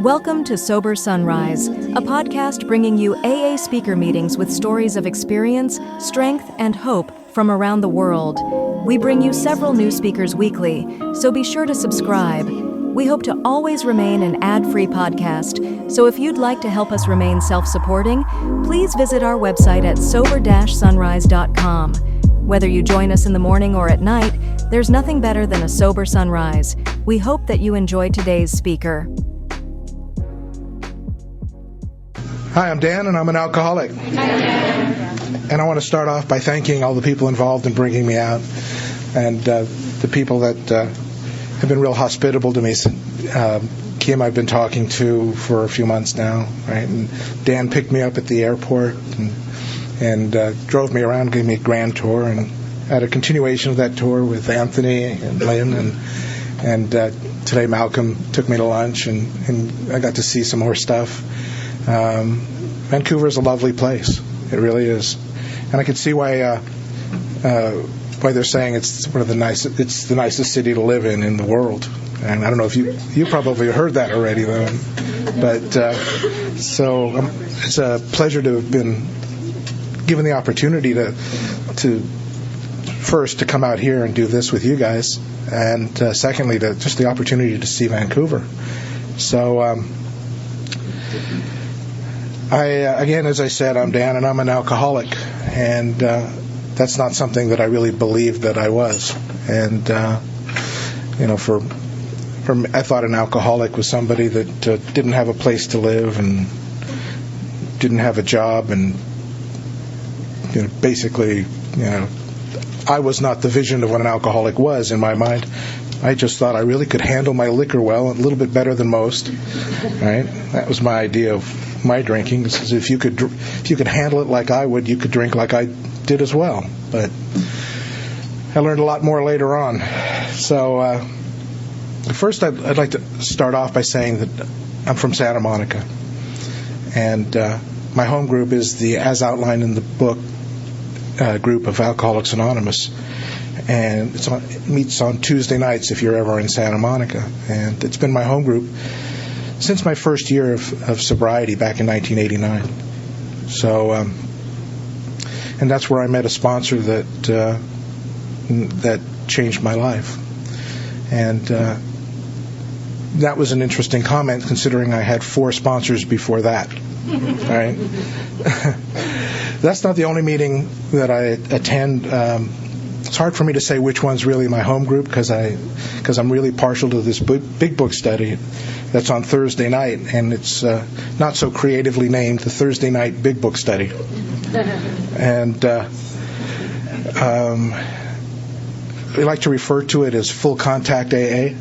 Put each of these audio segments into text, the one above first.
Welcome to Sober Sunrise, a podcast bringing you AA speaker meetings with stories of experience, strength, and hope from around the world. We bring you several new speakers weekly, so be sure to subscribe. We hope to always remain an ad-free podcast, so if you'd like to help us remain self-supporting, please visit our website at sober-sunrise.com. Whether you join us in the morning or at night, there's nothing better than a sober sunrise. We hope that you enjoy today's speaker. Hi, I'm Dan, and I'm an alcoholic. And I want to start off by thanking all the people involved in bringing me out, and the people that have been real hospitable to me. Kim I've been talking to for a few months now, right? And Dan picked me up at the airport and drove me around, gave me a grand tour, and had a continuation of that tour with Anthony and Lynn, and today Malcolm took me to lunch, and I got to see some more stuff. Vancouver is a lovely place. It really is, and I can see why they're saying it's one of the nicest. It's the nicest city to live in the world. And I don't know if you probably heard that already, though. But so it's a pleasure to have been given the opportunity to first to come out here and do this with you guys, and secondly to just the opportunity to see Vancouver. So again, as I said, I'm Dan, and I'm an alcoholic, and that's not something that I really believed that I was. And I thought an alcoholic was somebody that didn't have a place to live and didn't have a job, and basically, I was not the vision of what an alcoholic was in my mind. I just thought I really could handle my liquor well, a little bit better than most. Right? That was my idea of my drinking. Is if you could handle it like I would, you could drink like I did as well. But I learned a lot more later on. So first, I'd like to start off by saying that I'm from Santa Monica, and my home group is the, as outlined in the book, group of Alcoholics Anonymous, and it meets on Tuesday nights if you're ever in Santa Monica, and it's been my home group since my first year of sobriety back in 1989. So, and that's where I met a sponsor that changed my life, and that was an interesting comment considering I had 4 sponsors before that. All right. That's not the only meeting that I attend. It's hard for me to say which one's really my home group because I'm really partial to this big book study that's on Thursday night, and it's not so creatively named the Thursday night big book study. And we like to refer to it as full contact AA.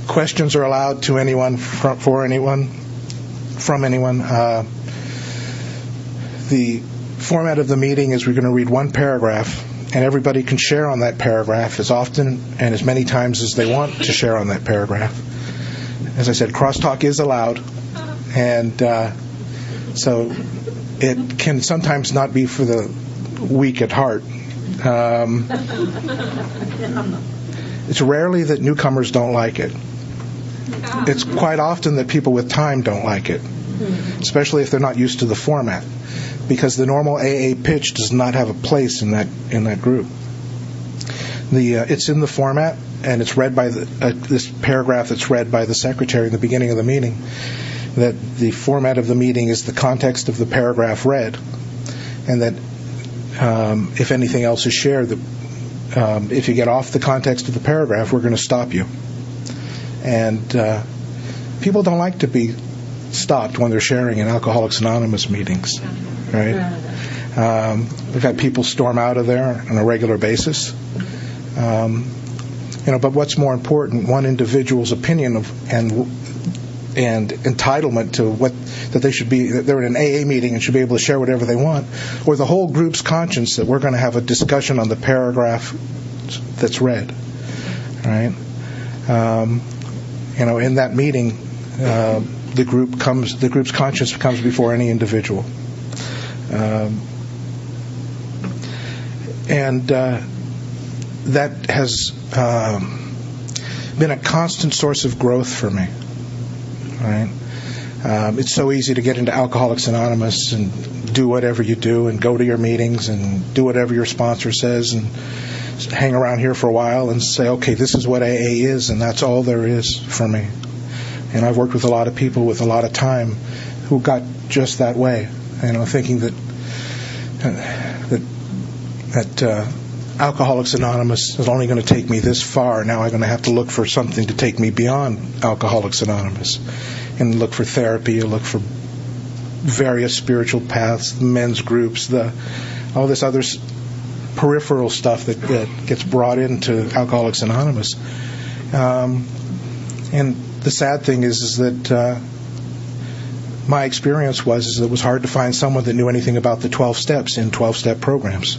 Questions are allowed to anyone, from anyone. The format of the meeting is we're going to read one paragraph, and everybody can share on that paragraph as often and as many times as they want to share on that paragraph. As I said, crosstalk is allowed, and so it can sometimes not be for the weak at heart. It's rarely that newcomers don't like it. It's quite often that people with time don't like it, especially if they're not used to the format, because the normal AA pitch does not have a place in that group. It's in the format, and it's read by this paragraph that's read by the secretary in the beginning of the meeting. That the format of the meeting is the context of the paragraph read, and that if anything else is shared, if you get off the context of the paragraph, we're going to stop you. And people don't like to be stopped when they're sharing in Alcoholics Anonymous meetings, right? We've had people storm out of there on a regular basis. But what's more important, one individual's opinion of and entitlement to that they should be, that they're in an AA meeting and should be able to share whatever they want, or the whole group's conscience that we're going to have a discussion on the paragraph that's read, right? In that meeting, the group's conscience comes before any individual, and that has been a constant source of growth for me. Right? It's so easy to get into Alcoholics Anonymous and do whatever you do and go to your meetings and do whatever your sponsor says and hang around here for a while and say, okay, this is what AA is, and that's all there is for me. And I've worked with a lot of people with a lot of time who got just that way, thinking that Alcoholics Anonymous is only going to take me this far. Now I'm going to have to look for something to take me beyond Alcoholics Anonymous, and look for therapy, look for various spiritual paths, men's groups, all this other peripheral stuff that gets brought into Alcoholics Anonymous. And the sad thing is that my experience was it was hard to find someone that knew anything about the 12 steps in 12-step programs.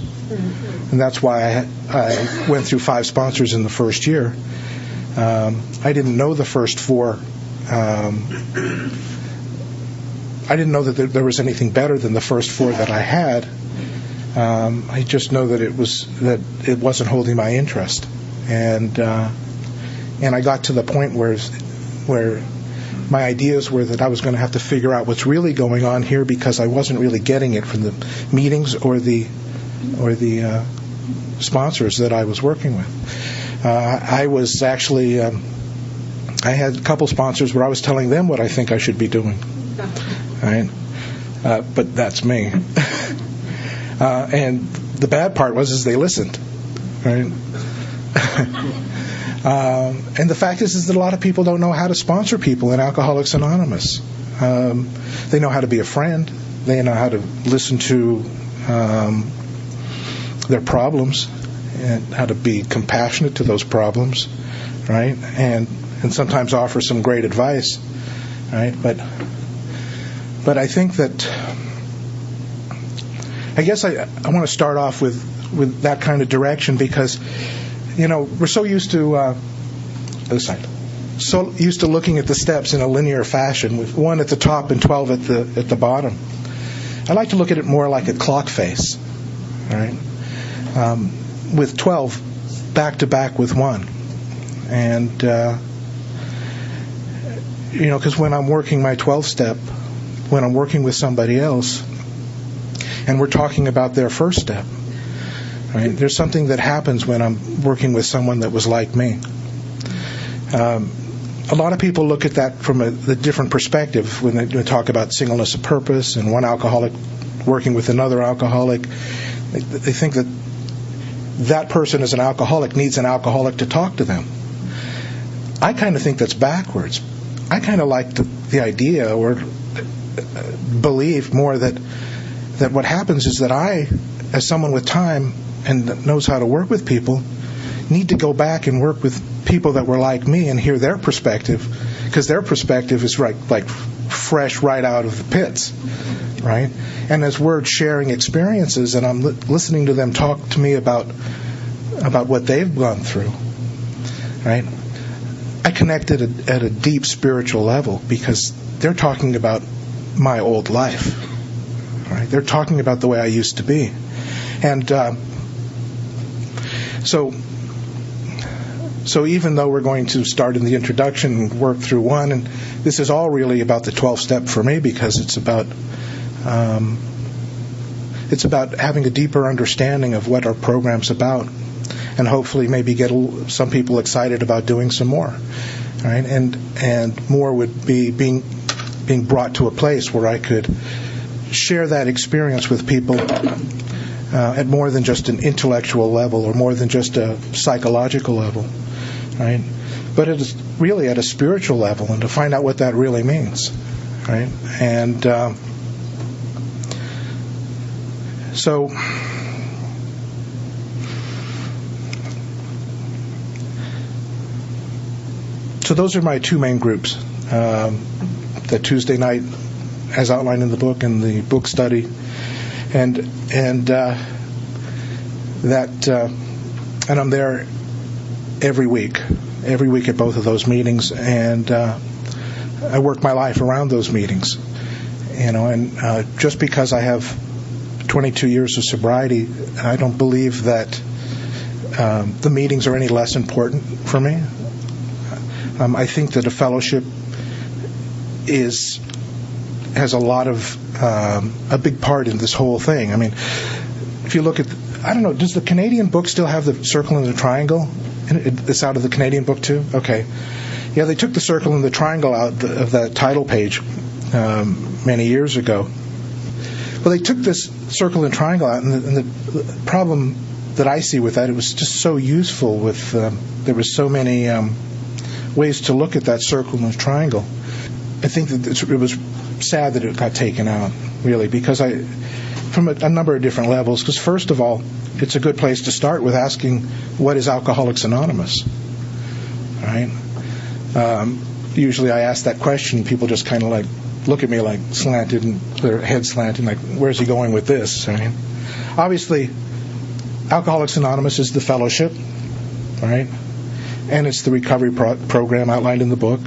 And that's why I went through 5 sponsors in the first year. I didn't know the first 4. I didn't know that there was anything better than the first 4 that I had. I just know that it wasn't holding my interest, and I got to the point where my ideas were that I was going to have to figure out what's really going on here, because I wasn't really getting it from the meetings or the sponsors that I was working with. I was actually I had a couple sponsors where I was telling them what I think I should be doing, right? But that's me. And the bad part was they listened, right? And the fact is that a lot of people don't know how to sponsor people in Alcoholics Anonymous. They know how to be a friend. They know how to listen to their problems and how to be compassionate to those problems, right? And sometimes offer some great advice, right? But I think that I guess I want to start off with that kind of direction, because we're so used to other side, so used to looking at the steps in a linear fashion, with 1 at the top and 12 at the bottom. I like to look at it more like a clock face, right? With 12 back to back with 1, and because when I'm working my 12 step, when I'm working with somebody else, and we're talking about their first step, right? There's something that happens when I'm working with someone that was like me. A lot of people look at that from a different perspective when they talk about singleness of purpose and one alcoholic working with another alcoholic. They think that person as an alcoholic needs an alcoholic to talk to them. I kind of think that's backwards. I kind of like the idea, or believe more, that what happens is that I, as someone with time and that knows how to work with people, need to go back and work with people that were like me and hear their perspective, because their perspective is like fresh right out of the pits, right? And as we're sharing experiences and I'm listening to them talk to me about what they've gone through, right? I connected at a deep spiritual level, because they're talking about my old life, right? They're talking about the way I used to be. And so even though we're going to start in the introduction and work through 1, and this is all really about the 12-step for me, because it's about having a deeper understanding of what our program's about, and hopefully maybe get some people excited about doing some more, right? And more would be being brought to a place where I could share that experience with people at more than just an intellectual level, or more than just a psychological level, right? But it is really at a spiritual level, and to find out what that really means, right? And so those are my 2 main groups. The Tuesday night, as outlined in the book, and the book study, and I'm there every week at both of those meetings, and I work my life around those meetings, and just because I have 22 years of sobriety, I don't believe that the meetings are any less important for me. I think that a fellowship has a big part in this whole thing. I mean, if you look at, I don't know, does the Canadian book still have the circle and the triangle? It's out of the Canadian book too? Okay. Yeah, they took the circle and the triangle out of that title page many years ago. Well, they took this circle and triangle out, and the problem that I see with that, it was just so useful with, there was so many ways to look at that circle and the triangle. I think that it was sad that it got taken out, really, because from a number of different levels. Because first of all, it's a good place to start with asking, what is Alcoholics Anonymous? Right? Usually I ask that question, people just kind of like look at me like slanted, and their head slanted, like, where's he going with this? Right? Obviously, Alcoholics Anonymous is the fellowship, right? And it's the recovery program outlined in the book,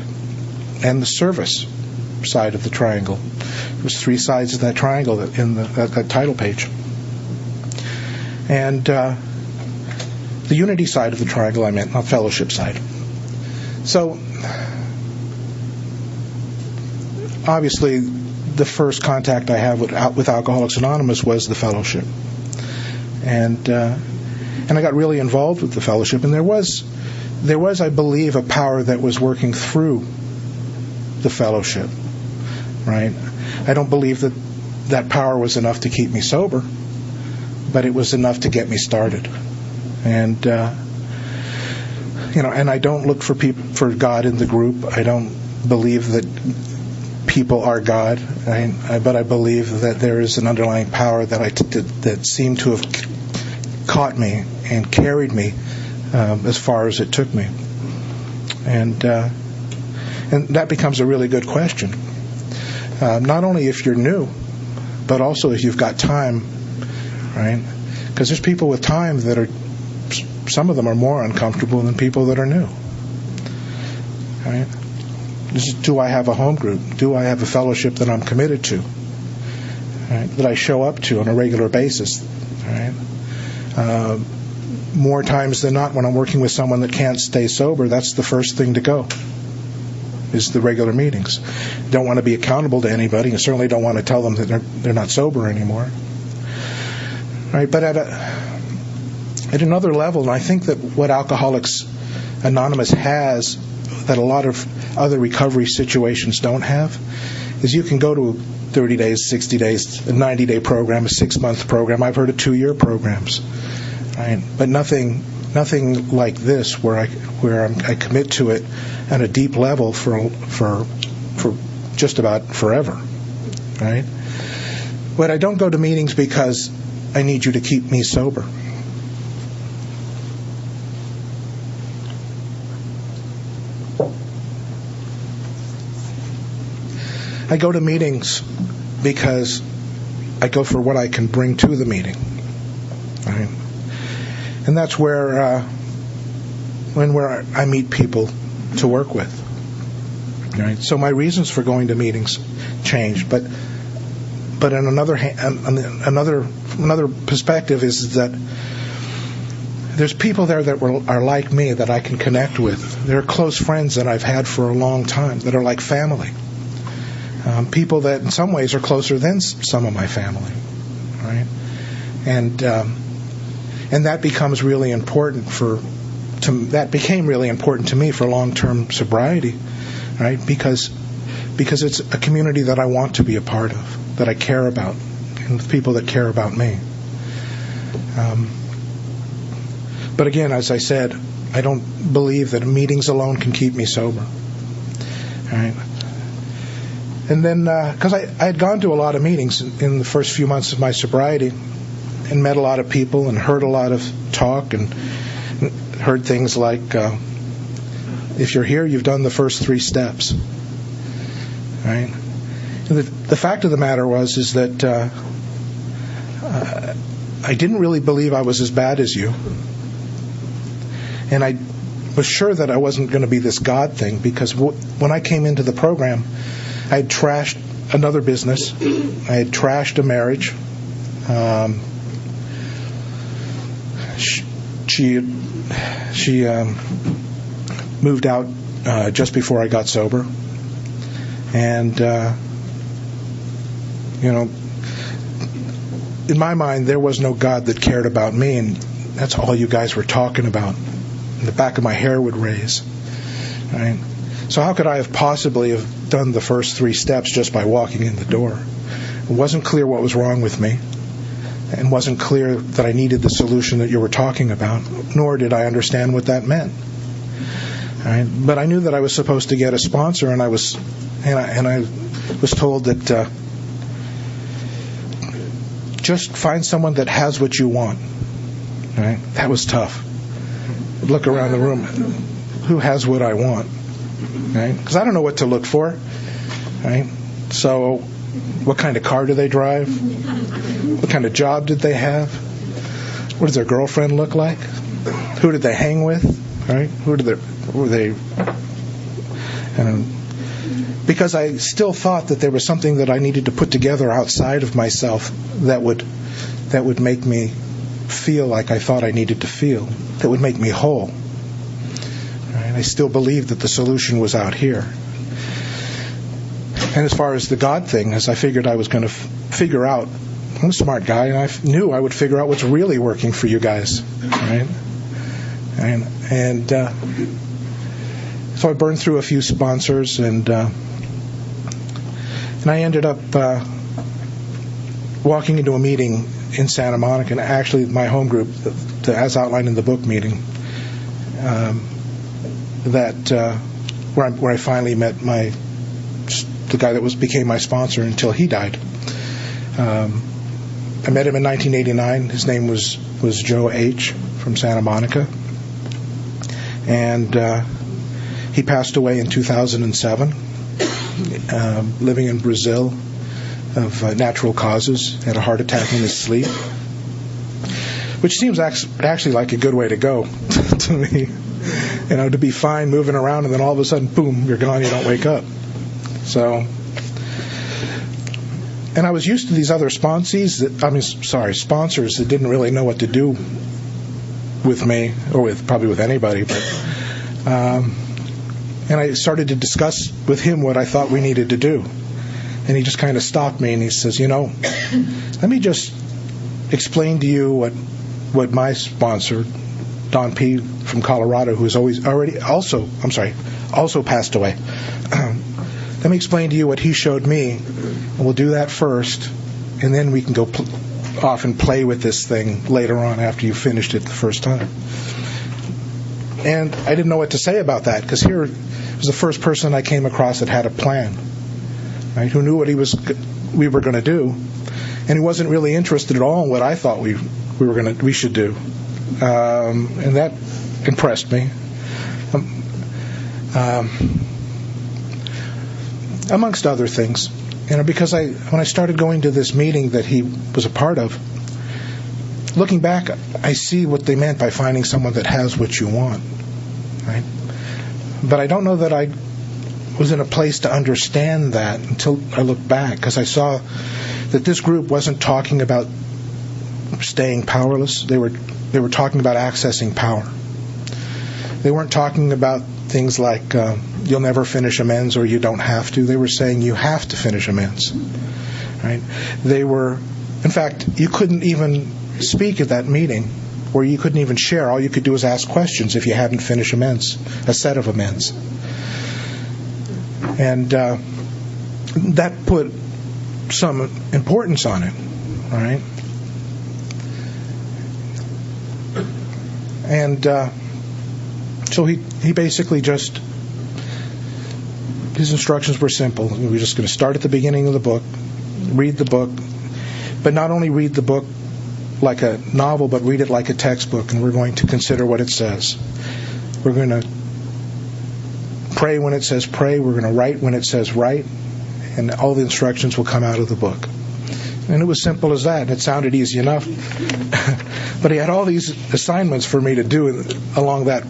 and the service side of the triangle. There's 3 sides of that triangle in that title page. And the unity side of the triangle, I meant, not fellowship side. So, obviously, the first contact I had with Alcoholics Anonymous was the fellowship. And I got really involved with the fellowship, and there was, I believe, a power that was working through the fellowship, right? I don't believe that power was enough to keep me sober, but it was enough to get me started. And and I don't look for God in the group. I don't believe that people are God, but I believe that there is an underlying power that seemed to have caught me and carried me as far as it took me. And that becomes a really good question. Not only if you're new, but also if you've got time, right? Because there's people with time that are, some of them are more uncomfortable than people that are new, right? Do I have a home group? Do I have a fellowship that I'm committed to, right? That I show up to on a regular basis, right? More times than not, when I'm working with someone that can't stay sober, that's the first thing to go, is the regular meetings. Don't want to be accountable to anybody, and certainly don't want to tell them that they're not sober anymore. Right? But at another level, and I think that what Alcoholics Anonymous has that a lot of other recovery situations don't have, is you can go to 30 days, 60 days, a 90-day program, a 6-month program. I've heard of 2-year programs, right? But nothing like this where I commit to it at a deep level for just about forever, right? But I don't go to meetings because I need you to keep me sober. I go to meetings because I go for what I can bring to the meeting, right? And that's where I meet people to work with, right? So my reasons for going to meetings change, but on another another perspective is that there's people there that are like me that I can connect with. They're close friends that I've had for a long time that are like family. People that in some ways are closer than some of my family, right? And that becomes really important that became really important to me for long-term sobriety, right? Because it's a community that I want to be a part of, that I care about, and with people that care about me. But again, as I said, I don't believe that meetings alone can keep me sober, right? And then, because I had gone to a lot of meetings in the first few months of my sobriety and met a lot of people and heard a lot of talk and heard things like, if you're here, you've done the first 3 steps, right? And the fact of the matter is that I didn't really believe I was as bad as you. And I was sure that I wasn't going to be this God thing, because when I came into the program, I had trashed another business. I had trashed a marriage. She moved out just before I got sober. And, in my mind, there was no God that cared about me, and that's all you guys were talking about. And the back of my hair would raise. Right? So how could I have possibly have done the first 3 steps just by walking in the door? It wasn't clear what was wrong with me, and wasn't clear that I needed the solution that you were talking about, nor did I understand what that meant. Right? But I knew that I was supposed to get a sponsor, and I was told that just find someone that has what you want. Right? That was tough. Look around the room. Who has what I want? Right? Because I don't know what to look for. Right? So, what kind of car do they drive? What kind of job did they have? What does their girlfriend look like? Who did they hang with? Right? Because I still thought that there was something that I needed to put together outside of myself that would make me feel like I thought I needed to feel, that would make me whole. Right? I still believed that the solution was out here. And as far as the God thing, as I figured I was going to figure out, I'm a smart guy, and I knew I would figure out what's really working for you guys. Right? And so I burned through a few sponsors, and I ended up walking into a meeting in Santa Monica, and actually my home group, as outlined in the book meeting, where I finally met the guy that became my sponsor until he died. I met him in 1989. His name was Joe H. from Santa Monica, and he passed away in 2007, living in Brazil of natural causes. Had a heart attack in his sleep, which seems actually like a good way to go to me. To be fine moving around, and then all of a sudden, boom, you're gone. You don't wake up. So, and I was used to these other sponsors that didn't really know what to do with me, or probably with anybody. But and I started to discuss with him what I thought we needed to do, and he just kind of stopped me and he says, let me just explain to you what my sponsor, Don P. from Colorado, who has also passed away. Let me explain to you what he showed me, and we'll do that first, and then we can go off and play with this thing later on after you finished it the first time. And I didn't know what to say about that, because here was the first person I came across that had a plan, right? Who knew what we were going to do, and he wasn't really interested at all in what I thought we should do, and that impressed me. Amongst other things, because when I started going to this meeting that he was a part of, looking back, I see what they meant by finding someone that has what you want, right? But I don't know that I was in a place to understand that until I looked back, because I saw that this group wasn't talking about staying powerless. They were talking about accessing power. They weren't talking about things like you'll never finish amends or you don't have to. They were saying you have to finish amends. Right? In fact, you couldn't even speak at that meeting, or you couldn't even share. All you could do was ask questions if you hadn't finished amends, a set of amends. And that put some importance on it. All right? And so he basically his instructions were simple. We were just going to start at the beginning of the book, read the book, but not only read the book like a novel, but read it like a textbook, and we're going to consider what it says. We're going to pray when it says pray, we're going to write when it says write, and all the instructions will come out of the book. And it was simple as that, and it sounded easy enough. But he had all these assignments for me to do along that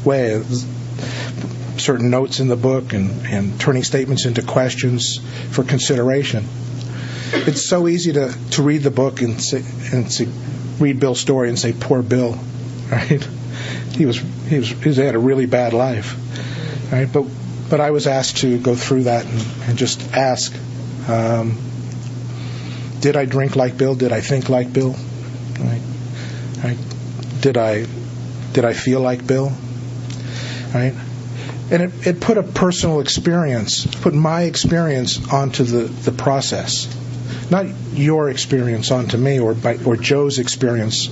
way. Certain notes in the book and turning statements into questions for consideration. It's so easy to read the book and read Bill's story and say, poor Bill, right? he had a really bad life, right? But I was asked to go through that and just ask, did I drink like Bill? Did I think like Bill? Right? Did I feel like Bill? Right? And it put a personal experience, put my experience onto the process, not your experience onto me or Joe's experience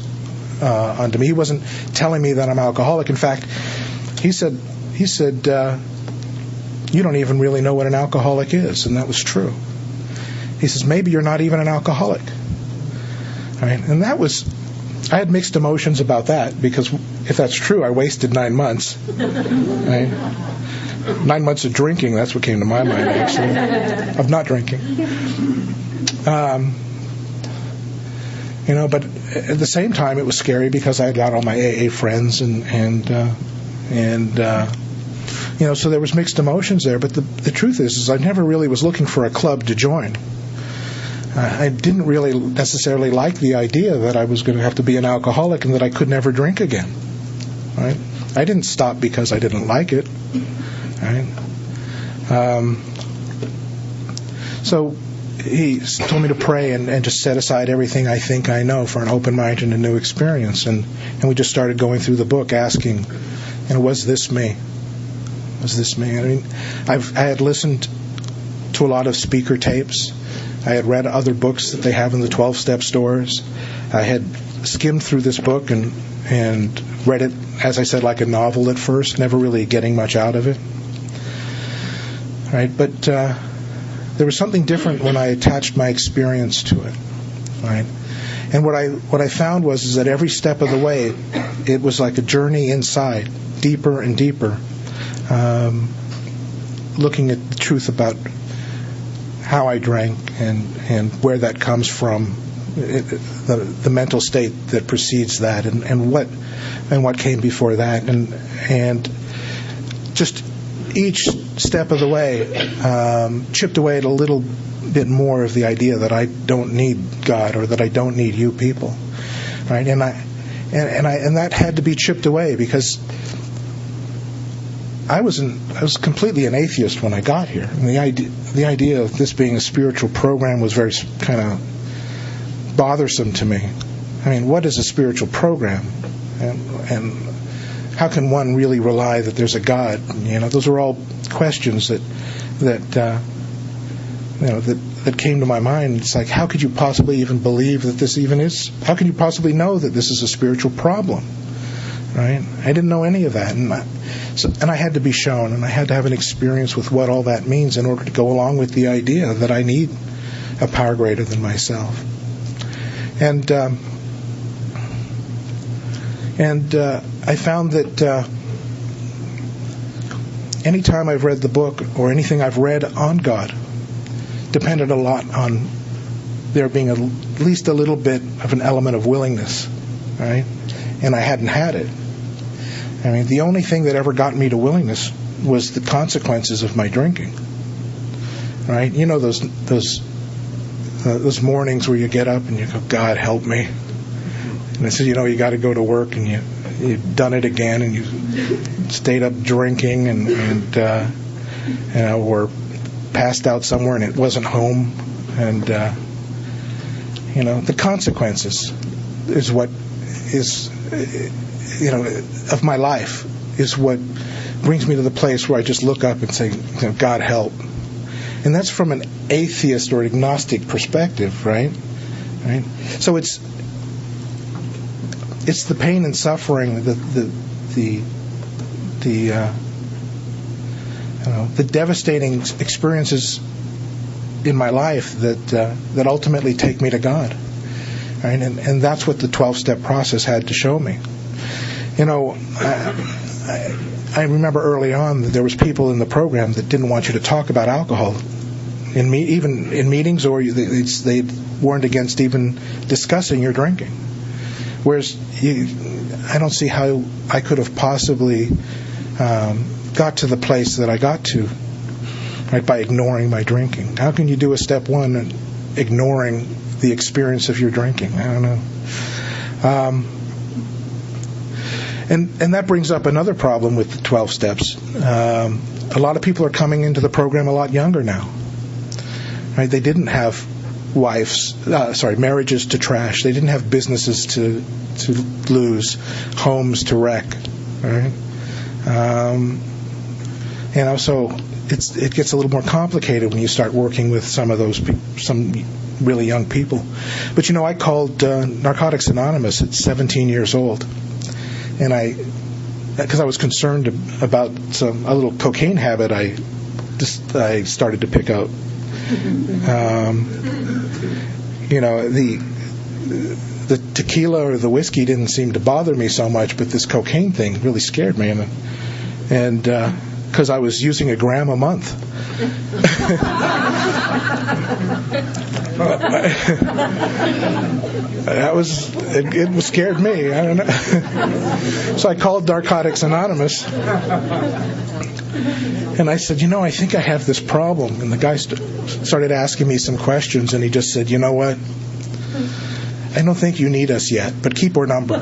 onto me. He wasn't telling me that I'm alcoholic. In fact, he said, you don't even really know what an alcoholic is, and that was true. He says, maybe you're not even an alcoholic. Right? And I had mixed emotions about that, because if that's true, I wasted 9 months. Right? 9 months of drinking, that's what came to my mind, actually, of not drinking. But at the same time, it was scary because I had got all my AA friends, and so there was mixed emotions there. But the truth is I never really was looking for a club to join. I didn't really necessarily like the idea that I was going to have to be an alcoholic and that I could never drink again. Right? I didn't stop because I didn't like it. Right? So he told me to pray and just set aside everything I think I know for an open mind and a new experience. And we just started going through the book asking, was this me? Was this me? I mean, I had listened to a lot of speaker tapes. I had read other books that they have in the 12-step stores. I had skimmed through this book and read it, as I said, like a novel at first, never really getting much out of it. Right? But there was something different when I attached my experience to it. Right? And what I found was that every step of the way, it was like a journey inside, deeper and deeper, looking at the truth about how I drank and where that comes from, the mental state that precedes that, and what came before that, and just each step of the way chipped away at a little bit more of the idea that I don't need God or that I don't need you people, right? And that had to be chipped away because I was completely an atheist when I got here, and the idea of this being a spiritual program was very kind of bothersome to me. I mean, what is a spiritual program, and how can one really rely that there's a God? Those are all questions that came to my mind. It's like, how could you possibly even believe that this even is? How can you possibly know that this is a spiritual problem? Right? I didn't know any of that, and I had to be shown, and I had to have an experience with what all that means in order to go along with the idea that I need a power greater than myself. And I found that any time I've read the book or anything I've read on God depended a lot on there being at least a little bit of an element of willingness, right? And I hadn't had it. I mean, the only thing that ever got me to willingness was the consequences of my drinking. Right? Those mornings where you get up and you go, God help me. And I said, you got to go to work, and you've done it again, and you stayed up drinking and or passed out somewhere and it wasn't home, and the consequences is what is of my life is what brings me to the place where I just look up and say, God help. And that's from an atheist or agnostic perspective, right? So it's the pain and suffering, the devastating experiences in my life that ultimately take me to God, right? And that's what the 12-step process had to show me. I remember early on that there was people in the program that didn't want you to talk about alcohol, even in meetings, or they warned against even discussing your drinking. Whereas I don't see how I could have possibly got to the place that I got to, right, by ignoring my drinking. How can you do a step one and ignoring the experience of your drinking? I don't know. And that brings up another problem with the 12 steps. A lot of people are coming into the program a lot younger now. Right? They didn't have marriages to trash. They didn't have businesses to lose, homes to wreck. Right? So it gets a little more complicated when you start working with some really young people. But I called Narcotics Anonymous at 17 years old, and because I was concerned about a little cocaine habit I started to pick out. The tequila or the whiskey didn't seem to bother me so much, but this cocaine thing really scared me, and because I was using a gram a month. It scared me. I don't know. So I called Narcotics Anonymous, and I said, I think I have this problem. And the guy started asking me some questions, and he just said, you know what? I don't think you need us yet, but keep our number.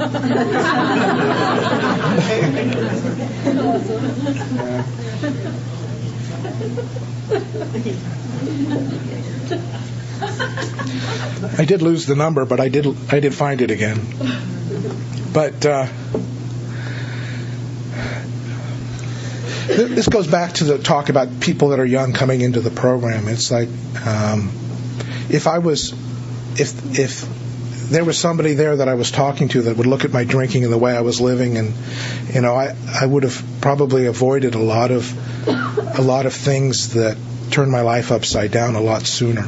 I did lose the number, but I did find it again. But this goes back to the talk about people that are young coming into the program. It's like if there was somebody there that I was talking to that would look at my drinking and the way I was living, and I would have probably avoided a lot of things that turned my life upside down a lot sooner.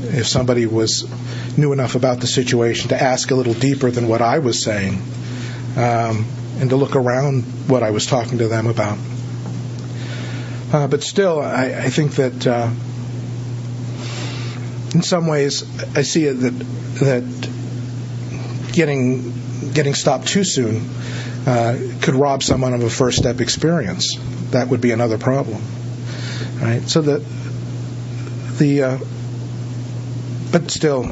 If somebody knew enough about the situation to ask a little deeper than what I was saying, and to look around what I was talking to them about. But still, I think that in some ways I see it that getting stopped too soon could rob someone of a first step experience. That would be another problem, right? So but still,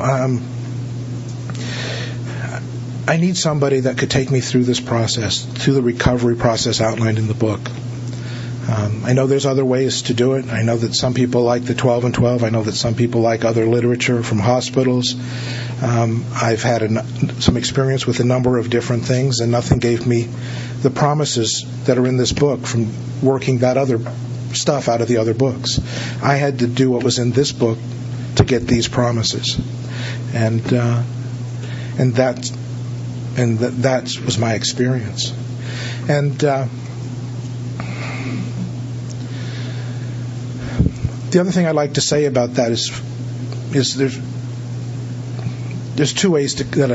I need somebody that could take me through this process, through the recovery process outlined in the book. I know there's other ways to do it. I know that some people like the 12 and 12. I know that some people like other literature from hospitals. I've had some experience with a number of different things, and nothing gave me the promises that are in this book from working that other stuff out of the other books. I had to do what was in this book to get these promises, and that was my experience. And the other thing I'd like to say about that is there's two ways that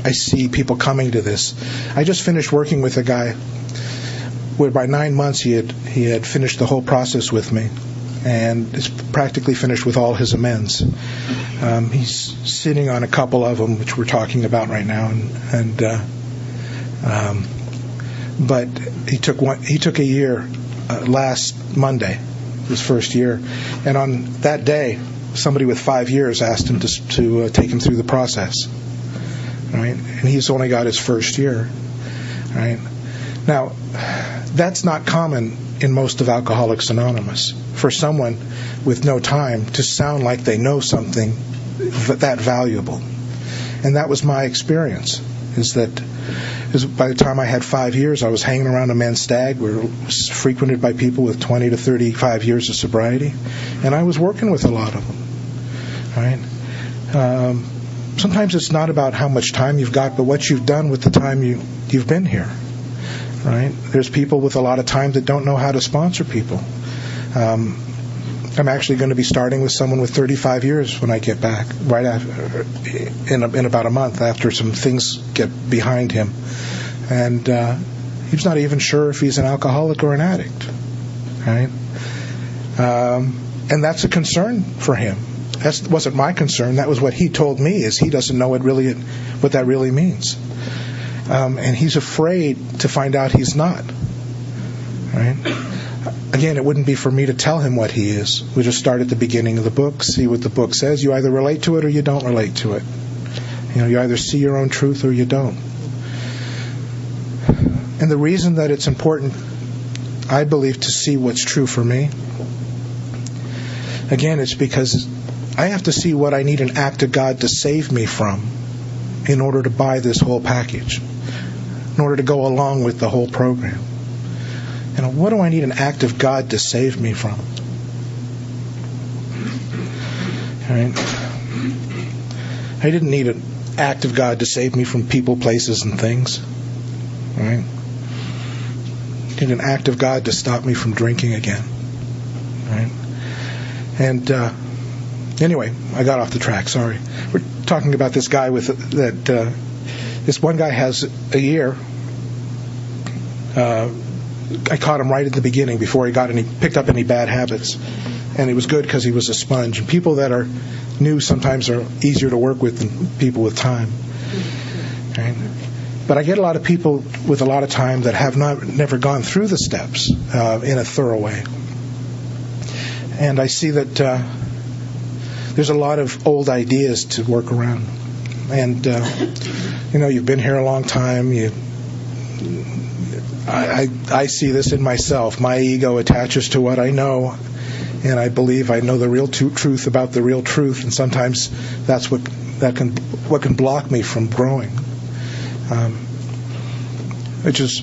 I see people coming to this. I just finished working with a guy where by 9 months he had finished the whole process with me, and is practically finished with all his amends. He's sitting on a couple of them, which we're talking about right now, but he took a year last Monday, his first year, and on that day, somebody with 5 years asked him to take him through the process, right? And he's only got his first year, right? Now, that's not common in most of Alcoholics Anonymous, for someone with no time to sound like they know something that valuable. And that was my experience, is by the time I had 5 years, I was hanging around a men's stag where it was frequented by people with 20 to 35 years of sobriety, and I was working with a lot of them, right? Sometimes it's not about how much time you've got, but what you've done with the time you've been here, right? There's people with a lot of time that don't know how to sponsor people. I'm actually going to be starting with someone with 35 years when I get back, right after, in about a month, after some things get behind him. And he's not even sure if he's an alcoholic or an addict, right? And that's a concern for him. That wasn't my concern. That was what he told me, is he doesn't know what that really means. And he's afraid to find out he's not, right? Again, it wouldn't be for me to tell him what he is. We just start at the beginning of the book, see what the book says. You either relate to it or you don't relate to it. You either see your own truth or you don't. And the reason that it's important, I believe, to see what's true for me, again, it's because I have to see what I need an act of God to save me from in order to buy this whole package, in order to go along with the whole program. What do I need an act of God to save me from? All right. I didn't need an act of God to save me from people, places, and things. All right. I need an act of God to stop me from drinking again. All right. And anyway, I got off the track. Sorry. We're talking about this guy this one guy has a year. I caught him right at the beginning before he picked up any bad habits. And it was good because he was a sponge. And people that are new sometimes are easier to work with than people with time. Right? But I get a lot of people with a lot of time that have never gone through the steps in a thorough way. And I see that there's a lot of old ideas to work around. And, you've been here a long time. I see this in myself. My ego attaches to what I know, and I believe I know the real truth about the real truth, and sometimes that's what can block me from growing, which is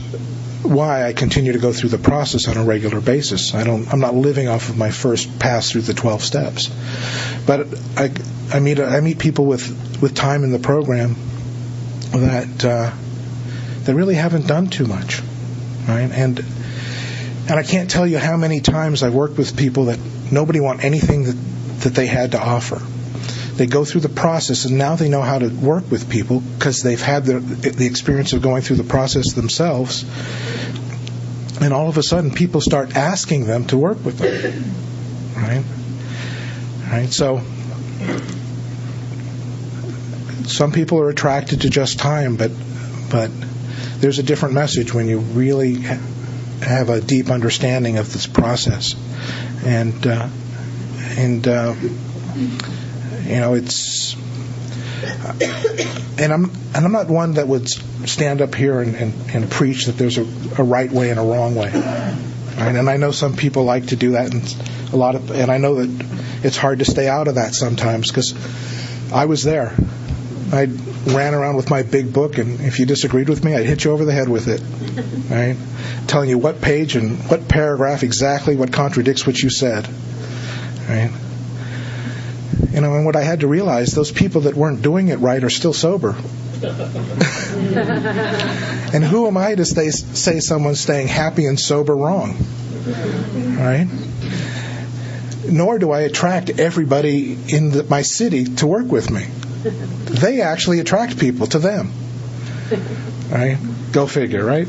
why I continue to go through the process on a regular basis. I'm not living off of my first pass through the 12 steps, but I meet people with time in the program that really haven't done too much. Right? And I can't tell you how many times I've worked with people that nobody want anything that they had to offer. They go through the process, and now they know how to work with people because they've had the experience of going through the process themselves. And all of a sudden, people start asking them to work with them. Right? So some people are attracted to just time, but there's a different message when you really have a deep understanding of this process, and it's and I'm not one that would stand up here and preach that there's a right way and a wrong way, right? And I know some people like to do that, and I know that it's hard to stay out of that sometimes because I was there. I ran around with my big book, and if you disagreed with me, I'd hit you over the head with it, right? Telling you what page and what paragraph exactly what contradicts what you said, right? And what I had to realize, those people that weren't doing it right are still sober. And who am I to say someone's staying happy and sober wrong, right? Nor do I attract everybody in my city to work with me. They actually attract people to them. Right? Go figure, right?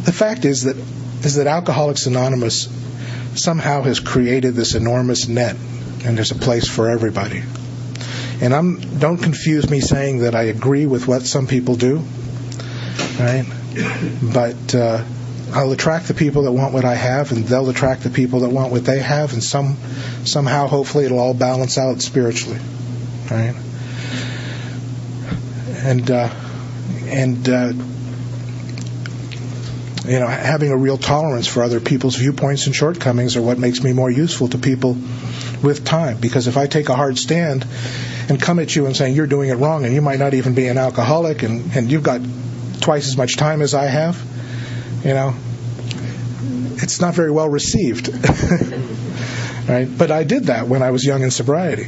The fact is that Alcoholics Anonymous somehow has created this enormous net, and there's a place for everybody. And don't confuse me saying that I agree with what some people do, right? But I'll attract the people that want what I have, and they'll attract the people that want what they have, and somehow, hopefully, it'll all balance out spiritually, right? And having a real tolerance for other people's viewpoints and shortcomings are what makes me more useful to people with time. Because if I take a hard stand and come at you and saying you're doing it wrong, and you might not even be an alcoholic, and you've got twice as much time as I have, it's not very well received. Right? But I did that when I was young in sobriety.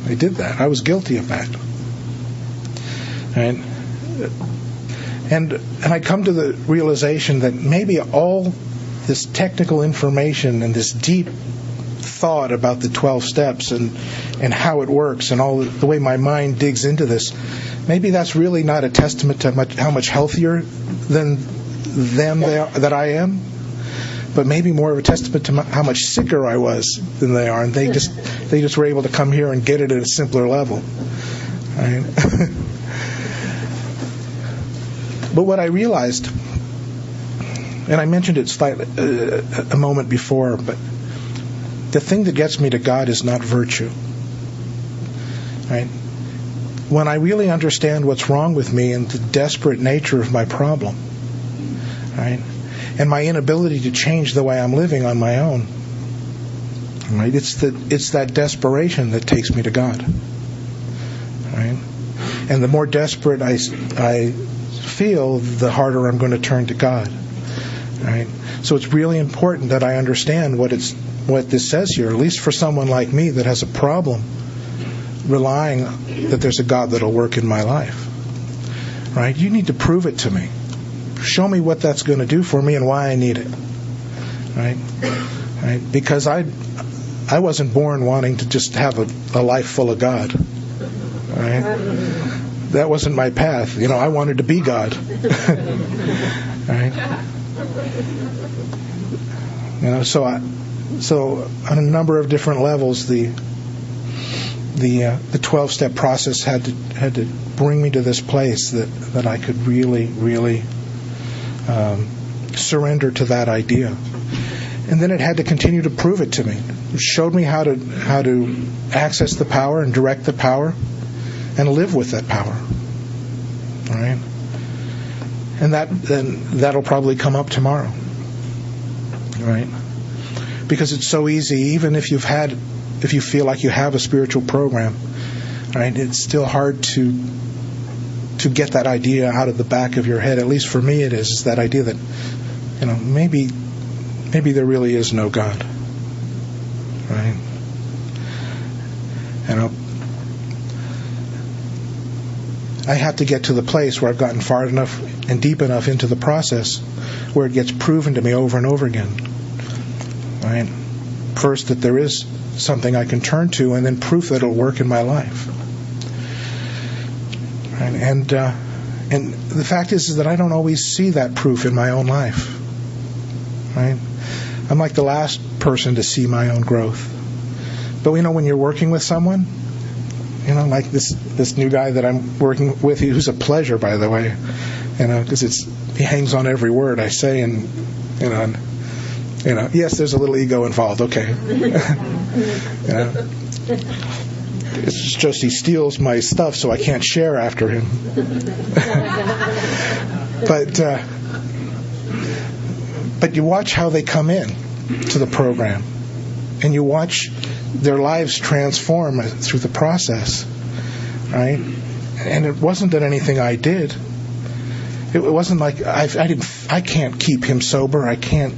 I did that. I was guilty of that. Right? And I come to the realization that maybe all this technical information and this deep thought about the 12 steps and how it works and all the way my mind digs into this, maybe that's really not a testament to how much healthier than them that I am, but maybe more of a testament to how much sicker I was than they are, and they just were able to come here and get it at a simpler level. Right? But what I realized, and I mentioned it slightly a moment before, but the thing that gets me to God is not virtue. Right? when I really understand what's wrong with me and the desperate nature of my problem, right, and my inability to change the way I'm living on my own, right, it's that desperation that takes me to God, right, and the more desperate I feel, the harder I'm going to turn to God, right. So it's really important that I understand what this says here, at least for someone like me that has a problem relying that there's a God that'll work in my life. Right? You need to prove it to me. Show me what that's going to do for me and why I need it. Right? Right? Because I wasn't born wanting to just have a life full of God. Right? That wasn't my path. I wanted to be God. Right? So on a number of different levels, the 12-step process had to bring me to this place that I could really, really surrender to that idea. And then it had to continue to prove it to me. It showed me how to access the power and direct the power and live with that power. All right? And that'll probably come up tomorrow. Right? Because it's so easy, even if you feel like you have a spiritual program, right? It's still hard to get that idea out of the back of your head. At least for me, it is that idea that maybe there really is no God, right? I have to get to the place where I've gotten far enough and deep enough into the process where it gets proven to me over and over again. Right? First, that there is something I can turn to, and then proof that it'll work in my life. Right? And the fact is that I don't always see that proof in my own life. Right? I'm like the last person to see my own growth. But when you're working with someone, like this new guy that I'm working with, who's a pleasure, by the way, because he hangs on every word I say, and yes, there's a little ego involved. Okay, it's just he steals my stuff, so I can't share after him. But you watch how they come in to the program, and you watch their lives transform through the process, right? And it wasn't that anything I did. It wasn't like I can't keep him sober. I can't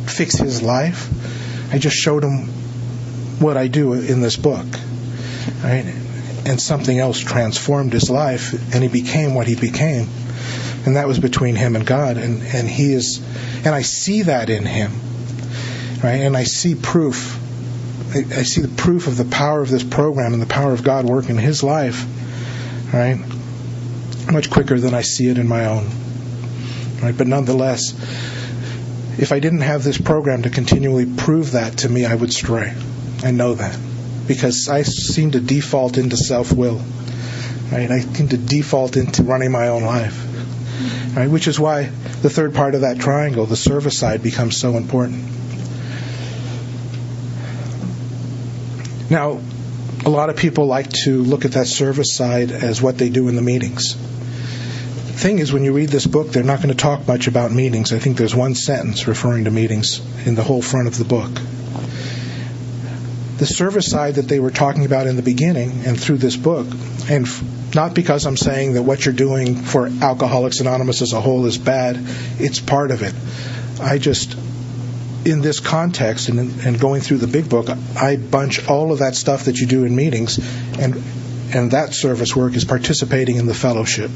fix his life. I just showed him what I do in this book, right? And something else transformed his life, and he became what he became, and that was between him and God. And he is, and I see that in him, right? And I see proof. I see the proof of the power of this program and the power of God working in his life, right? Much quicker than I see it in my own, right? But nonetheless, if I didn't have this program to continually prove that to me, I would stray. I know that, because I seem to default into self-will, right? I seem to default into running my own life, right? Which is why the third part of that triangle, the service side, becomes so important. Now, a lot of people like to look at that service side as what they do in the meetings. The thing is, when you read this book, they're not going to talk much about meetings. I think there's one sentence referring to meetings in the whole front of the book. The service side that they were talking about in the beginning and through this book, and not because I'm saying that what you're doing for Alcoholics Anonymous as a whole is bad, it's part of it. In this context and going through the big book, I bunch all of that stuff that you do in meetings, and that service work is participating in the fellowship,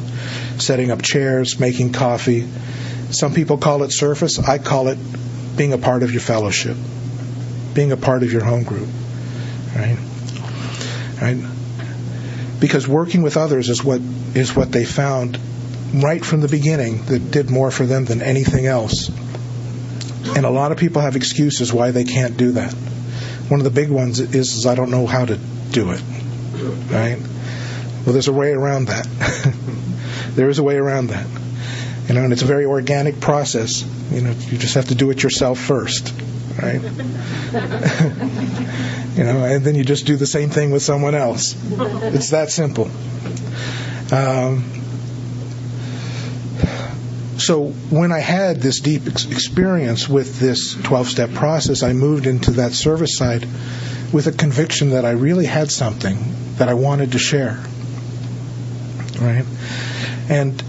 setting up chairs, making coffee. Some people call it service. I call it being a part of your fellowship, being a part of your home group, right? Right? Because working with others is what they found right from the beginning that did more for them than anything else. And a lot of people have excuses why they can't do that. One of the big ones is I don't know how to do it. Right? Well, there's a way around that. There is a way around that. And it's a very organic process. You just have to do it yourself first. Right? And then you just do the same thing with someone else. It's that simple. So when I had this deep experience with this 12-step process, I moved into that service side with a conviction that I really had something that I wanted to share. Right? And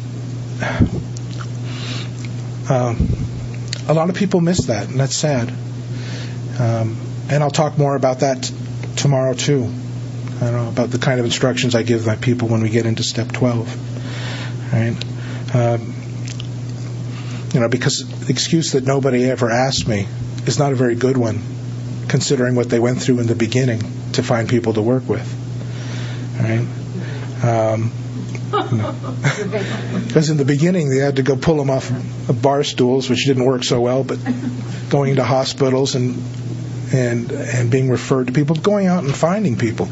a lot of people miss that, and that's sad. And I'll talk more about that tomorrow too. I don't know about the kind of instructions I give my people when we get into step 12. Right? Because the excuse that nobody ever asked me is not a very good one, considering what they went through in the beginning to find people to work with. Right? Because in the beginning they had to go pull them off of bar stools, which didn't work so well, but going into hospitals and being referred to people, going out and finding people.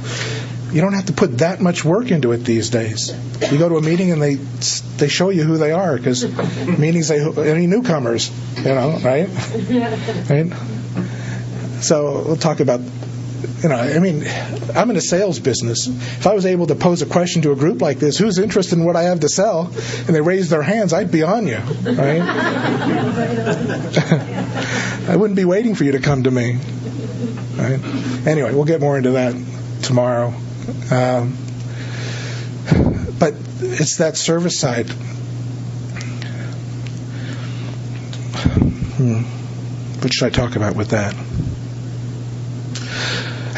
You don't have to put that much work into it these days. You go to a meeting and they show you who they are, because meetings, any newcomers, right? Right? So we'll talk about, I'm in a sales business. If I was able to pose a question to a group like this, who's interested in what I have to sell, and they raise their hands, I'd be on you, right? I wouldn't be waiting for you to come to me. Right? Anyway, we'll get more into that tomorrow. But it's that service side. What should I talk about with that?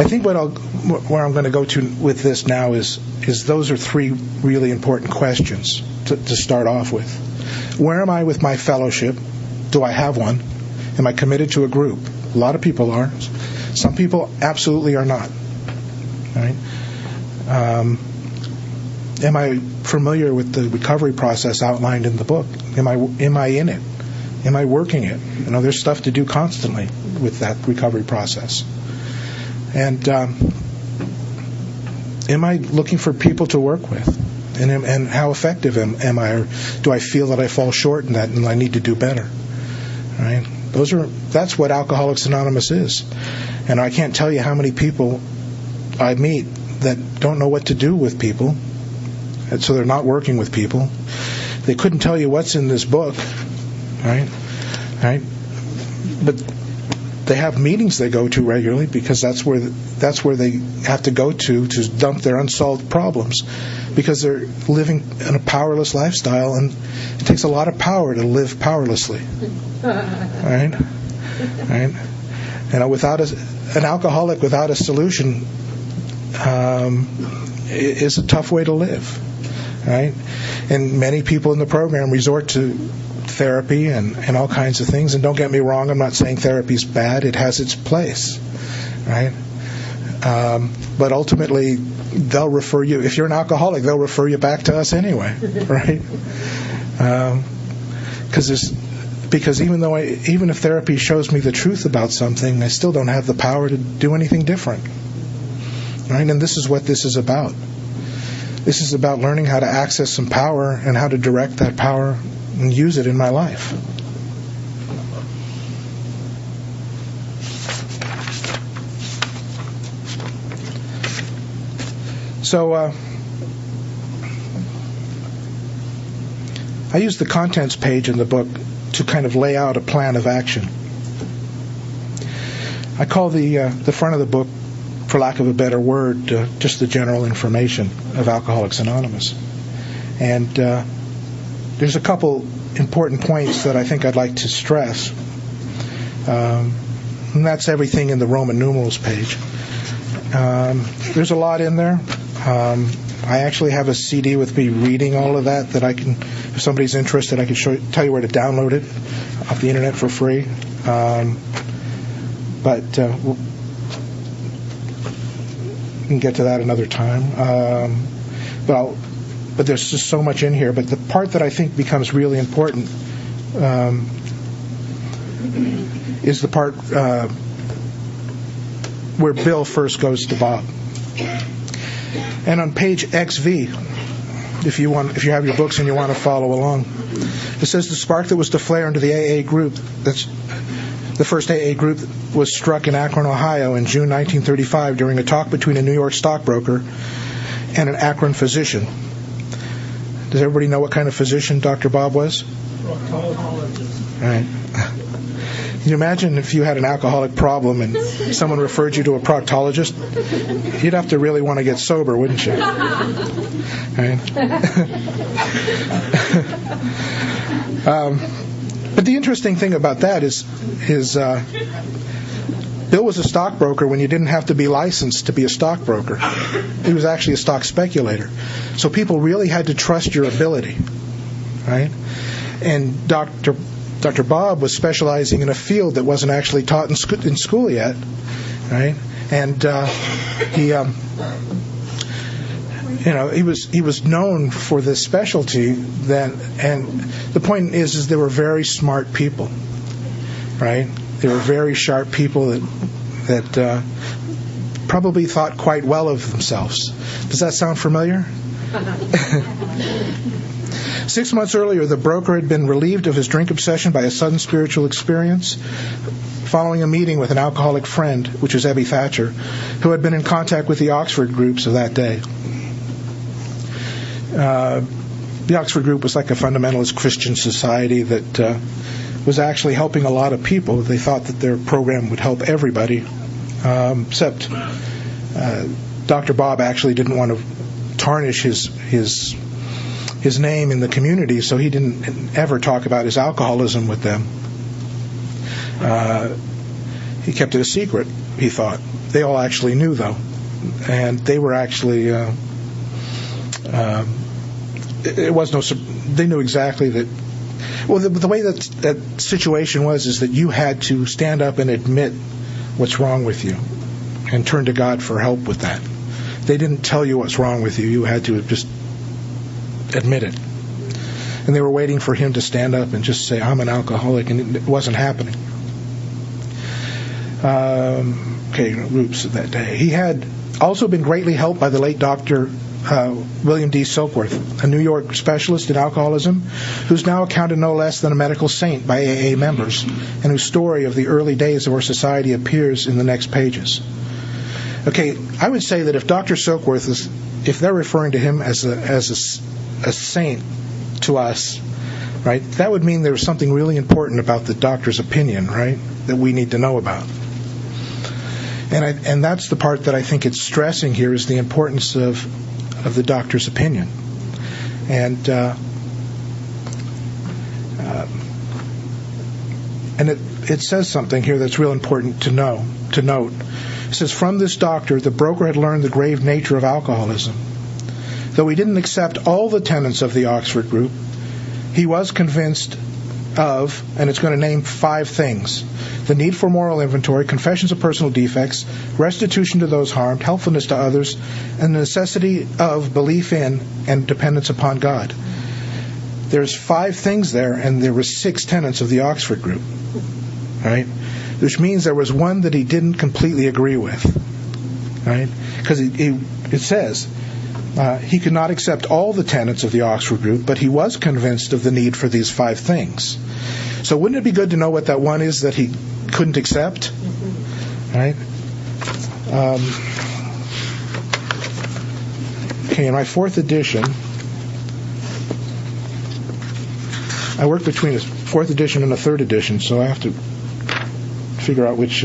I think where I'm going to go to with this now is those are three really important questions to start off with. Where am I with my fellowship? Do I have one? Am I committed to a group? A lot of people are. Some people absolutely are not. Right? Am I familiar with the recovery process outlined in the book? Am I in it? Am I working it? There's stuff to do constantly with that recovery process. And am I looking for people to work with? And how effective am I? Or do I feel that I fall short in that and I need to do better? Right? That's what Alcoholics Anonymous is. And I can't tell you how many people I meet that don't know what to do with people, and so they're not working with people. They couldn't tell you what's in this book, right? But they have meetings they go to regularly, because that's where they have to go to dump their unsolved problems, because they're living in a powerless lifestyle, and it takes a lot of power to live powerlessly. Right? Without an alcoholic without a solution is a tough way to live. Right? And many people in the program resort to therapy and all kinds of things. And don't get me wrong, I'm not saying therapy's bad. It has its place. Right? But ultimately, they'll refer you, if you're an alcoholic, they'll refer you back to us anyway. Right? Because even if therapy shows me the truth about something, I still don't have the power to do anything different. Right? And this is what this is about. This is about learning how to access some power and how to direct that power and use it in my life. So I use the contents page in the book to kind of lay out a plan of action. I call the front of the book, for lack of a better word, just the general information of Alcoholics Anonymous. And there's a couple important points that I think I'd like to stress. And that's everything in the Roman numerals page. There's a lot in there. I actually have a CD with me reading all of that I can, if somebody's interested, I can tell you where to download it off the internet for free. But we can get to that another time. But there's just so much in here. But the part that I think becomes really important is the part where Bill first goes to Bob. And on page XV, if you have your books and you want to follow along, it says the spark that was to flare into the AA group, that's the first AA group, was struck in Akron, Ohio in June 1935 during a talk between a New York stockbroker and an Akron physician. Does everybody know what kind of physician Dr. Bob was? Proctologist. All right. Can you imagine if you had an alcoholic problem and someone referred you to a proctologist? You'd have to really want to get sober, wouldn't you? Right? But the interesting thing about that is Bill was a stockbroker when you didn't have to be licensed to be a stockbroker. He was actually a stock speculator. So people really had to trust your ability, right? And Dr. Bob was specializing in a field that wasn't actually taught in school yet, right? And he was known for this specialty. And the point is they were very smart people, right? They were very sharp people that probably thought quite well of themselves. Does that sound familiar? 6 months earlier, the broker had been relieved of his drink obsession by a sudden spiritual experience following a meeting with an alcoholic friend, which was Ebby Thatcher, who had been in contact with the Oxford groups of that day. The Oxford group was like a fundamentalist Christian society that was actually helping a lot of people. They thought that their program would help everybody, except Dr. Bob actually didn't want to tarnish his name in the community, so he didn't ever talk about his alcoholism with them. He kept it a secret, he thought. They all actually knew, though. And they were actually... they knew exactly that... Well, the way that situation was is that you had to stand up and admit what's wrong with you and turn to God for help with that. They didn't tell you what's wrong with you. You had to just admit it. And they were waiting for him to stand up and just say, I'm an alcoholic, and it wasn't happening. Groups of that day. He had also been greatly helped by the late Dr. William D. Silkworth, a New York specialist in alcoholism, who's now accounted no less than a medical saint by AA members, and whose story of the early days of our society appears in the next pages. Okay, I would say that if Dr. Silkworth if they're referring to him as a saint to us, right, that would mean there was something really important about the doctor's opinion, right, that we need to know about. And that's the part that I think it's stressing here, is the importance of the doctor's opinion. And it says something here that's real important to note. It says, from this doctor, the broker had learned the grave nature of alcoholism. Though he didn't accept all the tenets of the Oxford group, he was convinced of, and it's going to name 5 things: the need for moral inventory, confessions of personal defects, restitution to those harmed, helpfulness to others, and the necessity of belief in and dependence upon God. There's 5 things there, and there were 6 tenets of the Oxford group, right? Which means there was one that he didn't completely agree with, right? Because it says he could not accept all the tenets of the Oxford group, but he was convinced of the need for these 5 things. So wouldn't it be good to know what that one is that he couldn't accept? Right? In my 4th edition, I work between a 4th edition and a 3rd edition, so I have to figure out which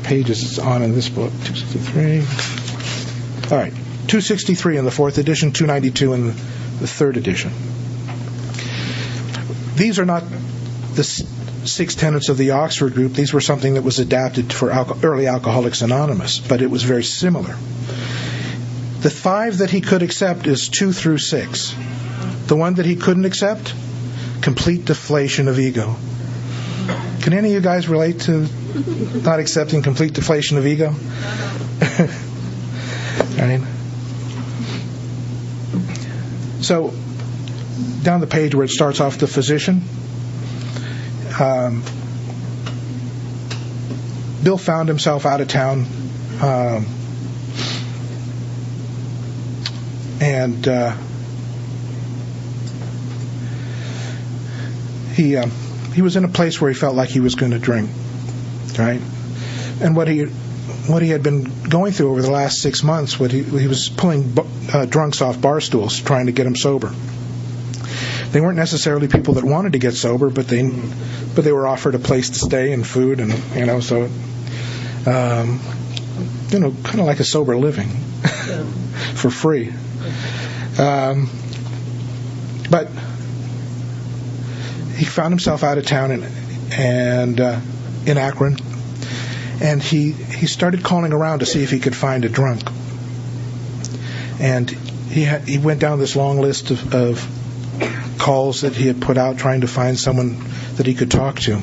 pages it's on in this book. 263. All right. 263 in the 4th edition, 292 in the 3rd edition. These are not the 6 tenets of the Oxford group. These were something that was adapted for early Alcoholics Anonymous, but it was very similar. The 5 that he could accept is 2 through 6. The one that he couldn't accept, complete deflation of ego. Can any of you guys relate to not accepting complete deflation of ego? Right? So, down the page where it starts off, the physician, Bill found himself out of town, and he was in a place where he felt like he was going to drink, right? And what he what he had been going through over the last 6 months. He was pulling drunks off bar stools, trying to get them sober. They weren't necessarily people that wanted to get sober, but they were offered a place to stay and food, and so kind of like a sober living for free. But he found himself out of town and in Akron, and he started calling around to see if he could find a drunk. And he went down this long list of calls that he had put out, trying to find someone that he could talk to.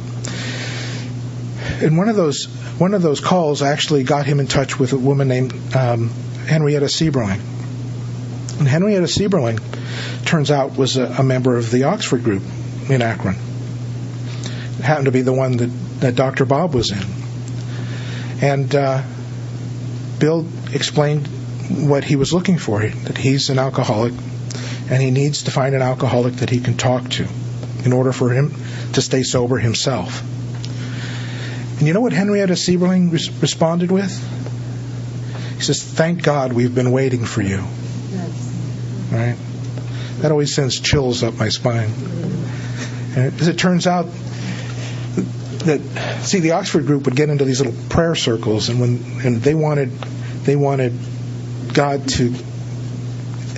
And one of those calls actually got him in touch with a woman named Henrietta Sieberling. And Henrietta Sieberling, turns out, was a member of the Oxford group in Akron. It happened to be the one that Dr. Bob was in. And Bill explained what he was looking for, that he's an alcoholic, and he needs to find an alcoholic that he can talk to in order for him to stay sober himself. And you know what Henrietta Sieberling responded with? He says, "Thank God we've been waiting for you." Right? That always sends chills up my spine. And as it turns out, the Oxford group would get into these little prayer circles, and they wanted God to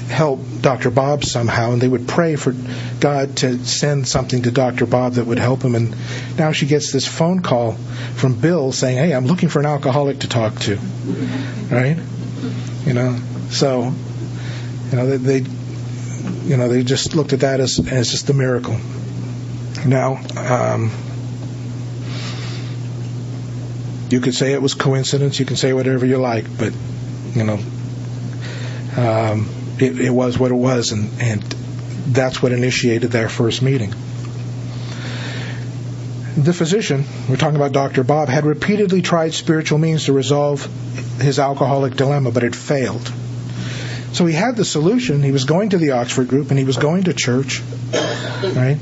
help Dr. Bob somehow, and they would pray for God to send something to Dr. Bob that would help him. And now she gets this phone call from Bill saying, "Hey, I'm looking for an alcoholic to talk to." Right? So they just looked at that as just a miracle. Now, you could say it was coincidence. You can say whatever you like, but it was what it was, and that's what initiated their first meeting. The physician, we're talking about Dr. Bob, had repeatedly tried spiritual means to resolve his alcoholic dilemma, but it failed. So he had the solution. He was going to the Oxford group, and he was going to church, right?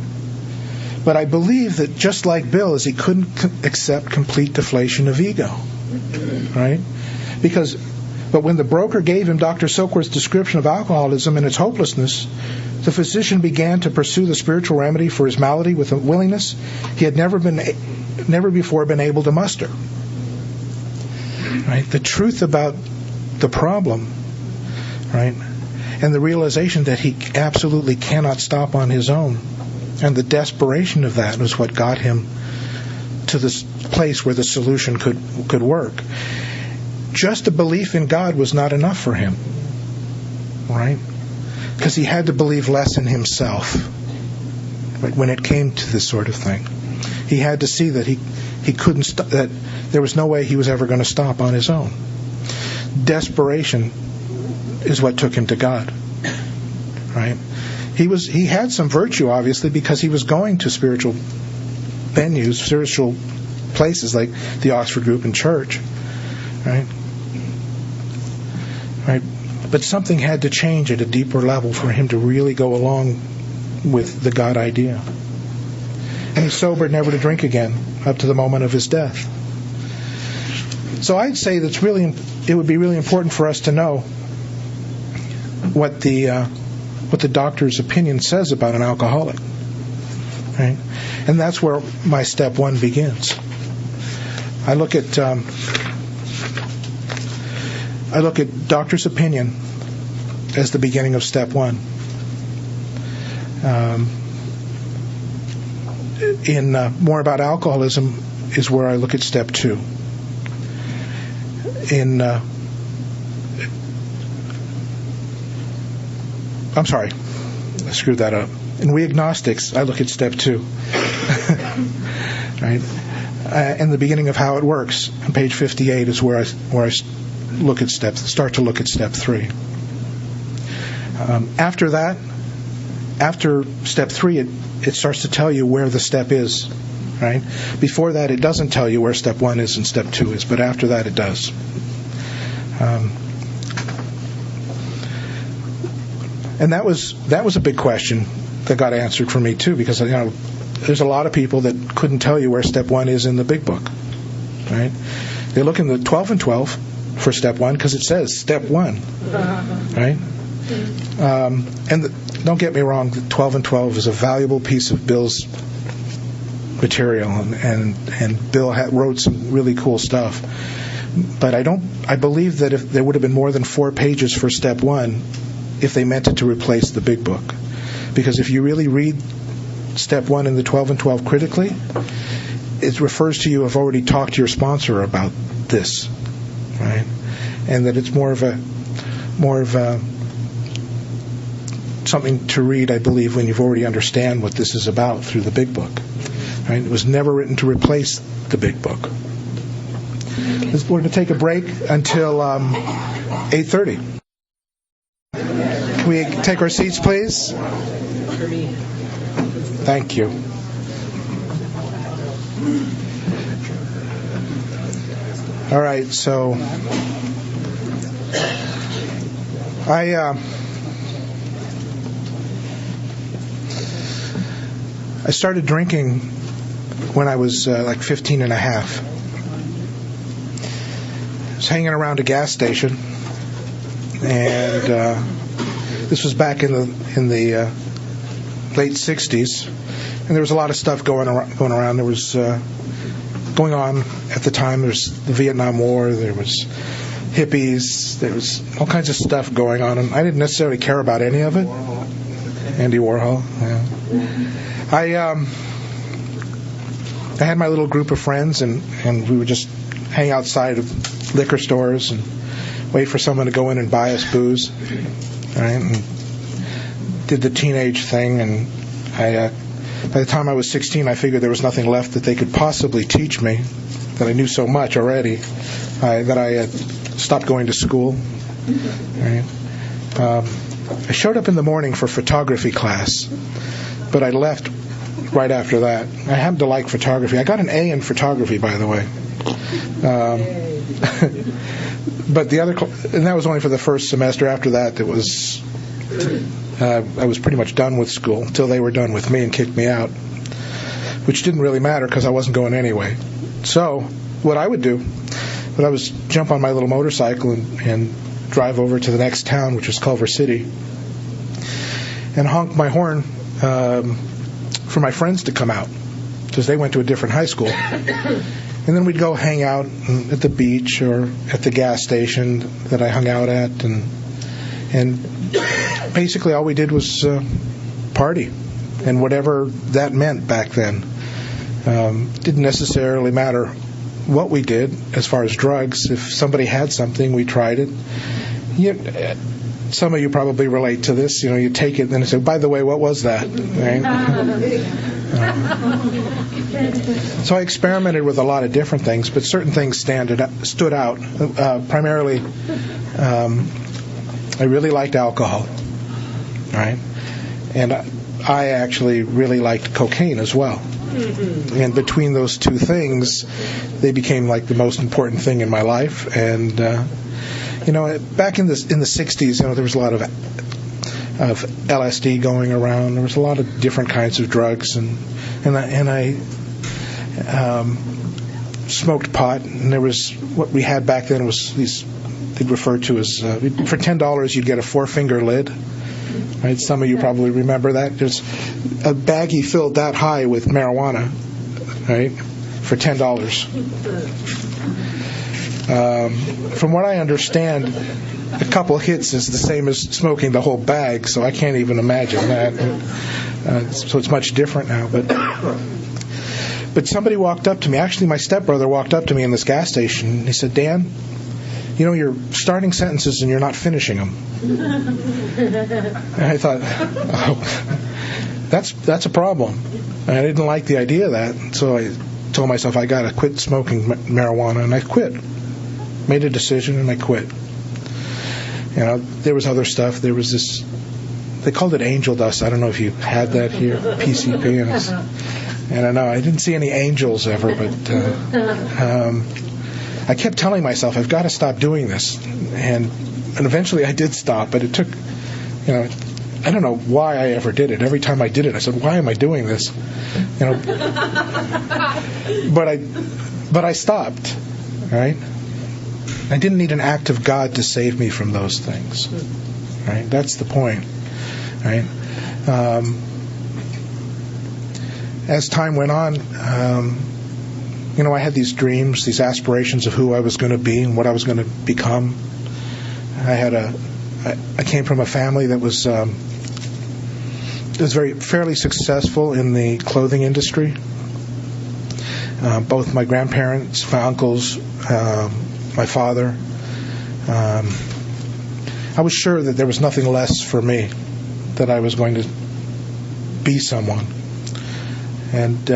But I believe that just like Bill, is he couldn't accept complete deflation of ego, right? But when the broker gave him Dr. Silkworth's description of alcoholism and its hopelessness, the physician began to pursue the spiritual remedy for his malady with a willingness he had never before been able to muster. Right? The truth about the problem, right, and the realization that he absolutely cannot stop on his own, and the desperation of that was what got him to this place where the solution could work. Just a belief in God was not enough for him, right? Because he had to believe less in himself, right, when it came to this sort of thing. He had to see that he couldn't that there was no way he was ever going to stop on his own. Desperation is what took him to God, right? He had some virtue, obviously, because he was going to spiritual venues, spiritual places like the Oxford group and church, right? Right? But something had to change at a deeper level for him to really go along with the God idea. And he sobered never to drink again up to the moment of his death. So I'd say that it would be really important for us to know what the doctor's opinion says about an alcoholic, right? And that's where my step one begins. I look at doctor's opinion as the beginning of step one. In more about alcoholism is where I look at step two. I'm sorry, I screwed that up. In We Agnostics, I look at step two. Right? And the beginning of how it works on page 58 is where I start to look at step three. After step three, it starts to tell you where the step is. Right? Before that, it doesn't tell you where step one is and step two is, but after that, it does. And that was a big question that got answered for me too, because there's a lot of people that couldn't tell you where step one is in the big book, right? They look in the 12 and 12 for step 1 because it says step 1, right? Don't get me wrong, the 12 and 12 is a valuable piece of Bill's material, and Bill wrote some really cool stuff. But I believe that if there would have been more than 4 pages for step 1 if they meant it to replace the big book. Because if you really read step 1 in the 12 and 12 critically, it refers to you have already talked to your sponsor about this, right? And that it's more of a something to read, I believe, when you've already understand what this is about through the big book. Right? It was never written to replace the big book. We're going to take a break until 8:30. Can we take our seats, please? Thank you. All right, so I started drinking when I was like 15 and a half. I was hanging around a gas station, and this was back in the late 60s, and there was a lot of stuff going around. There was going on at the time. There was the Vietnam War. There was hippies. There was all kinds of stuff going on, and I didn't necessarily care about any of it. Andy Warhol. Yeah. I had my little group of friends, and we would just hang outside of liquor stores and wait for someone to go in and buy us booze, right? And did the teenage thing, and by the time I was 16, I figured there was nothing left that they could possibly teach me, that I knew so much already, that I had stopped going to school, right? I showed up in the morning for photography class, but I left right after that. I happened to like photography. I got an A in photography, by the way. But and that was only for the first semester. After that, it was I was pretty much done with school until they were done with me and kicked me out, which didn't really matter because I wasn't going anyway. So what I would do, was jump on my little motorcycle and drive over to the next town, which was Culver City, and honk my horn for my friends to come out because they went to a different high school. And then we'd go hang out at the beach or at the gas station that I hung out at, and basically all we did was party, and whatever that meant back then. Didn't necessarily matter what we did as far as drugs. If somebody had something, we tried it. Some of you probably relate to this. You take it and then you say, by the way, what was that? Right? So I experimented with a lot of different things, but certain things stood out. Primarily, I really liked alcohol, right? And I actually really liked cocaine as well. And between those two things, they became like the most important thing in my life. And back in the 60s, there was a lot of LSD going around. There was a lot of different kinds of drugs, and I smoked pot. And there was what we had back then was these they'd refer to as for $10 you'd get a 4-finger lid. Right? Some of you probably remember that. There's a baggie filled that high with marijuana, right, for $10. From what I understand, a couple hits is the same as smoking the whole bag, so I can't even imagine that. So it's much different now. But somebody walked up to me. Actually, my stepbrother walked up to me in this gas station, and he said, Dan, you're starting sentences and you're not finishing them. And I thought, oh, that's a problem. And I didn't like the idea of that, so I told myself I got to quit smoking marijuana, and I quit. Made a decision, and I quit. There was other stuff. There was this, they called it angel dust. I don't know if you had that here, PCP. And I know I didn't see any angels ever, but I kept telling myself, I've got to stop doing this. And eventually I did stop, but it took, I don't know why I ever did it. Every time I did it, I said, why am I doing this? But I stopped. right? I didn't need an act of God to save me from those things, right? That's the point, right? As time went on, I had these dreams, these aspirations of who I was going to be and what I was going to become. I came from a family that was fairly successful in the clothing industry. Both my grandparents, my uncles, my father. I was sure that there was nothing less for me, that I was going to be someone. And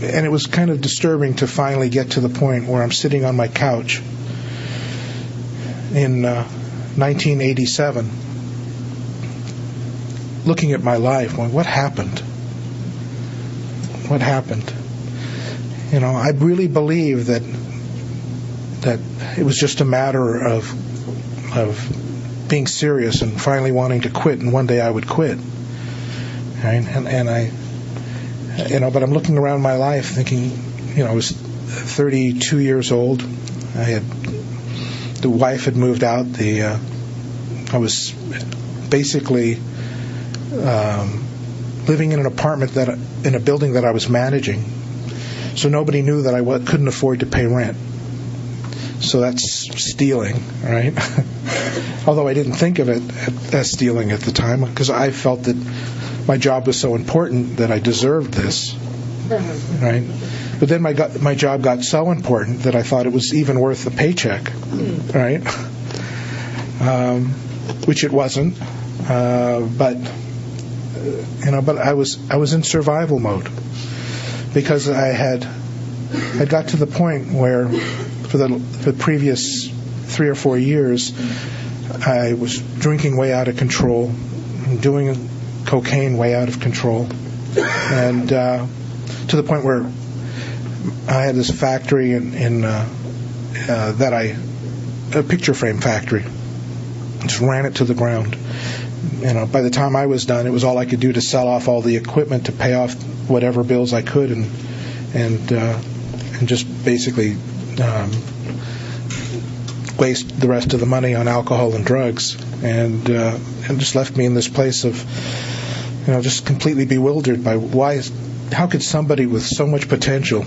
it was kind of disturbing to finally get to the point where I'm sitting on my couch in 1987, looking at my life, going, what happened? What happened? I really believe that it was just a matter of being serious and finally wanting to quit, and one day I would quit. Right? And I, but I'm looking around my life thinking, I was 32 years old. The wife had moved out. I was basically living in an apartment in a building that I was managing. So nobody knew that I couldn't afford to pay rent. So that's stealing, right? Although I didn't think of it as stealing at the time, because I felt that my job was so important that I deserved this, right? But then my job got so important that I thought it was even worth the paycheck, right? Which it wasn't, but I was in survival mode, because I got to the point where for the previous 3 or 4 years I was drinking way out of control, doing cocaine way out of control, and to the point where I had this factory a picture frame factory. Just ran it to the ground. By the time I was done, it was all I could do to sell off all the equipment to pay off whatever bills I could, and just basically waste the rest of the money on alcohol and drugs, and just left me in this place of just completely bewildered by how could somebody with so much potential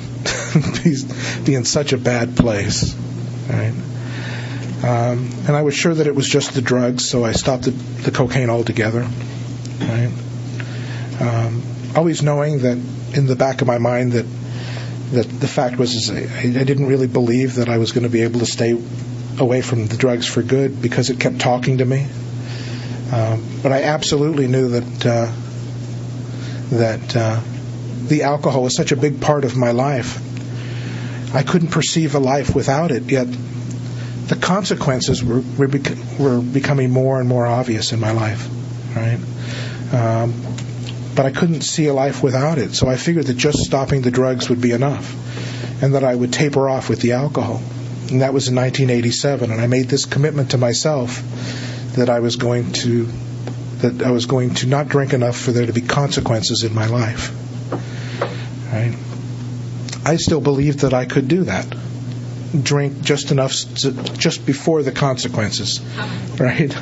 be in such a bad place, right? And I was sure that it was just the drugs, so I stopped the cocaine altogether, right? Always knowing that in the back of my mind that the fact was I didn't really believe that I was going to be able to stay away from the drugs for good, because it kept talking to me. But I absolutely knew that the alcohol was such a big part of my life. I couldn't perceive a life without it, yet the consequences were becoming more and more obvious in my life, right? But I couldn't see a life without it, so I figured that just stopping the drugs would be enough, and that I would taper off with the alcohol. And that was in 1987, and I made this commitment to myself that I was going to not drink enough for there to be consequences in my life. Right? I still believed that I could do that. Drink just enough just before the consequences, right?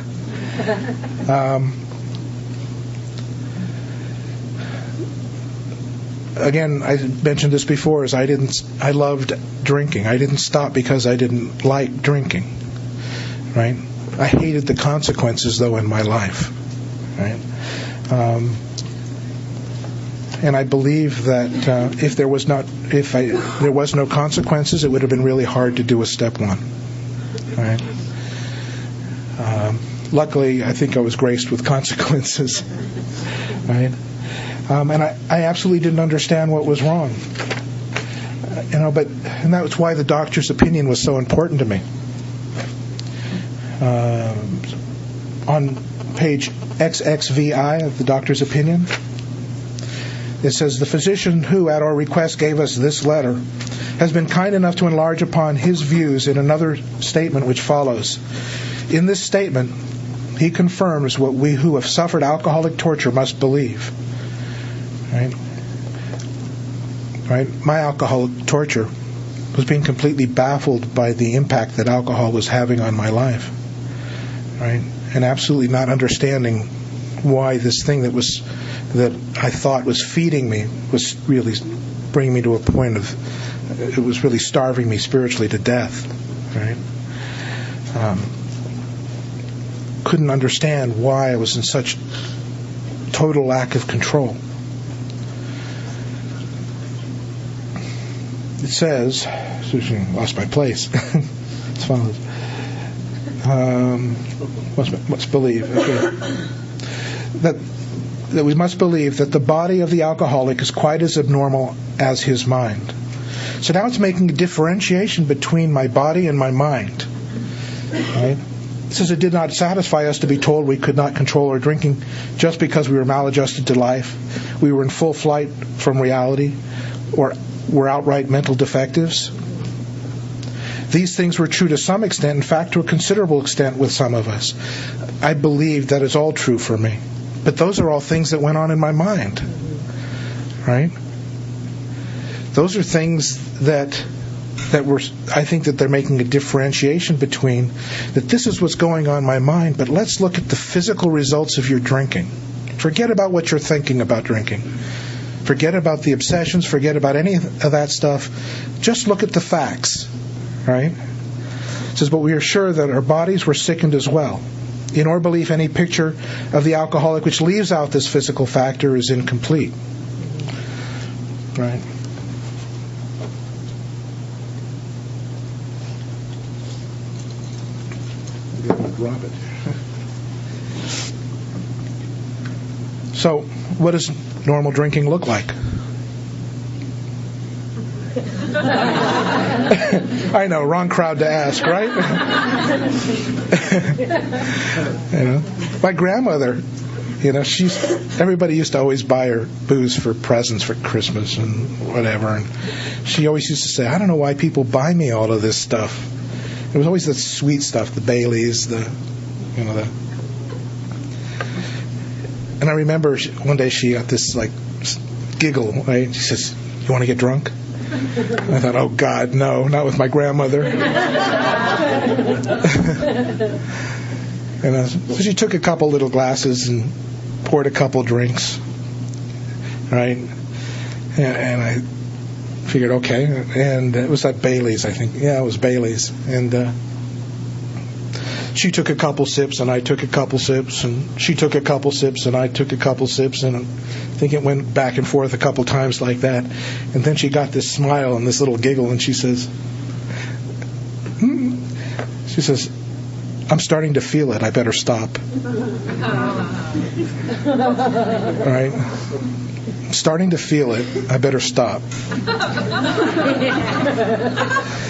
Again, I mentioned this before, I loved drinking. I didn't stop because I didn't like drinking, right? I hated the consequences, though, in my life, right? And I believe that if there was no consequences, it would have been really hard to do a step one, right? Luckily, I think I was graced with consequences, right? And I absolutely didn't understand what was wrong, and that was why the doctor's opinion was so important to me. On page XXVI of the doctor's opinion, it says, "The physician who, at our request, gave us this letter has been kind enough to enlarge upon his views in another statement which follows. In this statement, he confirms what we who have suffered alcoholic torture must believe." Right? Right? My alcoholic torture was being completely baffled by the impact that alcohol was having on my life. Right? And absolutely not understanding why this thing that I thought was feeding me was really bringing me to a point of, it was really starving me spiritually to death. Right? Couldn't understand why I was in such total lack of control. It says, lost my place. As follows. Must believe. Okay. That we must believe that the body of the alcoholic is quite as abnormal as his mind. So now it's making a differentiation between my body and my mind. Right? It says it did not satisfy us to be told we could not control our drinking just because we were maladjusted to life, we were in full flight from reality, or were outright mental defectives. These things were true to some extent, in fact to a considerable extent with some of us. I believe that is all true for me. But those are all things that went on in my mind. Right? Those are things that were, I think that they're making a differentiation between that this is what's going on in my mind, but let's look at the physical results of your drinking. Forget about what you're thinking about drinking. Forget about the obsessions, forget about any of that stuff. Just look at the facts. Right? It says, but we are sure that our bodies were sickened as well. In our belief, any picture of the alcoholic which leaves out this physical factor is incomplete. Right? Maybe I'm going to drop it. So, what does normal drinking look like? I know, wrong crowd to ask, right? My grandmother, everybody used to always buy her booze for presents for Christmas and whatever, and she always used to say, I don't know why people buy me all of this stuff. It was always the sweet stuff, the Baileys, and I remember one day she got this giggle, right? She says, you want to get drunk? I thought, oh God, no, not with my grandmother. So she took a couple little glasses and poured a couple drinks, right? And I figured, okay, and it was that Bailey's, I think. Yeah, it was Bailey's, and she took a couple sips, and I took a couple sips, and she took a couple sips, and I took a couple sips, and I think it went back and forth a couple times like that. And then she got this smile and this little giggle, and she says, I'm starting to feel it. I better stop. All right? I'm starting to feel it. I better stop.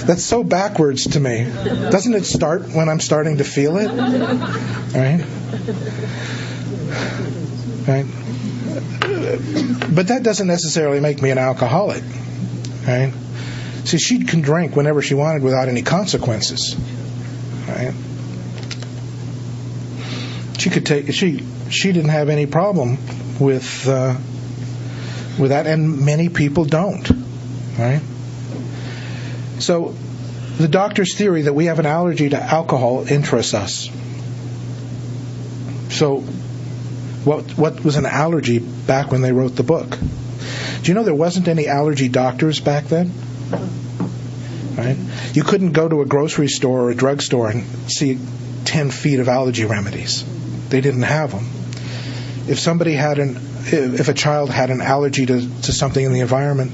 That's so backwards to me. Doesn't it start when I'm starting to feel it? Right? Right? But that doesn't necessarily make me an alcoholic. Right? See, she can drink whenever she wanted without any consequences. Right? She could take. She didn't have any problem with that, and many people don't. Right? So, the doctor's theory that we have an allergy to alcohol interests us. So, what was an allergy back when they wrote the book? Do you know there wasn't any allergy doctors back then? Right? You couldn't go to a grocery store or a drugstore and see 10 feet of allergy remedies. They didn't have them. If a child had an allergy to something in the environment,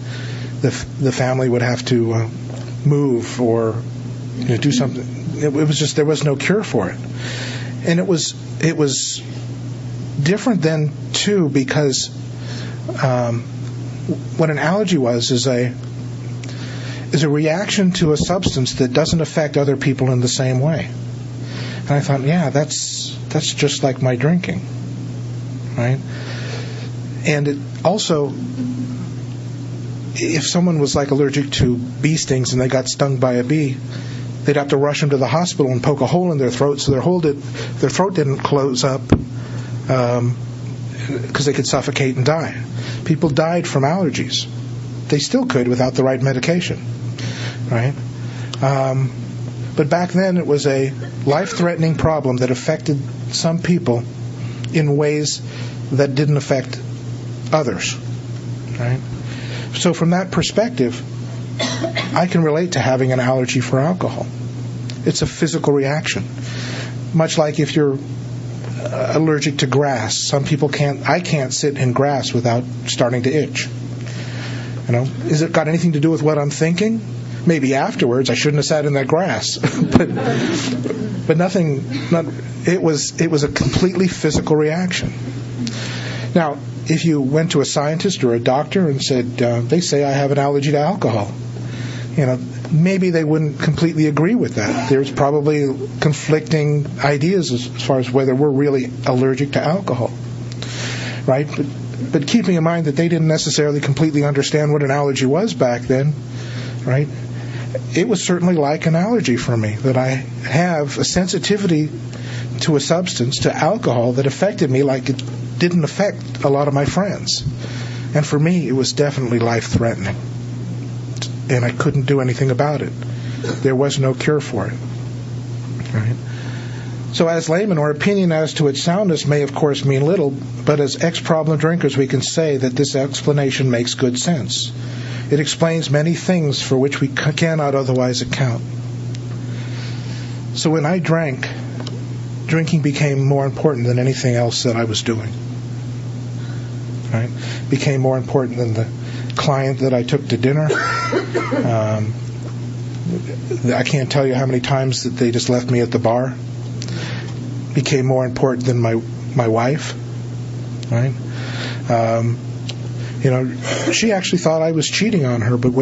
the family would have to move or do something. It was just, there was no cure for it, and it was different then too, because what an allergy is a reaction to a substance that doesn't affect other people in the same way. And I thought, yeah, that's just like my drinking, right? And it also, if someone was allergic to bee stings and they got stung by a bee, they'd have to rush them to the hospital and poke a hole in their throat so their throat didn't close up, because they could suffocate and die. People died from allergies. They still could without the right medication, right? But back then it was a life-threatening problem that affected some people in ways that didn't affect others, right? So from that perspective, I can relate to having an allergy for alcohol. It's a physical reaction. Much like if you're allergic to grass. Some people can't. I can't sit in grass without starting to itch. Is it got anything to do with what I'm thinking? Maybe afterwards I shouldn't have sat in that grass, but nothing. It was a completely physical reaction. Now, if you went to a scientist or a doctor and said they say I have an allergy to alcohol, maybe they wouldn't completely agree with that. There's probably conflicting ideas as far as whether we're really allergic to alcohol, right? But keeping in mind that they didn't necessarily completely understand what an allergy was back then, right? It was certainly like an allergy for me, that I have a sensitivity to a substance, to alcohol, that affected me like it didn't affect a lot of my friends. And for me, it was definitely life-threatening. And I couldn't do anything about it. There was no cure for it. Right? So as laymen, our opinion as to its soundness may of course mean little, but as ex-problem drinkers we can say that this explanation makes good sense. It explains many things for which we cannot otherwise account. So when I drank, drinking became more important than anything else that I was doing. Right? Became more important than the client that I took to dinner. I can't tell you how many times that they just left me at the bar. Became more important than my wife, right? She actually thought I was cheating on her, but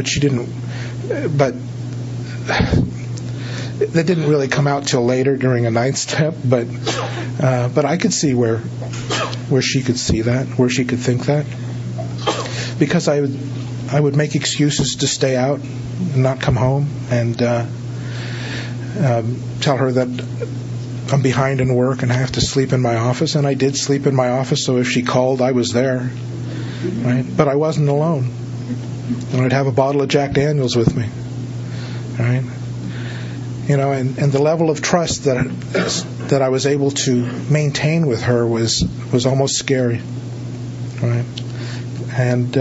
that didn't really come out till later during a ninth step. But I could see where she could see that, where she could think that, because I would make excuses to stay out and not come home, and tell her that I'm behind in work and I have to sleep in my office. And I did sleep in my office, so if she called, I was there. Right? But I wasn't alone. And I'd have a bottle of Jack Daniels with me. Right? And the level of trust that I was able to maintain with her was almost scary. Right? And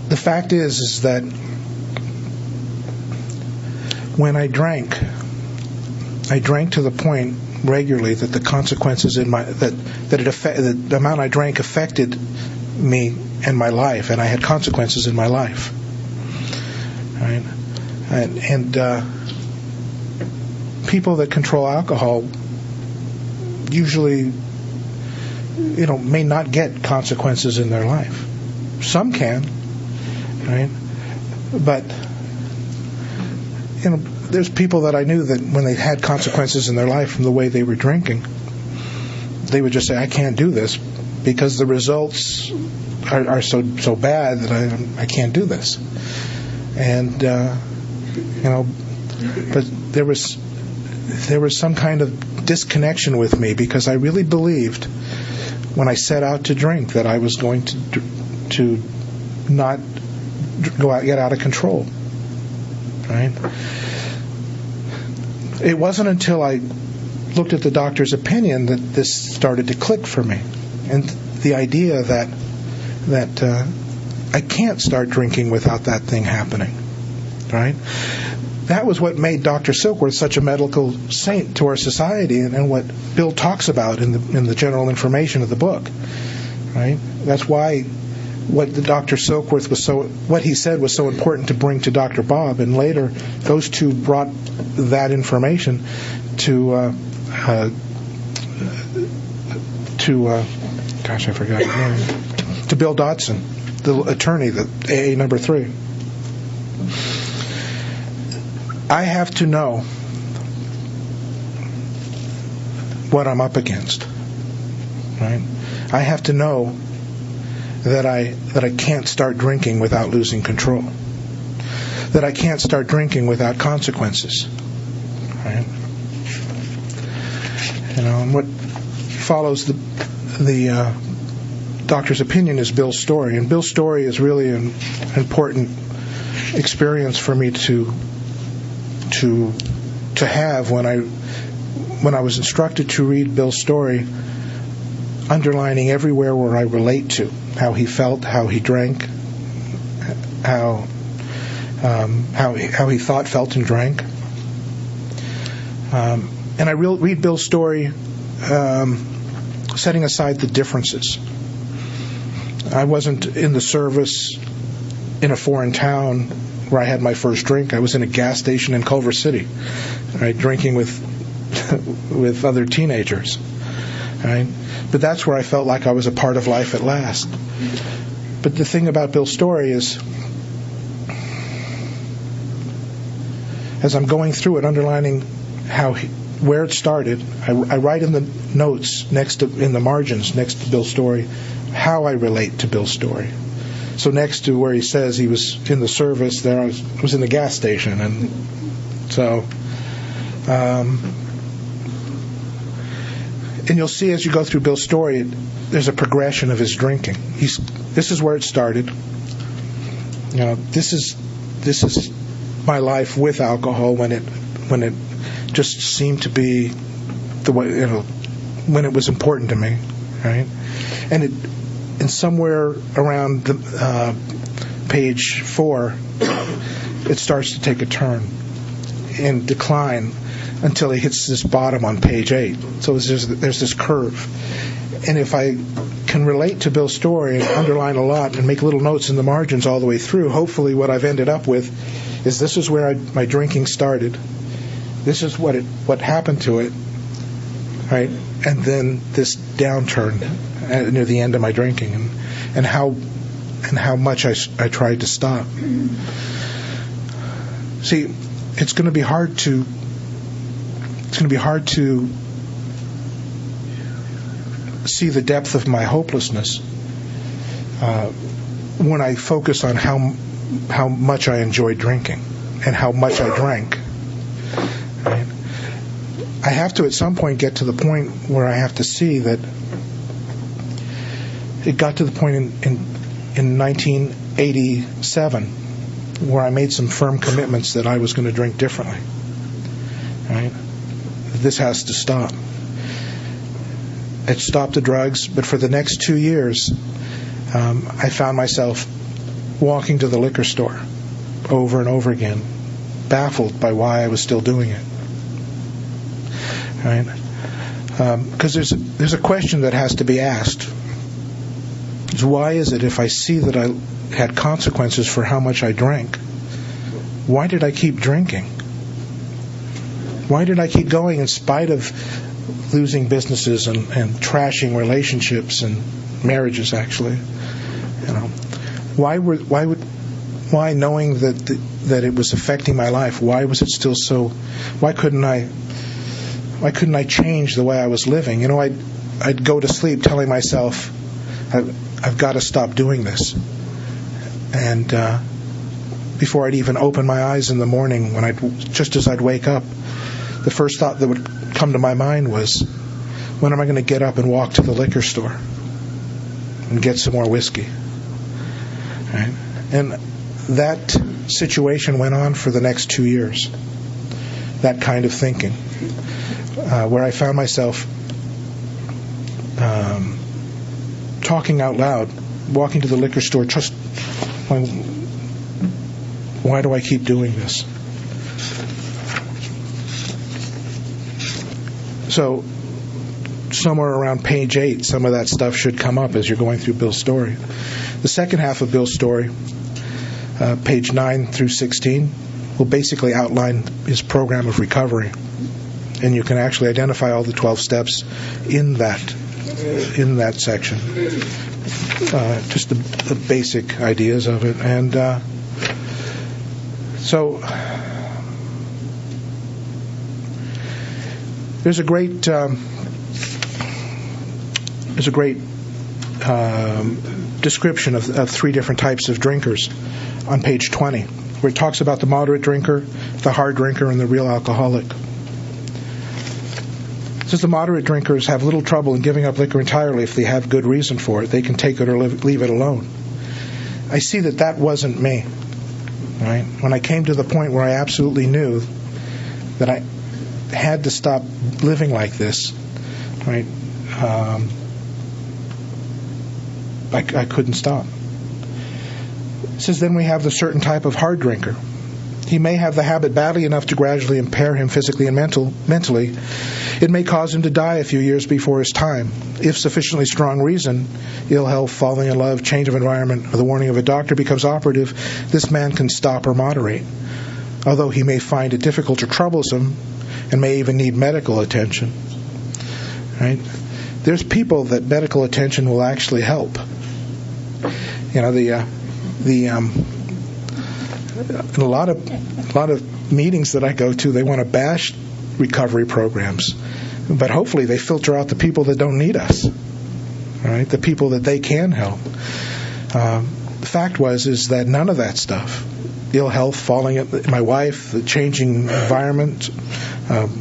the fact is that when I drank to the point regularly that the consequences the amount I drank affected me and my life, and I had consequences in my life. Right? And people that control alcohol usually, may not get consequences in their life. Some can, right? But there's people that I knew that when they had consequences in their life from the way they were drinking, they would just say, I can't do this because the results are so bad that I can't do this. And but there was some kind of disconnection with me, because I really believed when I set out to drink that I was going to not get out of control. Right? It wasn't until I looked at the doctor's opinion that this started to click for me, and the idea that I can't start drinking without that thing happening. Right? That was what made Dr. Silkworth such a medical saint to our society, and what Bill talks about in the general information of the book. Right? That's why what the Dr. Silkworth what he said was so important to bring to Dr. Bob, and later those two brought that information to gosh, I forgot his name, to Bill Dodson, the attorney, the AA number 3. I have to know what I'm up against. Right? I have to know that I can't start drinking without losing control. That I can't start drinking without consequences. Right? And follows the doctor's opinion is Bill's story, and Bill's story is really an important experience for me to have when I was instructed to read Bill's story, underlining everywhere where I relate to how he felt, how he drank, how he thought, felt, and drank. And I read Bill's story setting aside the differences. I wasn't in the service in a foreign town where I had my first drink. I was in a gas station in Culver City, right, drinking with other teenagers. Right? But that's where I felt like I was a part of life at last. But the thing about Bill's story is, as I'm going through it, underlining where it started, I write in the notes in the margins next to Bill's story how I relate to Bill's story. So next to where he says he was in the service, there I was in the gas station, and so. And you'll see as you go through Bill's story, there's a progression of his drinking. This is where it started. You know, this is my life with alcohol when it just seemed to be the way, you know, when it was important to me, right? And somewhere around the page 4, it starts to take a turn and decline until it hits this bottom on page 8. So there's this curve. And if I can relate to Bill's story and underline a lot and make little notes in the margins all the way through, hopefully what I've ended up with is this is where my drinking started. This is what happened to it, right? And then this downturn near the end of my drinking, and how much I tried to stop. See, it's going to be hard to see the depth of my hopelessness when I focus on how much I enjoyed drinking and how much I drank. Right? I have to at some point get to the point where I have to see that it got to the point in 1987 where I made some firm commitments that I was going to drink differently. Right? This has to stop. It stopped the drugs, but for the next 2 years, I found myself walking to the liquor store over and over again, baffled by why I was still doing it. Right? Because there's a question that has to be asked. Is why is it if I see that I had consequences for how much I drank, why did I keep drinking? Why did I keep going in spite of losing businesses and trashing relationships and marriages? Actually, you know, why knowing that it was affecting my life? Why was it still so? Why couldn't I change the way I was living? You know, I'd go to sleep telling myself, I've got to stop doing this, and before I'd even open my eyes in the morning, just as I'd wake up, the first thought that would come to my mind was, when am I going to get up and walk to the liquor store and get some more whiskey? Right? And that situation went on for the next 2 years. That kind of thinking, where I found myself talking out loud, walking to the liquor store, just why do I keep doing this? So somewhere around page 8, some of that stuff should come up as you're going through Bill's story. The second half of Bill's story, page 9 through 16, will basically outline his program of recovery. And you can actually identify all the 12 steps in that section. Just the basic ideas of it. And so there's a great description of 3 different types of drinkers on page 20, where it talks about the moderate drinker, the hard drinker, and the real alcoholic. It says the moderate drinkers have little trouble in giving up liquor entirely if they have good reason for it. They can take it or leave it alone. I see that wasn't me. Right? When I came to the point where I absolutely knew that I had to stop living like this, right? I couldn't stop. It says then we have the certain type of hard drinker. He may have the habit badly enough to gradually impair him physically and mentally. It may cause him to die a few years before his time. If sufficiently strong reason, ill health, falling in love, change of environment, or the warning of a doctor becomes operative, this man can stop or moderate. Although he may find it difficult or troublesome, and may even need medical attention. Right? There's people that medical attention will actually help. You know, in a lot of meetings that I go to, they want to bash recovery programs, but hopefully they filter out the people that don't need us, right? The people that they can help. The fact is that none of that stuff, ill health, falling at my wife, the changing environment,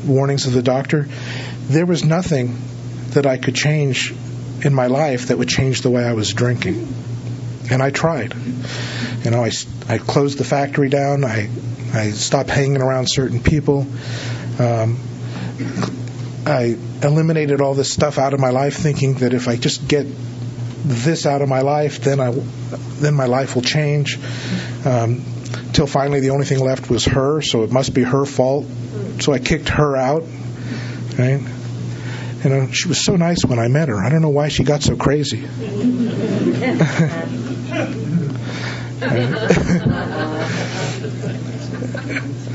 warnings of the doctor, there was nothing that I could change in my life that would change the way I was drinking. And I tried. You know, I closed the factory down. I stopped hanging around certain people. I eliminated all this stuff out of my life, thinking that if I just get this out of my life, then my life will change. Till finally, the only thing left was her, so it must be her fault. So I kicked her out. Right? You know, she was so nice when I met her. I don't know why she got so crazy.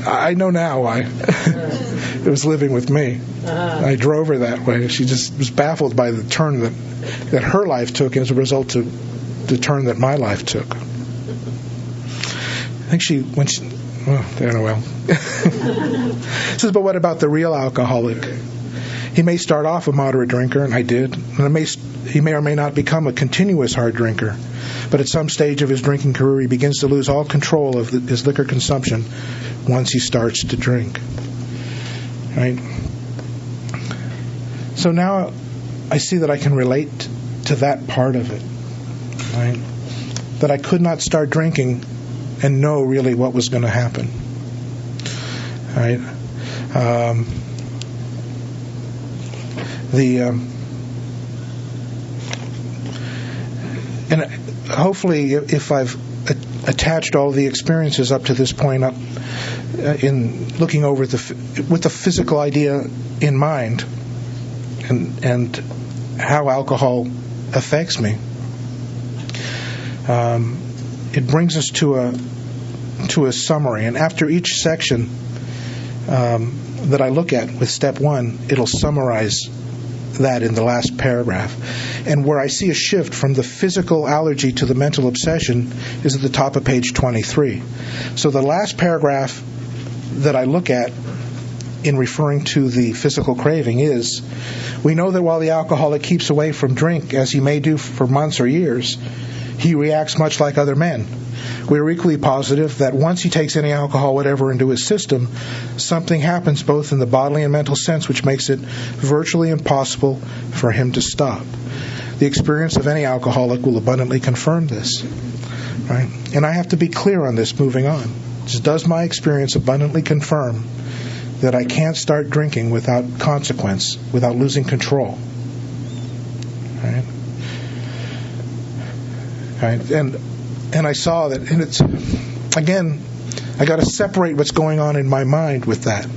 I know now why. It was living with me. I drove her that way. She just was baffled by the turn that her life took as a result of the turn that my life took. I think I don't know. Well. It says, but what about the real alcoholic? He may start off a moderate drinker, and I did, and he may or may not become a continuous hard drinker. But at some stage of his drinking career, he begins to lose all control of his liquor consumption once he starts to drink. Right? So now I see that I can relate to that part of it. Right? That I could not start drinking and know really what was going to happen. Right? And hopefully, if I've attached all the experiences up to this point, up in looking over with the physical idea in mind, and how alcohol affects me, it brings us to a summary. And after each section that I look at with step 1, it'll summarize that in the last paragraph. And where I see a shift from the physical allergy to the mental obsession is at the top of page 23. So the last paragraph that I look at in referring to the physical craving is, we know that while the alcoholic keeps away from drink, as he may do for months or years, he reacts much like other men. We are equally positive that once he takes any alcohol whatever into his system, something happens both in the bodily and mental sense which makes it virtually impossible for him to stop. The experience of any alcoholic will abundantly confirm this. Right? And I have to be clear on this moving on. Does my experience abundantly confirm that I can't start drinking without consequence, without losing control? Right? Right? And I saw that, and it's, again, I got to separate what's going on in my mind with that.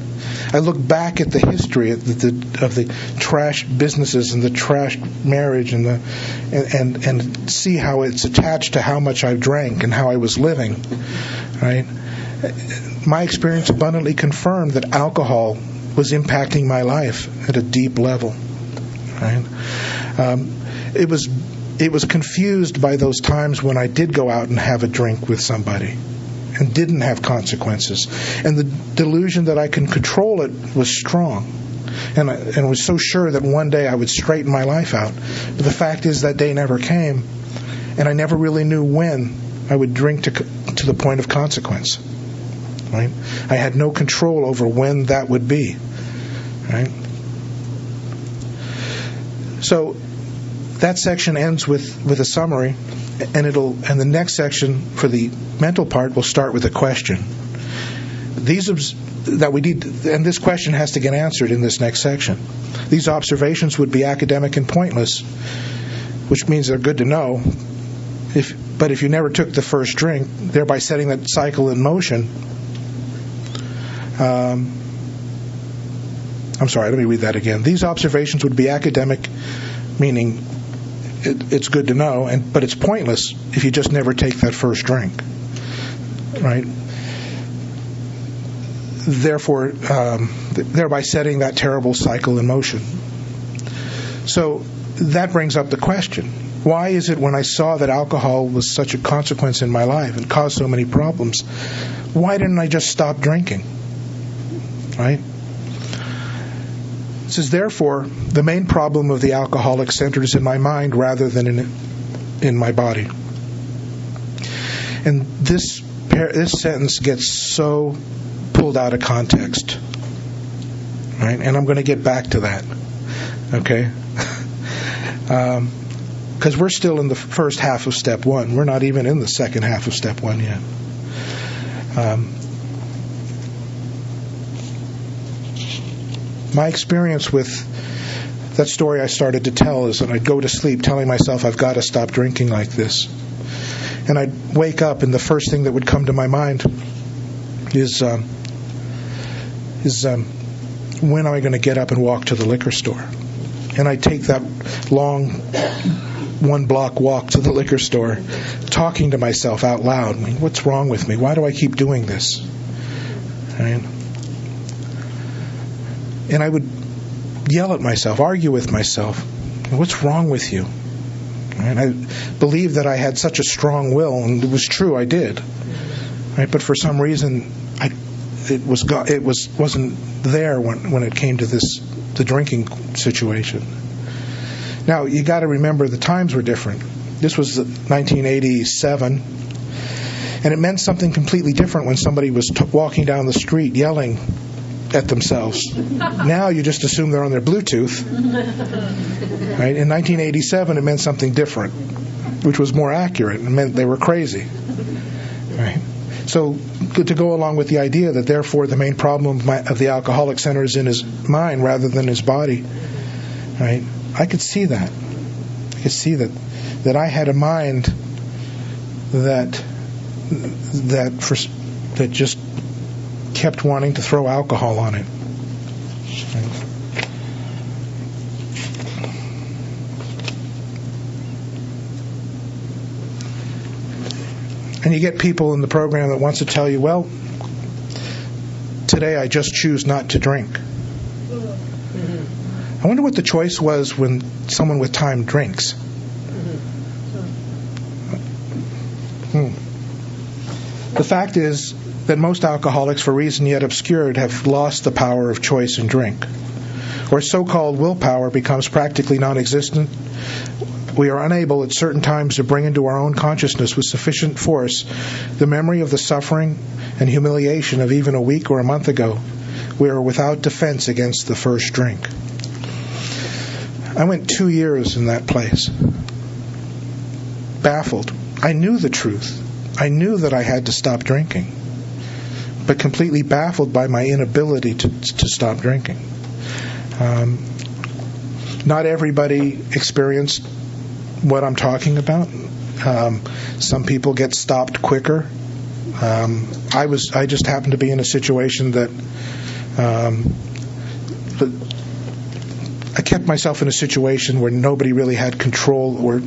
I look back at the history of the trash businesses and the trash marriage and see how it's attached to how much I drank and how I was living. Right? My experience abundantly confirmed that alcohol was impacting my life at a deep level. Right? It was confused by those times when I did go out and have a drink with somebody and didn't have consequences. And the delusion that I can control it was strong. And I was so sure that one day I would straighten my life out. But the fact is that day never came, and I never really knew when I would drink to the point of consequence. Right? I had no control over when that would be. Right? So that section ends with a summary, and the next section for the mental part will start with a question. And this question has to get answered in this next section. These observations would be academic and pointless, which means they're good to know. But if you never took the first drink, thereby setting that cycle in motion. I'm sorry, let me read that again. These observations would be academic, meaning it's good to know, but it's pointless if you just never take that first drink, right? Therefore, thereby setting that terrible cycle in motion. So that brings up the question: why is it when I saw that alcohol was such a consequence in my life and caused so many problems, why didn't I just stop drinking? Right? It says, therefore, the main problem of the alcoholic centers in my mind rather than in my body. And this sentence gets so pulled out of context. Right? And I'm going to get back to that. Okay? Because we're still in the first half of step one. We're not even in the second half of step one yet. My experience with that story I started to tell is that I'd go to sleep telling myself I've got to stop drinking like this. And I'd wake up and the first thing that would come to my mind is when am I going to get up and walk to the liquor store? And I'd take that long 1-block walk to the liquor store, talking to myself out loud. What's wrong with me? Why do I keep doing this? Right? And I would yell at myself, argue with myself. What's wrong with you? And I believed that I had such a strong will, and it was true, I did. Right? But for some reason, it wasn't there when it came to the drinking situation. Now you got to remember the times were different. This was 1987, and it meant something completely different when somebody was walking down the street yelling at themselves. Now you just assume they're on their Bluetooth. Right? In 1987, it meant something different, which was more accurate. It meant they were crazy. Right? So, to go along with the idea that therefore the main problem of the alcoholic centers in his mind rather than his body, right? I could see that. I could see that I had a mind that just kept wanting to throw alcohol on it. And you get people in the program that wants to tell you, well, today I just choose not to drink. I wonder what the choice was when someone with time drinks. The fact is that most alcoholics, for reason yet obscured, have lost the power of choice in drink. Or so-called willpower becomes practically non-existent. We are unable at certain times to bring into our own consciousness with sufficient force the memory of the suffering and humiliation of even a week or a month ago. We are without defense against the first drink. I went 2 years in that place, baffled. I knew the truth. I knew that I had to stop drinking, but completely baffled by my inability to stop drinking. Not everybody experienced what I'm talking about. Some people get stopped quicker. I just happened to be in a situation that I kept myself in a situation where nobody really had control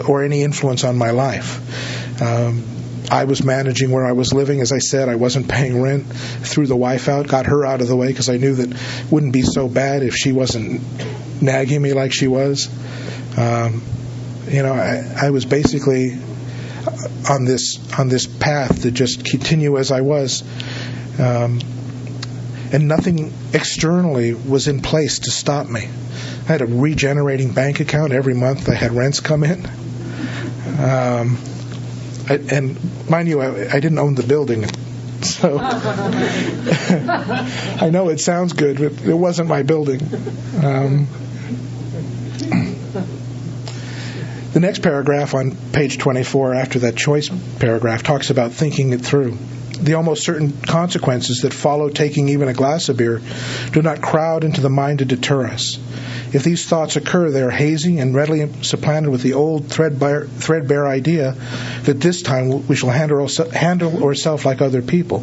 or any influence on my life. I was managing where I was living. As I said, I wasn't paying rent. Threw the wife out, got her out of the way because I knew that it wouldn't be so bad if she wasn't nagging me like she was. I was basically on this path to just continue as I was, and nothing externally was in place to stop me. I had a regenerating bank account every month. I had rents come in. And mind you, I didn't own the building, so I know it sounds good, but it wasn't my building. The next paragraph on page 24, after that choice paragraph, talks about thinking it through. The almost certain consequences that follow taking even a glass of beer do not crowd into the mind to deter us. If these thoughts occur, they are hazy and readily supplanted with the old threadbare idea that this time we shall handle ourselves like other people.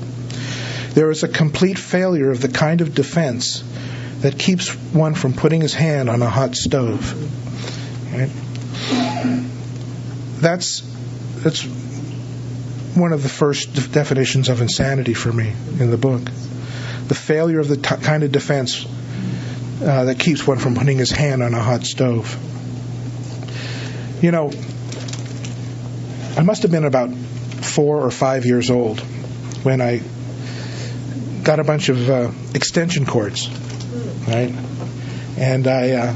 There is a complete failure of the kind of defense that keeps one from putting his hand on a hot stove. Right? That's one of the first definitions of insanity for me in the book. The failure of the kind of defense that keeps one from putting his hand on a hot stove. You know, I must have been about 4 or 5 years old when I got a bunch of extension cords, right? And I,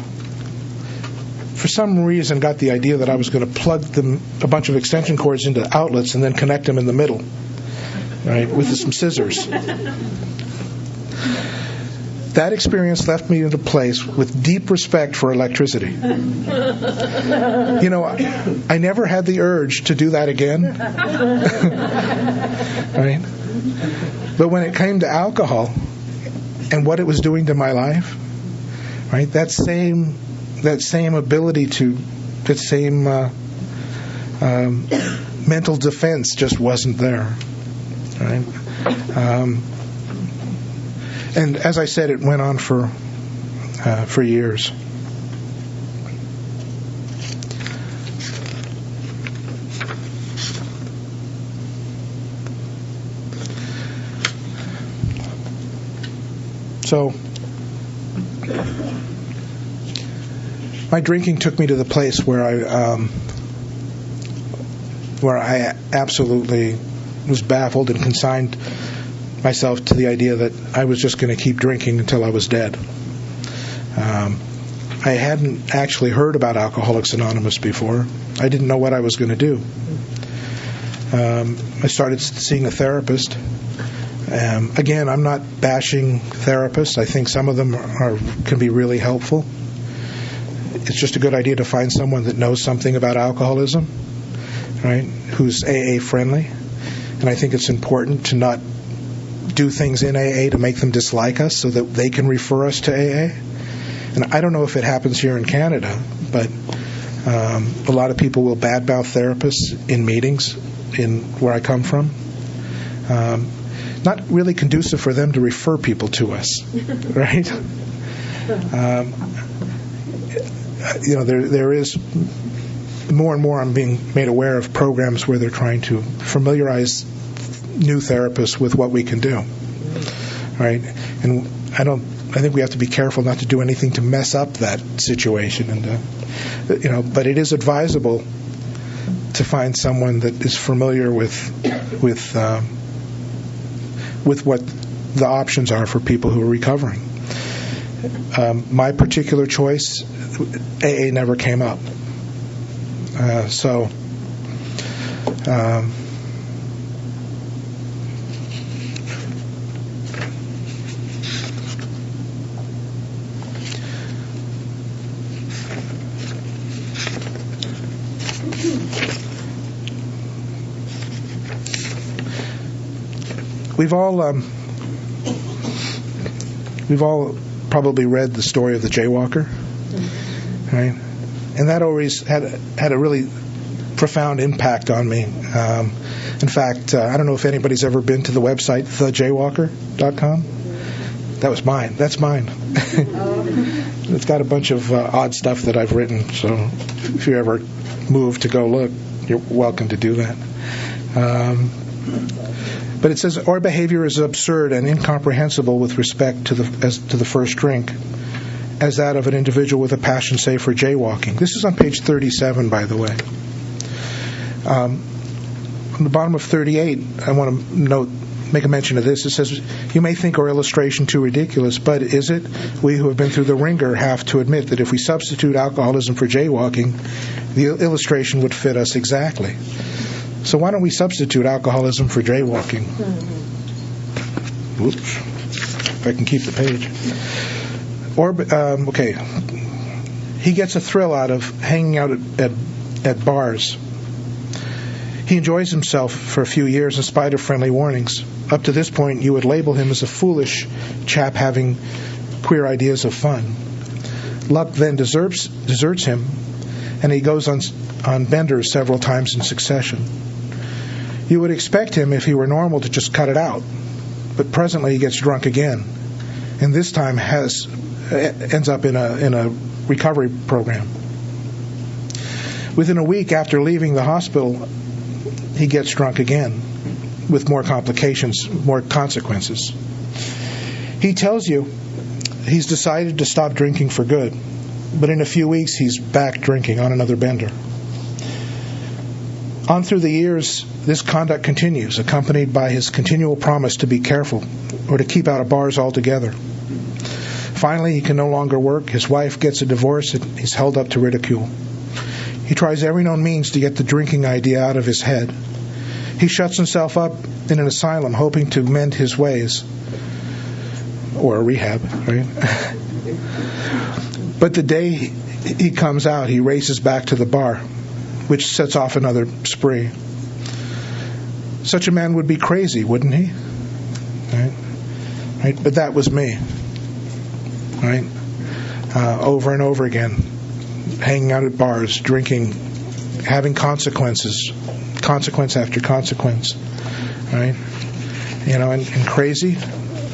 for some reason, got the idea that I was going to plug a bunch of extension cords into outlets and then connect them in the middle, right, with some scissors. That experience left me in a place with deep respect for electricity. You know, I never had the urge to do that again. Right? But when it came to alcohol and what it was doing to my life, right, that same ability to, that same mental defense just wasn't there. Right? And as I said, it went on for years. So, my drinking took me to the place where I absolutely was baffled and consigned myself to the idea that I was just going to keep drinking until I was dead. I hadn't actually heard about Alcoholics Anonymous before. I didn't know what I was going to do. I started seeing a therapist. Again, I'm not bashing therapists. I think some of them can be really helpful. It's just a good idea to find someone that knows something about alcoholism, right, who's AA friendly. And I think it's important to not do things in AA to make them dislike us so that they can refer us to AA. And I don't know if it happens here in Canada, but a lot of people will badmouth therapists in meetings in where I come from. Not really conducive for them to refer people to us, right? You know, there is more and more I'm being made aware of programs where they're trying to familiarize new therapists with what we can do, right? And I think we have to be careful not to do anything to mess up that situation, and you know. But it is advisable to find someone that is familiar with what the options are for people who are recovering. My particular choice, AA never came up. We've all probably read the story of the jaywalker, right? And that always had a really profound impact on me. In fact, I don't know if anybody's ever been to the website thejaywalker.com. That was mine. That's mine. It's got a bunch of odd stuff that I've written, so if you ever move to go look, you're welcome to do that. But it says, our behavior is absurd and incomprehensible with respect to the first drink, as that of an individual with a passion, say, for jaywalking. This is on page 37, by the way. On the bottom of 38, I want to make a mention of this. It says, you may think our illustration too ridiculous, but is it? We who have been through the ringer have to admit that if we substitute alcoholism for jaywalking, the illustration would fit us exactly. So why don't we substitute alcoholism for jaywalking? Oops. If I can keep the page. Okay. He gets a thrill out of hanging out at at bars. He enjoys himself for a few years in spite of friendly warnings. Up to this point, you would label him as a foolish chap having queer ideas of fun. Luck then deserts him, and he goes on benders several times in succession. You would expect him, if he were normal, to just cut it out, but presently he gets drunk again, and this time ends up in a recovery program. Within a week after leaving the hospital, he gets drunk again, with more complications, more consequences. He tells you he's decided to stop drinking for good, but in a few weeks he's back drinking on another bender. On through the years, this conduct continues, accompanied by his continual promise to be careful or to keep out of bars altogether. Finally, he can no longer work. His wife gets a divorce, and he's held up to ridicule. He tries every known means to get the drinking idea out of his head. He shuts himself up in an asylum, hoping to mend his ways. Or a rehab, right? But the day he comes out, he races back to the bar, which sets off another spree. Such a man would be crazy, wouldn't he? Right? But that was me. Right? Over and over again, hanging out at bars, drinking, having consequence after consequence. Right? And crazy.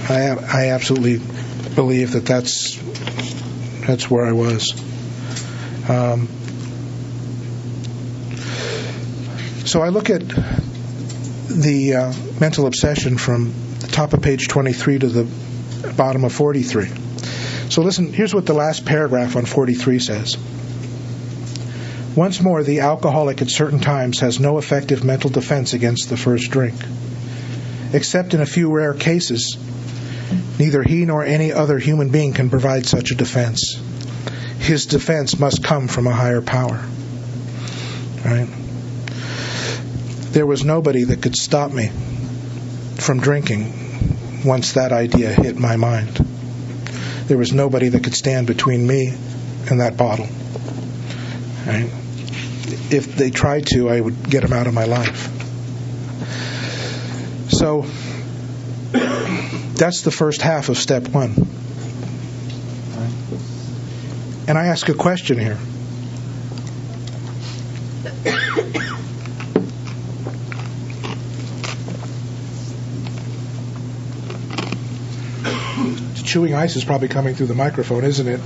I absolutely believe that's where I was. So I look at the mental obsession from the top of page 23 to the bottom of 43. So listen, here's what the last paragraph on 43 says. Once more, the alcoholic at certain times has no effective mental defense against the first drink. Except in a few rare cases, neither he nor any other human being can provide such a defense. His defense must come from a higher power. Right? There was nobody that could stop me from drinking once that idea hit my mind. There was nobody that could stand between me and that bottle. Right? If they tried to, I would get them out of my life. So that's the first half of step one. And I ask a question here. Chewing ice is probably coming through the microphone, isn't it?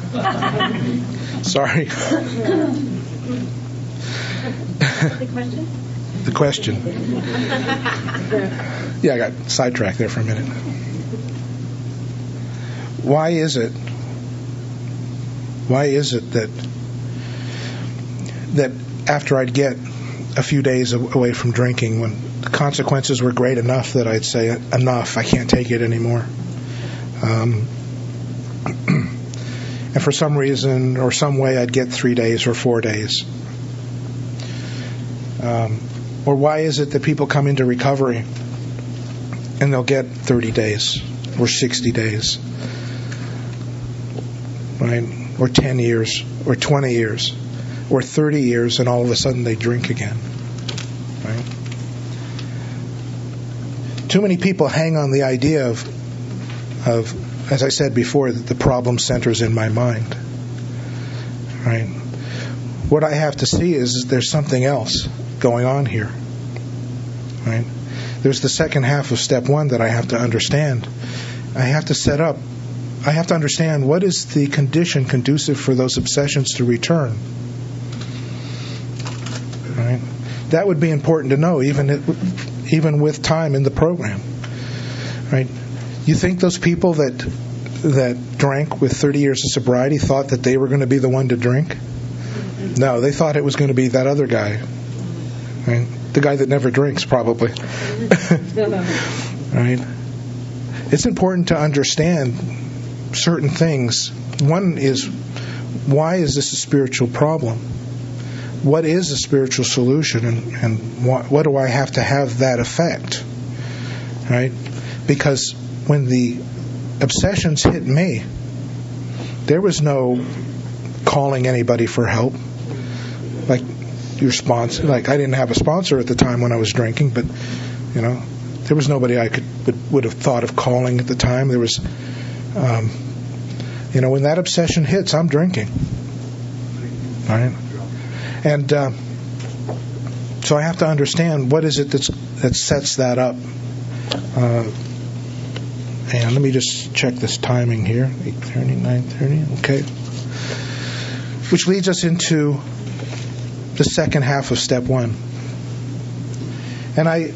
Sorry. The question? The question. Yeah, I got sidetracked there for a minute. Why is it that after I'd get a few days away from drinking, when the consequences were great enough that I'd say, enough, I can't take it anymore. And for some reason or some way I'd get 3 days or 4 days. Or why is it that people come into recovery and they'll get 30 days or 60 days, right? Or 10 years or 20 years or 30 years, and all of a sudden they drink again, right? Too many people hang on the idea of, as I said before, that the problem centers in my mind, right? What I have to see is there's something else going on here, right? There's the second half of step one that I have to understand. I have to understand what is the condition conducive for those obsessions to return, right? That would be important to know, even with time in the program, right? You think those people that drank with 30 years of sobriety thought that they were going to be the one to drink? No, they thought it was going to be that other guy, right? The guy that never drinks, probably. Right? It's important to understand certain things. One is, why is this a spiritual problem? What is a spiritual solution, and what do I have to have that effect? Right? Because when the obsessions hit me, there was no calling anybody for help. Like, your sponsor. Like, I didn't have a sponsor at the time when I was drinking, but, there was nobody I would have thought of calling at the time. There was, when that obsession hits, I'm drinking. Right? And so I have to understand what is it that sets that up. And let me just check this timing here. 8:30, 9:30. Okay. Which leads us into the second half of step 1. And I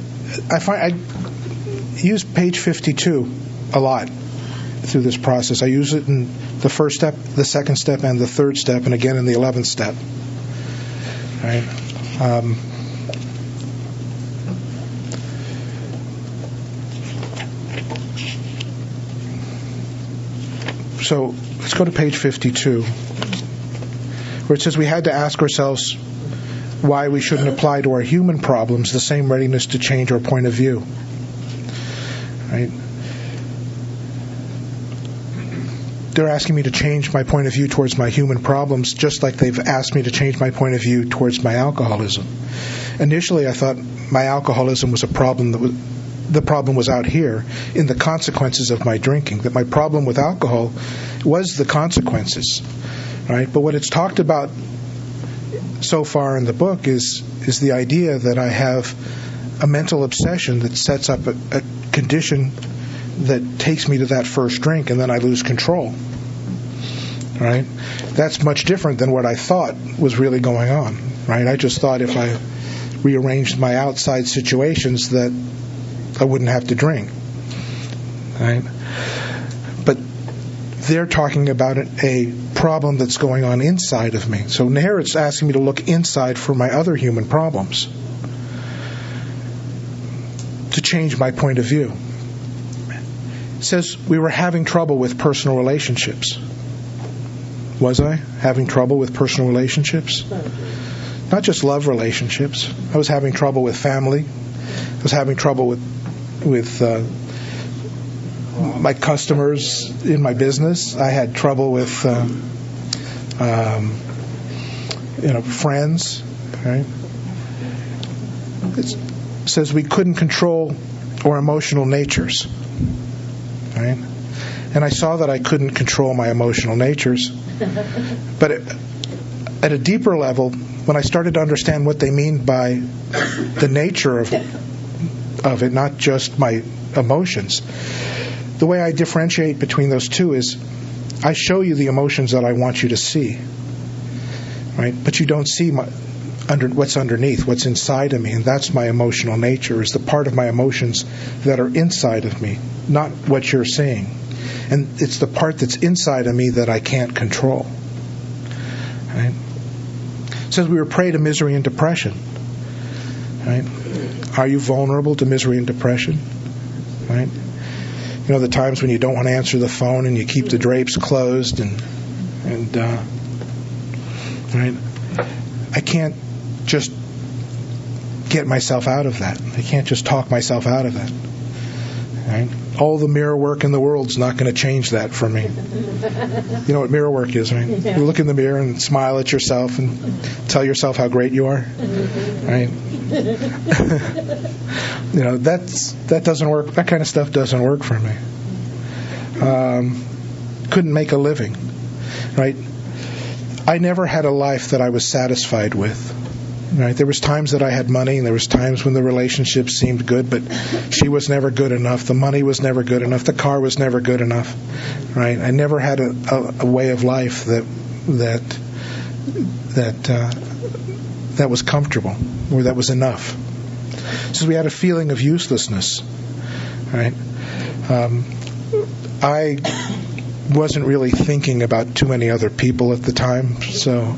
use page 52 a lot through this process. I use it in the first step, the second step, and the third step, and again in the 11th step. Right? So let's go to page 52, where it says we had to ask ourselves why we shouldn't apply to our human problems the same readiness to change our point of view. Right? They're asking me to change my point of view towards my human problems, just like they've asked me to change my point of view towards my alcoholism. Initially, I thought my alcoholism was a problem the problem was out here in the consequences of my drinking, that my problem with alcohol was the consequences. Right? But what it's talked about so far in the book is the idea that I have a mental obsession that sets up a condition that takes me to that first drink, and then I lose control. Right? That's much different than what I thought was really going on. Right? I just thought if I rearranged my outside situations that I wouldn't have to drink. Right? But they're talking about a problem that's going on inside of me. So here it's asking me to look inside for my other human problems, to change my point of view. It says we were having trouble with personal relationships. Was I having trouble with personal relationships? Not just love relationships. I was having trouble with family. I was having trouble with my customers in my business. I had trouble with friends. Right? It says we couldn't control our emotional natures. Right? And I saw that I couldn't control my emotional natures. But at a deeper level, when I started to understand what they mean by the nature of it, not just my emotions, the way I differentiate between those two is I show you the emotions that I want you to see. Right? But you don't see what's underneath, what's inside of me, and that's my emotional nature, is the part of my emotions that are inside of me, not what you're seeing. And it's the part that's inside of me that I can't control. Right? It says we were prey to misery and depression. Right? Are you vulnerable to misery and depression? Right? The times when you don't want to answer the phone and you keep the drapes closed and right? I can't just get myself out of that. I can't just talk myself out of that. Right? All the mirror work in the world's not going to change that for me. You know what mirror work is, right? You look in the mirror and smile at yourself and tell yourself how great you are. Right? That doesn't work. That kind of stuff doesn't work for me. Couldn't make a living. Right? I never had a life that I was satisfied with. Right? There was times that I had money, and there was times when the relationship seemed good, but she was never good enough. The money was never good enough. The car was never good enough. Right? I never had a way of life that was comfortable or that was enough. So we had a feeling of uselessness. Right? I wasn't really thinking about too many other people at the time, so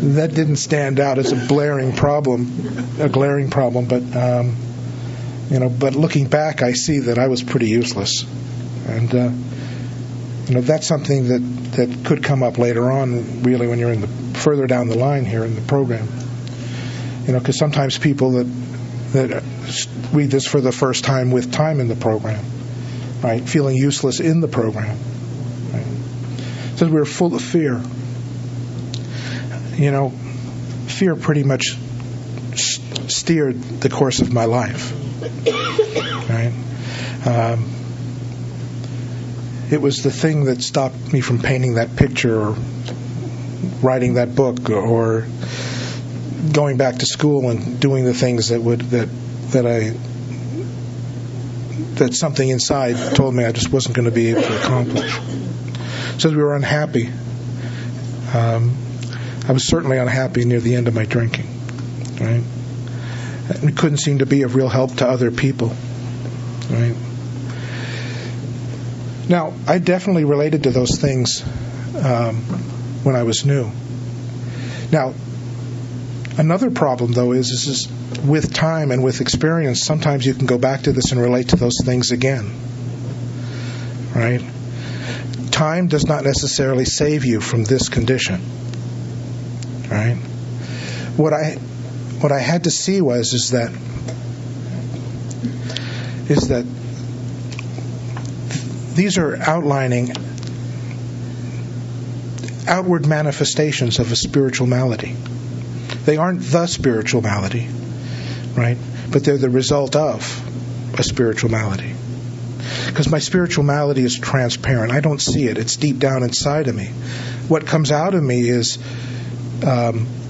that didn't stand out as a glaring problem. But but looking back, I see that I was pretty useless, and that's something that could come up later on, really, when you're further down the line here in the program. Because sometimes people that read this for the first time with time in the program, right, feeling useless in the program. Right? It says we were full of fear. fear pretty much steered the course of my life. Right? It was the thing that stopped me from painting that picture or writing that book or going back to school and doing the things that something inside told me I just wasn't going to be able to accomplish. So we were unhappy. I was certainly unhappy near the end of my drinking. Right? We couldn't seem to be of real help to other people. Right? Now, I definitely related to those things when I was new. Now, another problem, though, is with time and with experience, sometimes you can go back to this and relate to those things again. Right? Time does not necessarily save you from this condition. Right? What I had to see is that these are outlining outward manifestations of a spiritual malady. They aren't the spiritual malady, right? But they're the result of a spiritual malady. Because my spiritual malady is transparent. I don't see it. It's deep down inside of me. What comes out of me is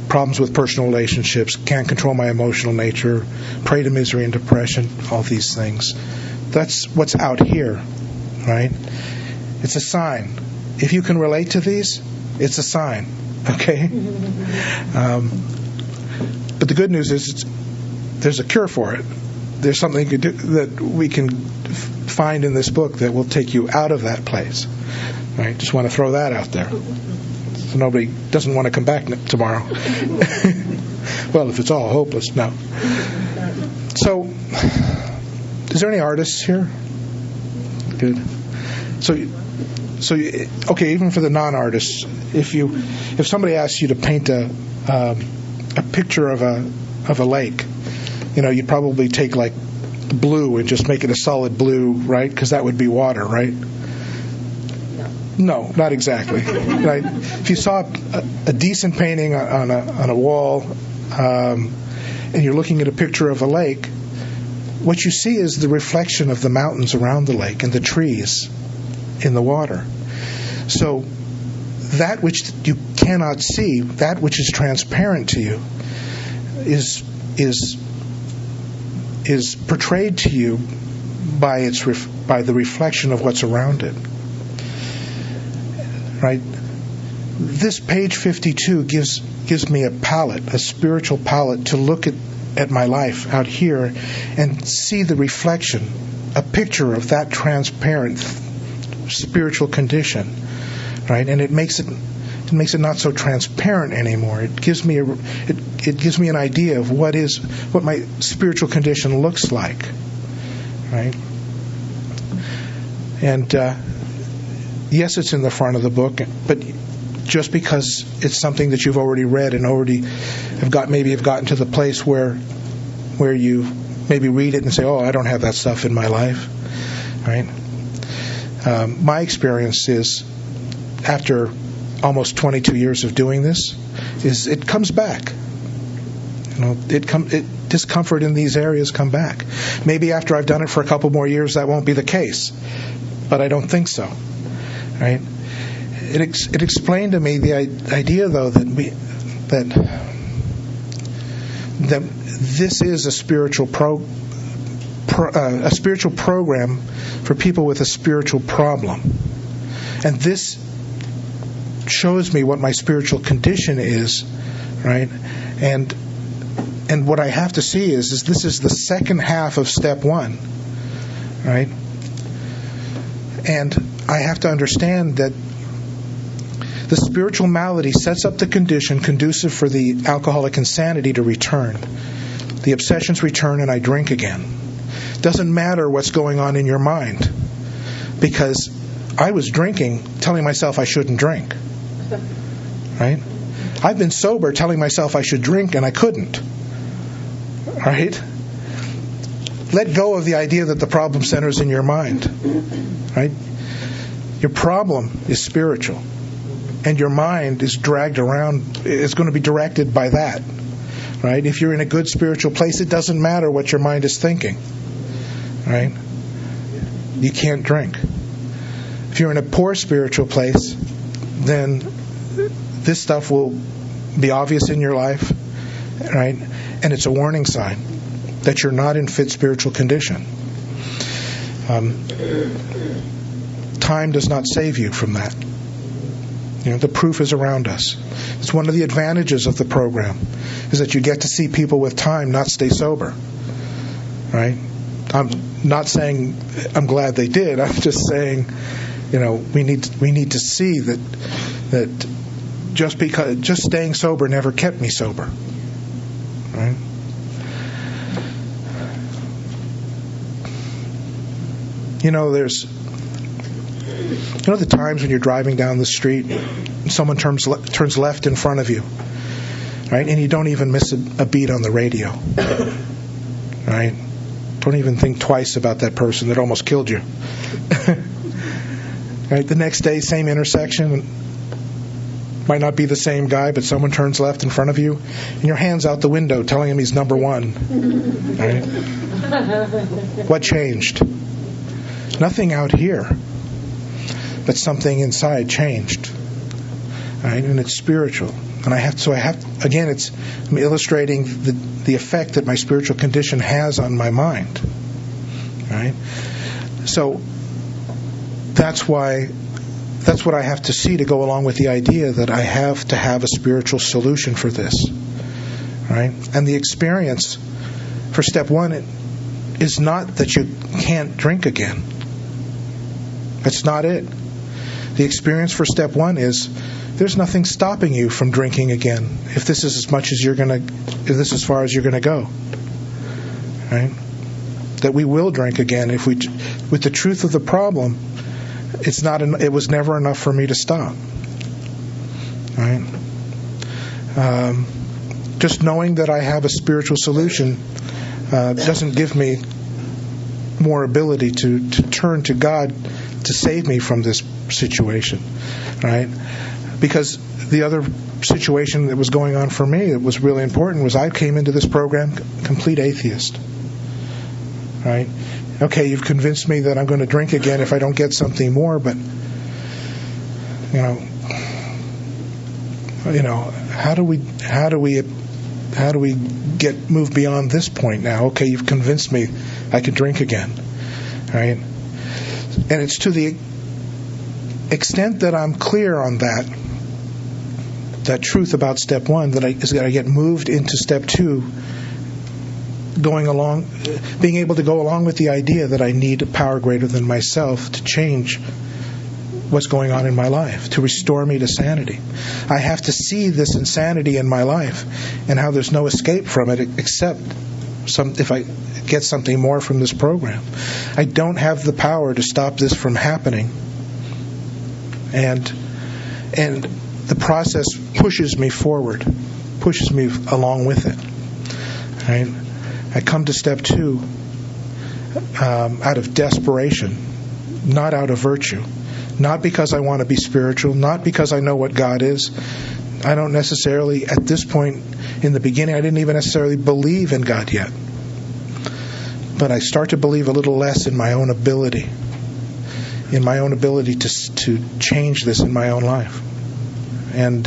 problems with personal relationships, can't control my emotional nature, prey to misery and depression, all these things. That's what's out here, right? It's a sign. If you can relate to these, it's a sign, okay? But the good news is there's a cure for it. There's something you can do, that we can find in this book that will take you out of that place. Right? Just want to throw that out there. So nobody doesn't want to come back tomorrow. Well, if it's all hopeless, no. So, is there any artists here? Good. So okay, even for the non-artists, if somebody asks you to paint a picture of a lake, you'd probably take like blue and just make it a solid blue, right? Because that would be water, right? No, not exactly. Right? If you saw a decent painting on a wall, and you're looking at a picture of a lake, what you see is the reflection of the mountains around the lake and the trees in the water. So that which you cannot see, that which is transparent to you, is portrayed to you by the reflection of what's around it. Right? This page 52 gives me a palette, a spiritual palette, to look at my life out here and see the reflection, a picture of that transparent spiritual condition. Right? And it makes it not so transparent anymore. It gives me an idea of what my spiritual condition looks like. Right? And yes, it's in the front of the book, but just because it's something that you've already read and already have gotten to the place where you maybe read it and say, "Oh, I don't have that stuff in my life." Right? My experience is, after almost 22 years of doing this, is it comes back. Discomfort in these areas come back. Maybe after I've done it for a couple more years, that won't be the case, but I don't think so. Right? It explained to me the idea, though, that this is a spiritual a spiritual program for people with a spiritual problem, and this shows me what my spiritual condition is, right? And what I have to see is this is the second half of step 1, right? And I have to understand that the spiritual malady sets up the condition conducive for the alcoholic insanity to return. The obsessions return and I drink again. Doesn't matter what's going on in your mind, because I was drinking, telling myself I shouldn't drink. Right? I've been sober telling myself I should drink and I couldn't. Right? Let go of the idea that the problem centers in your mind. Right? Your problem is spiritual. and your mind is dragged around, is going to be directed by that, right? If you're in a good spiritual place, it doesn't matter what your mind is thinking, right? You can't drink. If you're in a poor spiritual place, then this stuff will be obvious in your life, right? And it's a warning sign that you're not in fit spiritual condition. Time does not save you from that. The proof is around us. It's one of the advantages of the program, is that you get to see people with time not stay sober, right? I'm not saying I'm glad they did. I'm just saying, we need to see that just staying sober never kept me sober, right? There's the times when you're driving down the street, someone turns left in front of you, right? And you don't even miss a beat on the radio, right? Don't even think twice about that person that almost killed you. Right? The next day, same intersection, might not be the same guy, but someone turns left in front of you, and your hand's out the window telling him he's number one. Right? What changed? Nothing out here, but something inside changed. Right? And it's spiritual. And I'm illustrating the effect that my spiritual condition has on my mind. Right? So that's what I have to see to go along with the idea that I have to have a spiritual solution for this. Right? And the experience for step 1 is not that you can't drink again. That's not it. The experience for step 1 is there's nothing stopping you from drinking again if this is if this is as far as you're gonna go. Right? That we will drink again with the truth of the problem. It was never enough for me to stop. Right? Just knowing that I have a spiritual solution doesn't give me more ability to turn to God to save me from this situation, right? Because the other situation that was going on for me that was really important was I came into this program complete atheist, right? Okay, you've convinced me that I'm going to drink again if I don't get something more, but how do we move beyond this point now? Okay, you've convinced me I can drink again, right? And it's to the extent that I'm clear on that truth about step 1 that I get moved into step 2, being able to go along with the idea that I need a power greater than myself to change what's going on in my life, to restore me to sanity. I have to see this insanity in my life and how there's no escape from it except if I get something more from this program. I don't have the power to stop this from happening. And the process pushes me forward, pushes me along with it. Right? I come to step 2 out of desperation, not out of virtue. Not because I want to be spiritual, not because I know what God is. I don't necessarily, at this point in the beginning, I didn't even necessarily believe in God yet. But I start to believe a little less in my own ability to change this in my own life. And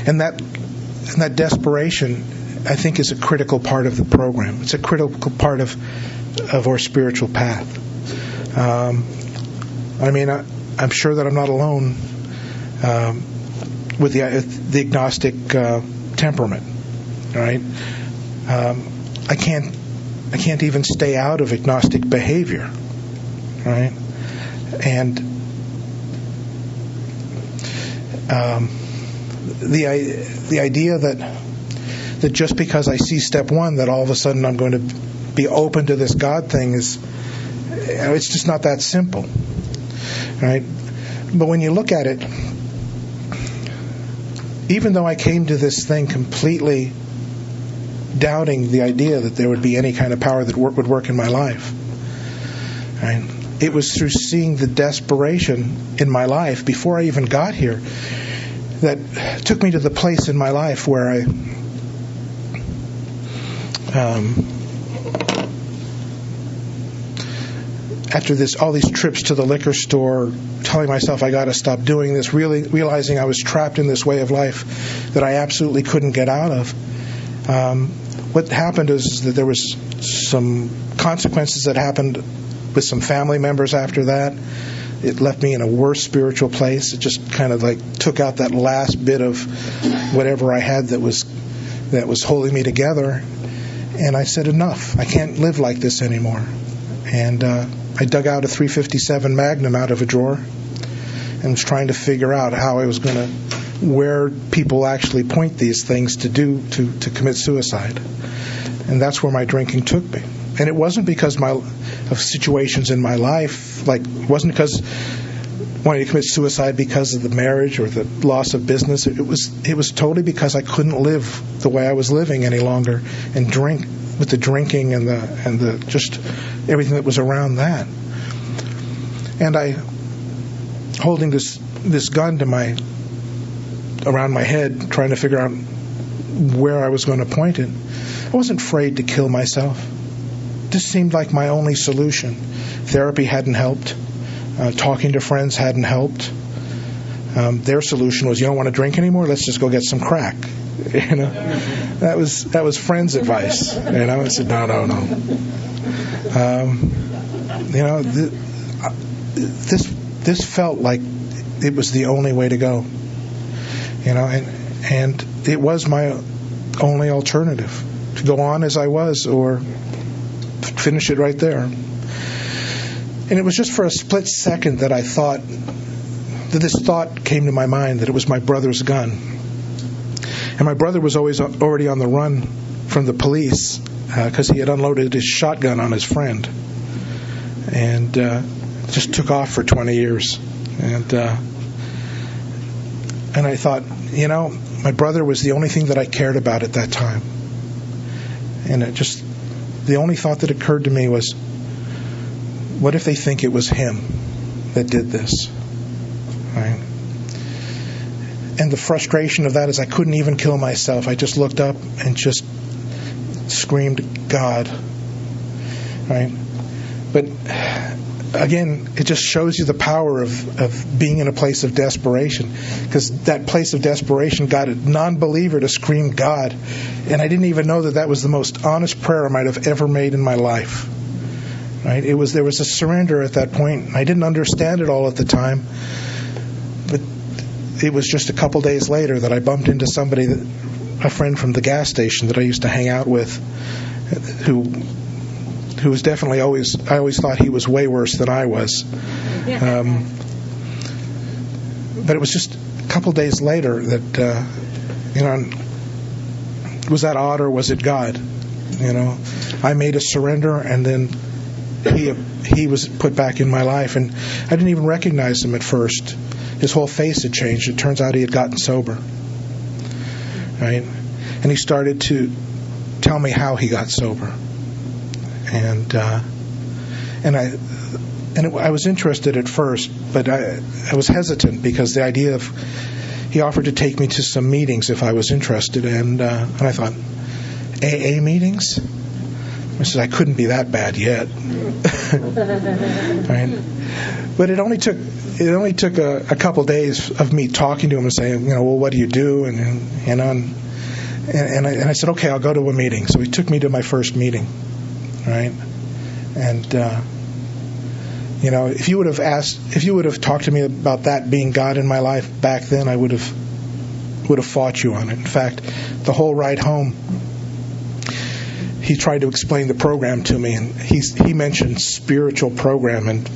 and that desperation, I think, is a critical part of the program. It's a critical part of our spiritual path. I'm sure that I'm not alone with the agnostic temperament. Right? I can't even stay out of agnostic behavior. Right? And the idea that just because I see step 1 that all of a sudden I'm going to be open to this God thing it's just not that simple, right? But when you look at it, even though I came to this thing completely doubting the idea that there would be any kind of power that would work in my life. Right? It was through seeing the desperation in my life before I even got here that took me to the place in my life where I after all these trips to the liquor store, telling myself I got to stop doing this, really realizing I was trapped in this way of life that I absolutely couldn't get out of. What happened is that there was some consequences that happened with some family members after that. It left me in a worse spiritual place. It just kind of like took out that last bit of whatever I had that was holding me together. And I said, enough. I can't live like this anymore. And I dug out a .357 Magnum out of a drawer and was trying to figure out how I was going to, where people actually point these things to commit suicide. And that's where my drinking took me. And it wasn't because of situations in my life, it wasn't because wanting to commit suicide because of the marriage or the loss of business. It was totally because I couldn't live the way I was living any longer and drink with the drinking and the just everything that was around that. And I, holding this gun around my head, trying to figure out where I was going to point it, I wasn't afraid to kill myself. This seemed like my only solution. Therapy hadn't helped. Talking to friends hadn't helped. Their solution was, you don't want to drink anymore? Let's just go get some crack. That was friends' advice. I said, no. This felt like it was the only way to go. And it was my only alternative, to go on as I was or finish it right there. And it was just for a split second that I thought, that this thought came to my mind, that it was my brother's gun. And my brother was already on the run from the police because he had unloaded his shotgun on his friend. And just took off for 20 years. And I thought, my brother was the only thing that I cared about at that time. And the only thought that occurred to me was, what if they think it was him that did this? Right? And the frustration of that is I couldn't even kill myself. I just looked up and just screamed, God. Right? But again, it just shows you the power of being in a place of desperation. Because that place of desperation got a non-believer to scream God. And I didn't even know that was the most honest prayer I might have ever made in my life. Right? There was a surrender at that point. I didn't understand it all at the time. But it was just a couple days later that I bumped into somebody, a friend from the gas station that I used to hang out with, who was definitely I always thought he was way worse than I was. But it was just a couple days later that, was that odd or was it God? I made a surrender, and then he was put back in my life, and I didn't even recognize him at first. His whole face had changed. It turns out he had gotten sober. Right? And he started to tell me how he got sober. And I was interested at first, but I was hesitant because the idea of he offered to take me to some meetings if I was interested, and I thought, AA meetings? I said, I couldn't be that bad yet. Right? But it only took a couple days of me talking to him and saying, well, what do you do? And I said, okay, I'll go to a meeting. So he took me to my first meeting. Right? And if you would have talked to me about that being God in my life back then, I would have fought you on it. In fact, the whole ride home, he tried to explain the program to me, and he mentioned spiritual program, and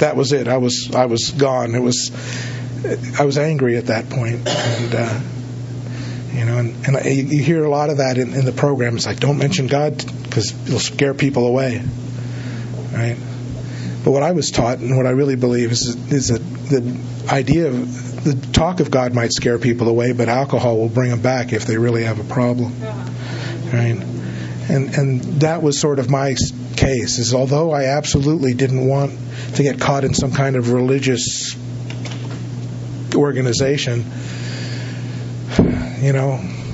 that was it. I was gone. I was angry at that point, and you hear a lot of that in the program. It's like, don't mention God because it'll scare people away, right? But what I was taught and what I really believe is that the idea of the talk of God might scare people away, but alcohol will bring them back if they really have a problem. Right? And that was sort of my case, is although I absolutely didn't want to get caught in some kind of religious organization,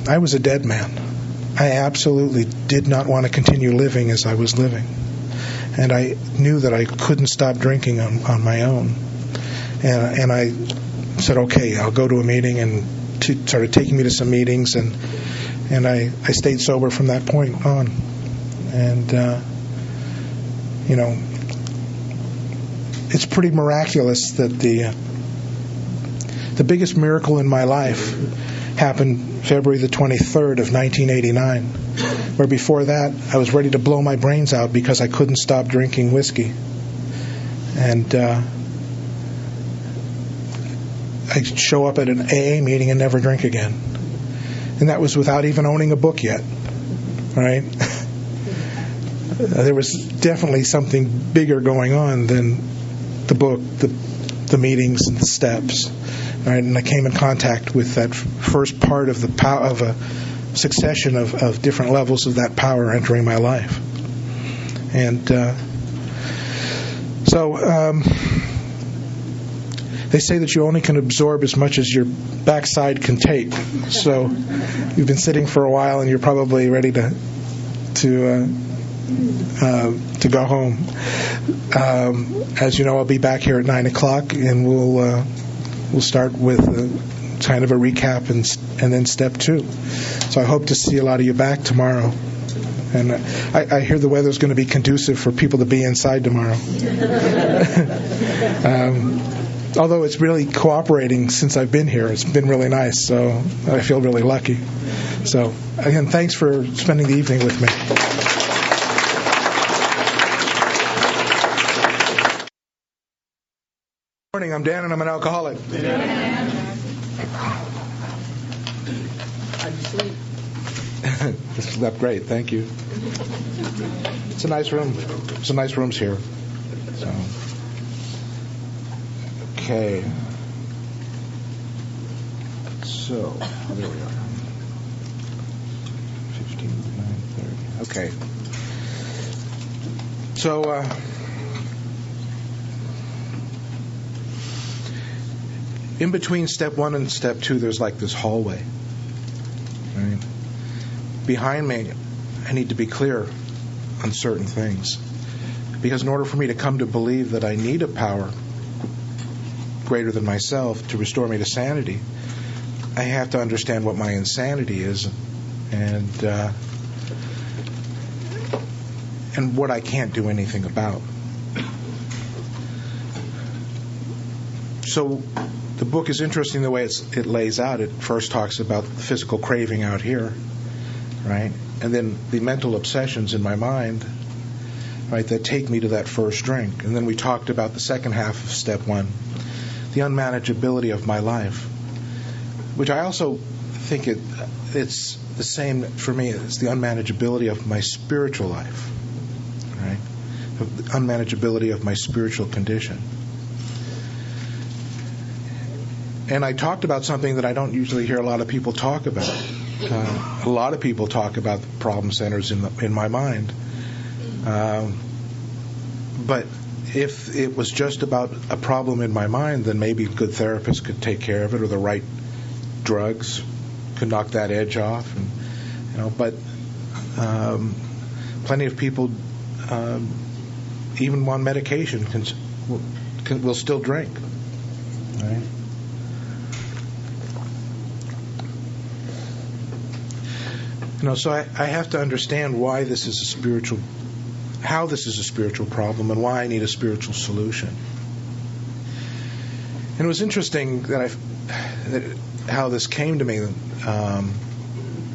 I was a dead man. I absolutely did not want to continue living as I was living. And I knew that I couldn't stop drinking on my own. And I said, okay, I'll go to a meeting, and started taking me to some meetings, and I stayed sober from that point on. And, it's pretty miraculous that the biggest miracle in my life happened February the 23rd of 1989, where before that I was ready to blow my brains out because I couldn't stop drinking whiskey. And I'd show up at an AA meeting and never drink again. And that was without even owning a book yet, right? There was definitely something bigger going on than the book, the meetings, and the steps. Right? And I came in contact with that first part of the of a succession of different levels of that power entering my life. And they say that you only can absorb as much as your backside can take. So you've been sitting for a while, and you're probably ready to go home. As you know, I'll be back here at 9:00, and we'll start with kind of a recap and then step 2. So I hope to see a lot of you back tomorrow. And I hear the weather's going to be conducive for people to be inside tomorrow. Although it's really cooperating since I've been here. It's been really nice, so I feel really lucky. So, again, thanks for spending the evening with me. Good morning, I'm Dan, and I'm an alcoholic. This slept great, thank you. It's a nice room. Some nice rooms here. So, okay. So, there we are. 15 to 9:30. Okay. So, in between step 1 and step 2, there's like this hallway. Right? Behind me, I need to be clear on certain things. Because in order for me to come to believe that I need a power greater than myself to restore me to sanity, I have to understand what my insanity is and what I can't do anything about. So the book is interesting the way it lays out. It first talks about the physical craving out here, right? And then the mental obsessions in my mind, right, that take me to that first drink. And then we talked about the second half of step 1, the unmanageability of my life, which I also think it's the same for me. It's the unmanageability of my spiritual life, right? The unmanageability of my spiritual condition. And I talked about something that I don't usually hear a lot of people talk about. A lot of people talk about the problem centers in my mind. But if it was just about a problem in my mind, then maybe a good therapist could take care of it, or the right drugs could knock that edge off. And, but plenty of people, even on medication, will still drink. Right? So I have to understand why this is how this is a spiritual problem, and why I need a spiritual solution. And it was interesting how this came to me,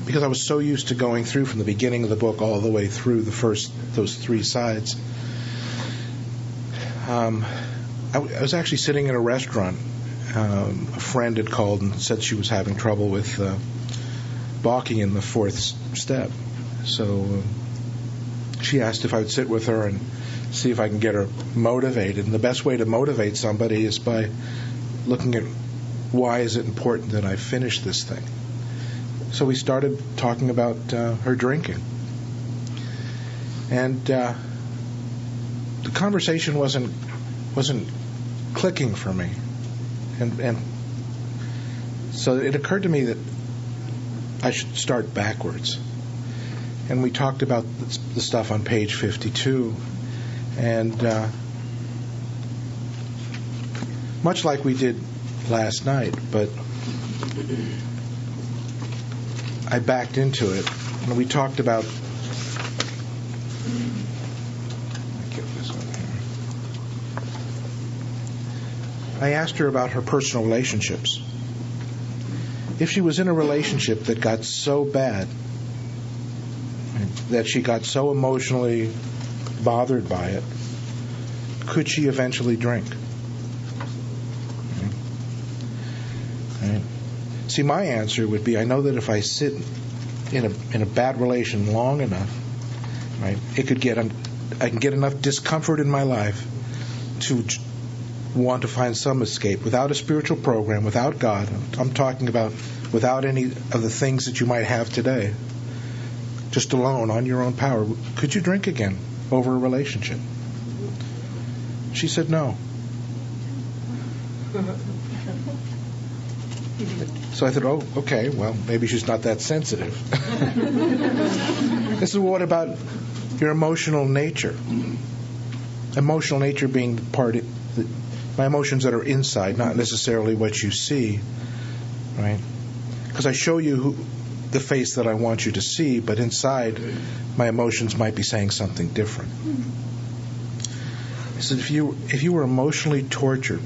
because I was so used to going through from the beginning of the book all the way through those 3 sides. I was actually sitting in a restaurant. A friend had called and said she was having trouble with balking in the 4th step. So she asked if I would sit with her and see if I can get her motivated. And the best way to motivate somebody is by looking at why is it important that I finish this thing? So we started talking about her drinking. And the conversation wasn't clicking for me. And so it occurred to me that I should start backwards. And we talked about the stuff on page 52. And much like we did last night, but I backed into it. And we talked about... I asked her about her personal relationships. If she was in a relationship that got so bad, that she got so emotionally bothered by it, could she eventually drink? Right. See, my answer would be, I know that if I sit in a bad relation long enough, right, I can get enough discomfort in my life to want to find some escape without a spiritual program, without God. I'm talking about without any of the things that you might have today. Just alone, on your own power. Could you drink again over a relationship? She said no. So I thought, oh, okay, well, maybe she's not that sensitive. This is what about your emotional nature? Emotional nature being my emotions that are inside, not necessarily what you see, right? Because I show you the face that I want you to see, but inside, my emotions might be saying something different. I said, if you were emotionally tortured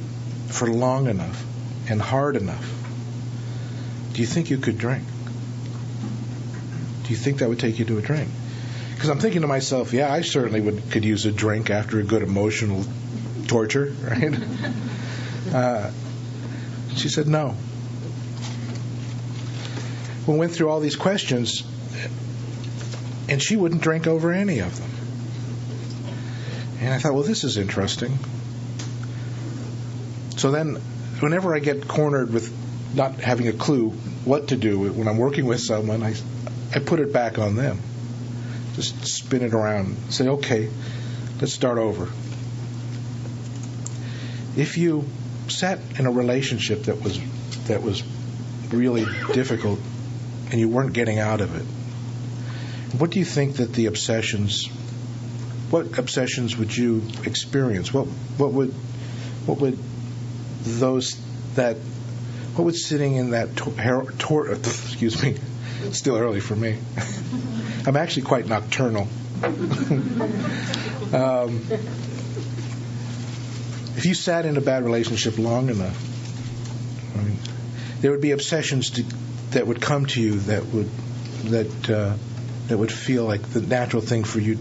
for long enough and hard enough, do you think you could drink? Do you think that would take you to a drink? Because I'm thinking to myself, yeah, I certainly could use a drink after a good emotional torture, right? She said no. We went through all these questions, and she wouldn't drink over any of them. And I thought, well, this is interesting. So then, whenever I get cornered with not having a clue what to do when I'm working with someone, I put it back on them. Just spin it around. Say, okay, let's start over. If you sat in a relationship that was really difficult and you weren't getting out of it, what do you think that what obsessions would you experience? What would sitting in that excuse me, it's still early for me. I'm actually quite nocturnal. If you sat in a bad relationship long enough, right, there would be obsessions that would come to you that would feel like the natural thing for you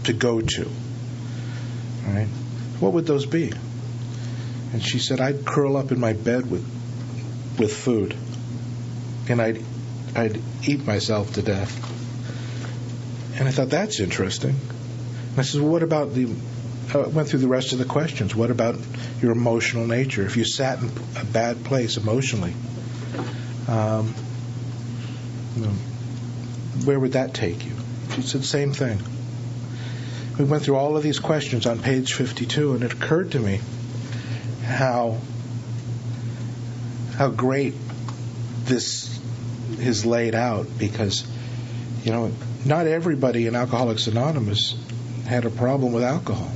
to go to. Right? What would those be? And she said, I'd curl up in my bed with food, and I'd eat myself to death. And I thought, that's interesting. And I said, well, what about I went through the rest of the questions. What about your emotional nature? If you sat in a bad place emotionally, where would that take you? She said, same thing. We went through all of these questions on page 52, and it occurred to me how great this is laid out, because, not everybody in Alcoholics Anonymous had a problem with alcohol.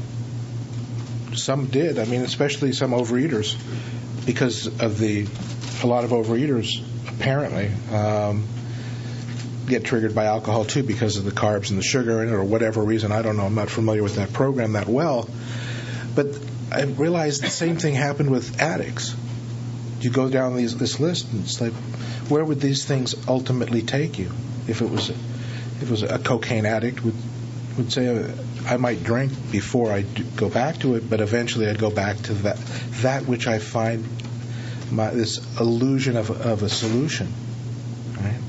Some did. I mean, especially some overeaters, because of a lot of overeaters apparently get triggered by alcohol too, because of the carbs and the sugar in it, or whatever reason. I don't know. I'm not familiar with that program that well. But I realized the same thing happened with addicts. You go down this list, and it's like, where would these things ultimately take you? If it was a cocaine addict, would say, I might drink before I go back to it, but eventually I'd go back to that which I find this illusion of a solution. Right?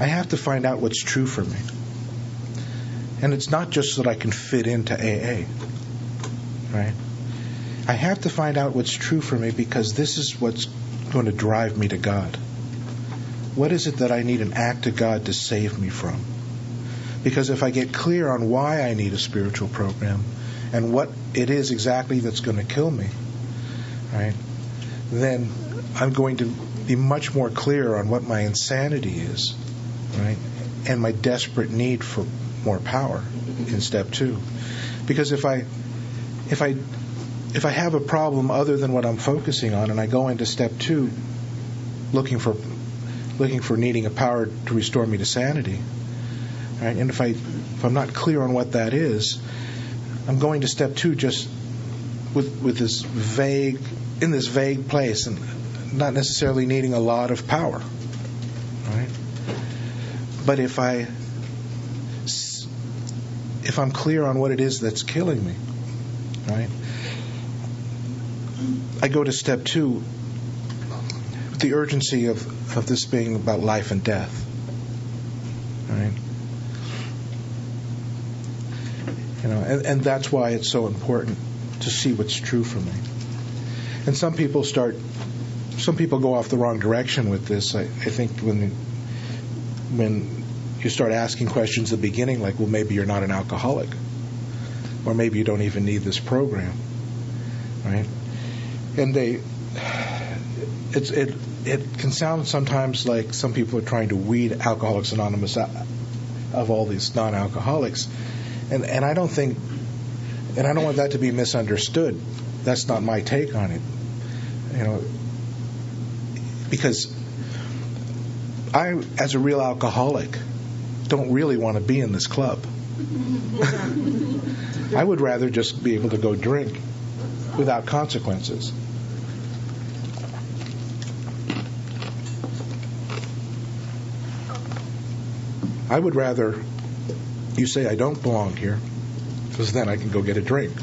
I have to find out what's true for me. And it's not just so that I can fit into AA. Right? I have to find out what's true for me, because this is what's going to drive me to God. What is it that I need an act of God to save me from? Because if I get clear on why I need a spiritual program and what it is exactly that's going to kill me, right, then I'm going to be much more clear on what my insanity is, right, and my desperate need for more power in step 2. Because if I have a problem other than what I'm focusing on, and I go into step 2 looking for needing a power to restore me to sanity, right? And if I'm not clear on what that is, I'm going to step 2 just with this vague place, and not necessarily needing a lot of power, right? But if I'm clear on what it is that's killing me, right, I go to step 2 with the urgency of this being about life and death, right? And that's why it's so important to see what's true for me. And some people go off the wrong direction with this. I think when you start asking questions at the beginning, like, well, maybe you're not an alcoholic, or maybe you don't even need this program, right? And it can sound sometimes like some people are trying to weed Alcoholics Anonymous out of all these non-alcoholics, and I don't want that to be misunderstood. That's not my take on it, because I, as a real alcoholic, don't really want to be in this club. I would rather just be able to go drink without consequences. I would rather you say I don't belong here, because then I can go get a drink.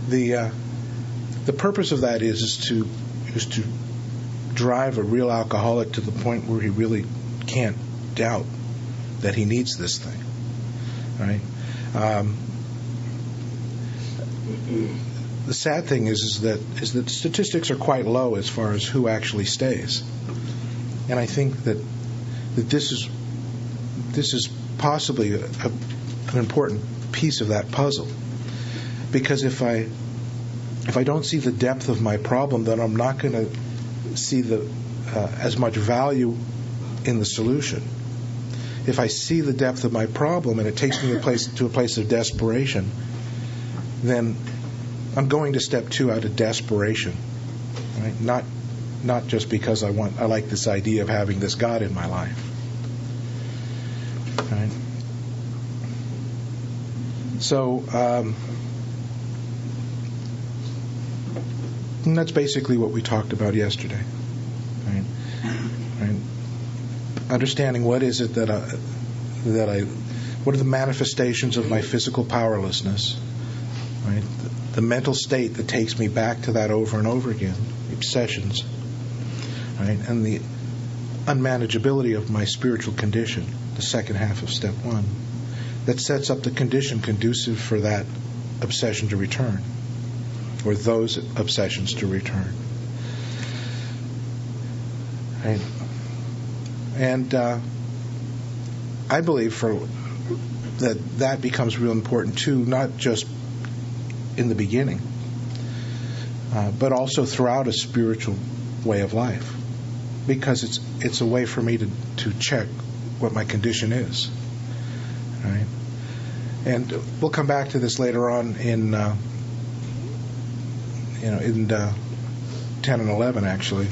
The purpose of that is to drive a real alcoholic to the point where he really can't doubt that he needs this thing, right? The sad thing is that statistics are quite low as far as who actually stays, and I think that this is possibly an important piece of that puzzle, because if I don't see the depth of my problem, then I'm not going to see as much value in the solution. If I see the depth of my problem and it takes me to a place of desperation, then I'm going to step 2 out of desperation, right? Not just because I like this idea of having this God in my life, right? So and that's basically what we talked about yesterday, right? Understanding what is it what are the manifestations of my physical powerlessness, right? The mental state that takes me back to that over and over again, the obsessions, right? And the unmanageability of my spiritual condition, the second half of step 1, that sets up the condition conducive for that obsession to return, or those obsessions to return, right? And I believe that becomes real important too, not just in the beginning, but also throughout a spiritual way of life, because it's a way for me to check what my condition is, right? And we'll come back to this later on in 10 and 11 actually.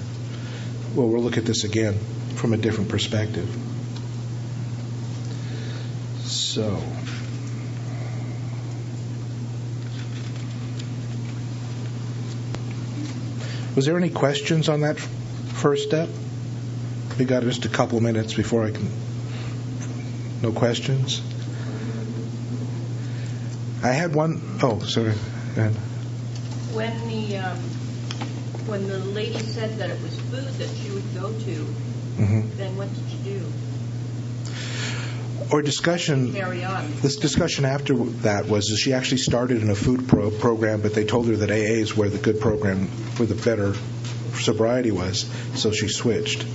Well, we'll look at this again from a different perspective. So, was there any questions on that first step? We got just a couple minutes before I can. No questions? I had one. Oh, sorry. Go ahead. When the lady said that it was food that she would go to, then what did you do? or discussion. carry on. This discussion after that was that she actually started in a food program, but they told her that AA is where the good program, where the better sobriety was, so she switched.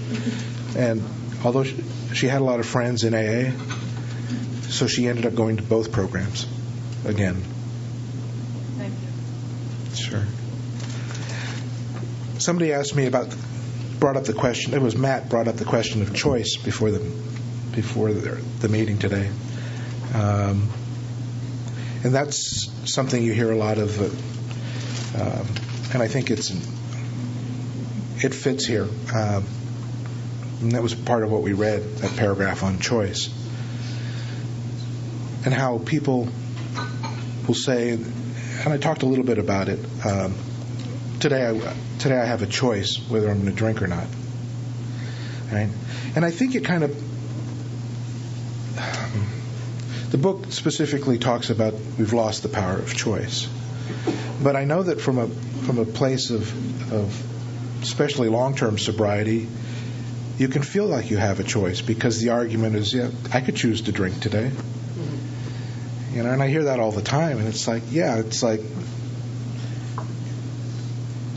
And although she had a lot of friends in AA, so she ended up going to both programs again. Thank you. Sure. Somebody asked me brought up the question. It was Matt brought up the question of choice before the meeting today, and that's something you hear a lot of, and I think it fits here. And that was part of what we read, that paragraph on choice, and how people will say, and I talked a little bit about it. Today I have a choice whether I'm going to drink or not. Right? And I think it kind of, the book specifically talks about we've lost the power of choice. But I know that from a place of especially long-term sobriety, you can feel like you have a choice, because the argument is, yeah, I could choose to drink today. You know, and I hear that all the time, and it's like,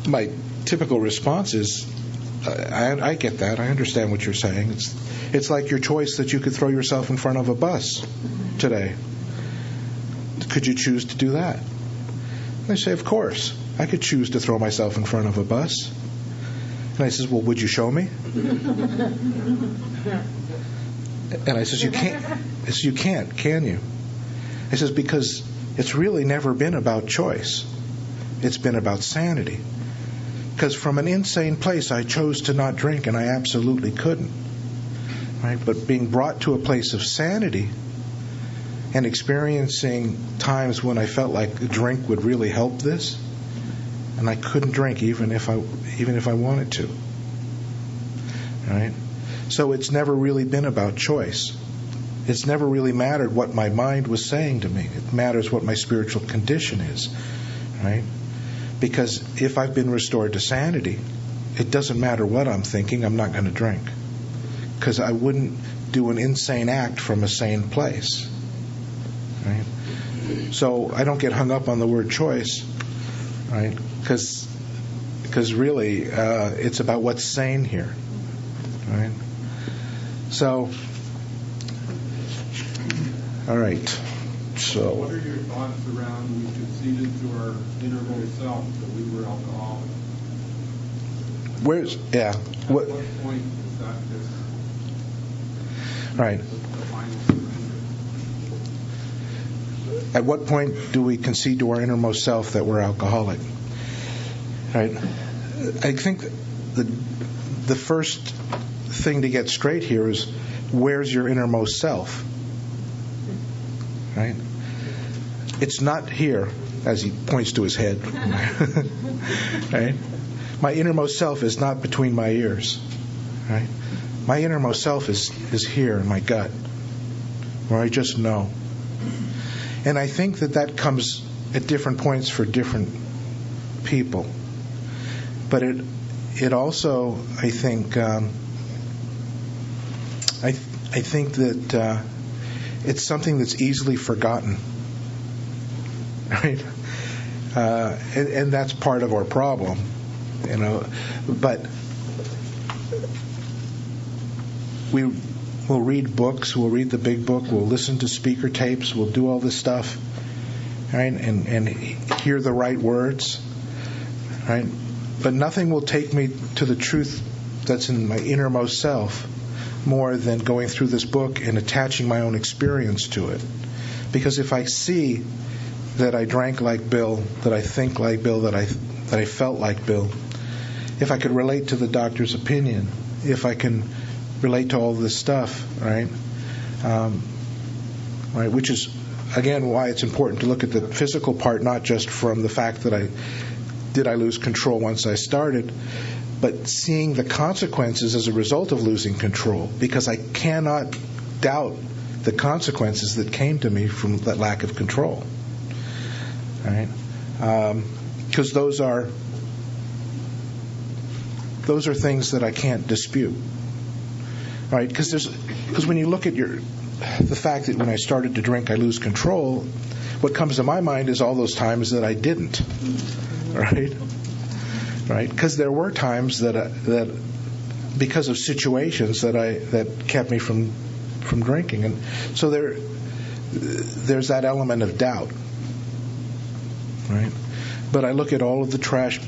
my typical response is, I get that. I understand what you're saying. It's like your choice that you could throw yourself in front of a bus today. Could you choose to do that? And I say, of course. I could choose to throw myself in front of a bus. And I says, well, would you show me? And I says, you can't. I says, you can't, can you? I says, because it's really never been about choice. It's been about sanity. Because from an insane place, I chose to not drink, and I absolutely couldn't. Right? But being brought to a place of sanity and experiencing times when I felt like a drink would really help this, and I couldn't drink even if I wanted to. Right? So it's never really been about choice. It's never really mattered what my mind was saying to me. It matters what my spiritual condition is. Right? Because if I've been restored to sanity, it doesn't matter what I'm thinking, I'm not going to drink. Because I wouldn't do an insane act from a sane place. Right? So I don't get hung up on the word choice, right? Because really it's about what's sane here. Right? So, all right. So, what are your thoughts around we conceded to our innermost self that we were alcoholics? Yeah. At what point is that just right. the final surrender? At what point do we concede to our innermost self that we're alcoholic? Right. I think the first thing to get straight here is, where's your innermost self? Right? It's not here, as he points to his head. Right? My innermost self is not between my ears. Right? My innermost self is here in my gut, where I just know. And I think that comes at different points for different people. But it also, I think, I think that it's something that's easily forgotten, right? And that's part of our problem, you know. But we'll read books, we'll read the big book, we'll listen to speaker tapes, we'll do all this stuff, right? And hear the right words, right? But nothing will take me to the truth that's in my innermost self more than going through this book and attaching my own experience to it. Because if I see that I drank like Bill, that I think like Bill, that I felt like Bill, if I could relate to the doctor's opinion, if I can relate to all this stuff, right? Right, which is again why it's important to look at the physical part, not just from the fact that I lose control once I started, but seeing the consequences as a result of losing control, because I cannot doubt the consequences that came to me from that lack of control. Right? Because those are things that I can't dispute. Right? Because when you look at the fact that when I started to drink, I lose control, what comes to my mind is all those times that I didn't, right? Right? Because there were times that because of situations that kept me from drinking, and so there's that element of doubt, right? But I look at all of the trash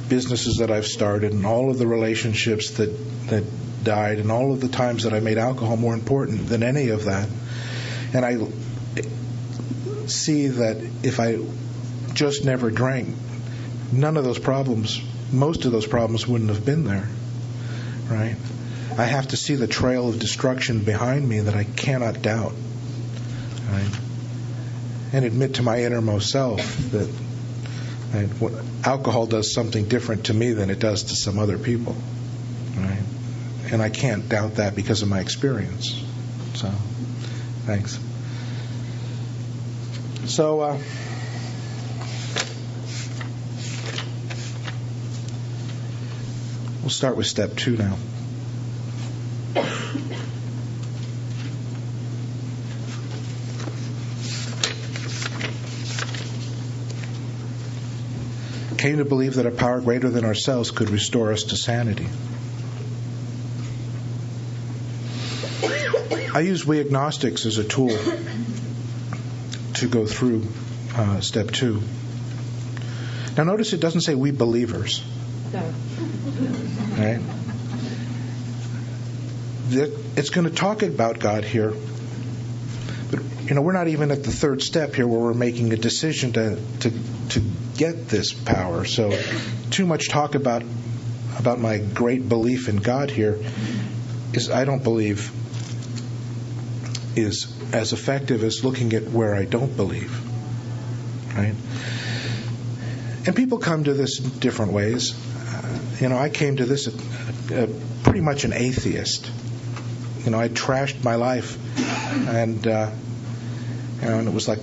businesses that I've started, and all of the relationships that died, and all of the times that I made alcohol more important than any of that, and I see that if I just never drank, none of those problems, most of those problems wouldn't have been there, right? I have to see the trail of destruction behind me that I cannot doubt, right? And admit to my innermost self that alcohol does something different to me than it does to some other people, right? And I can't doubt that because of my experience. So, thanks. So, we'll start with step 2 now. Came to believe that a power greater than ourselves could restore us to sanity. I use we agnostics as a tool to go through step 2. Now notice it doesn't say we believers. Right? It's going to talk about God here, but we're not even at the 3rd step here where we're making a decision to get this power. So too much talk about my great belief in God here is, I don't believe, is as effective as looking at where I don't believe, right? And people come to this in different ways. I came to this pretty much an atheist. I trashed my life, and and it was like,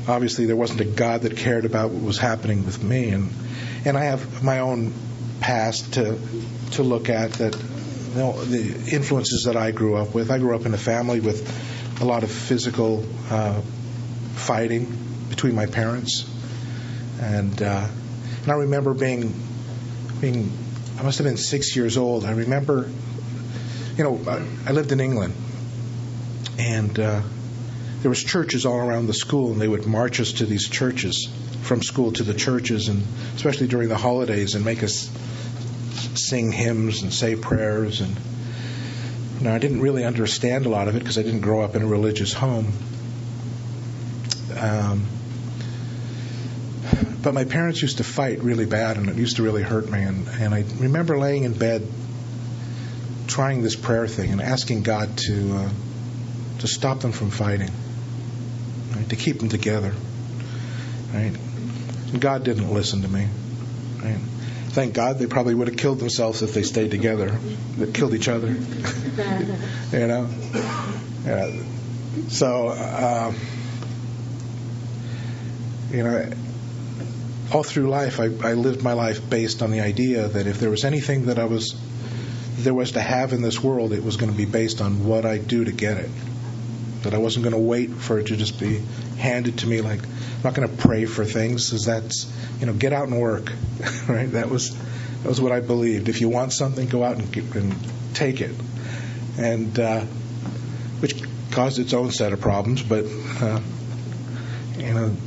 obviously there wasn't a God that cared about what was happening with me, and I have my own past to look at, that the influences that I grew up with. I grew up in a family with a lot of physical fighting between my parents, and I remember being I must have been 6 years old. I remember, I lived in England, and there was churches all around the school, and they would march us to these churches, from school to the churches, and especially during the holidays, and make us sing hymns and say prayers. And I didn't really understand a lot of it because I didn't grow up in a religious home. But my parents used to fight really bad, and it used to really hurt me. And I remember laying in bed trying this prayer thing and asking God to stop them from fighting, right? To keep them together, right? And God didn't listen to me, right? Thank God, they probably would have killed themselves if they stayed together. They killed each other, Yeah. So, all through life, I lived my life based on the idea that if there was anything that there was to have in this world, it was going to be based on what I do to get it. That I wasn't going to wait for it to just be handed to me. Like, I'm not going to pray for things, because that's, get out and work, right? That was what I believed. If you want something, go out and take it, and which caused its own set of problems. But and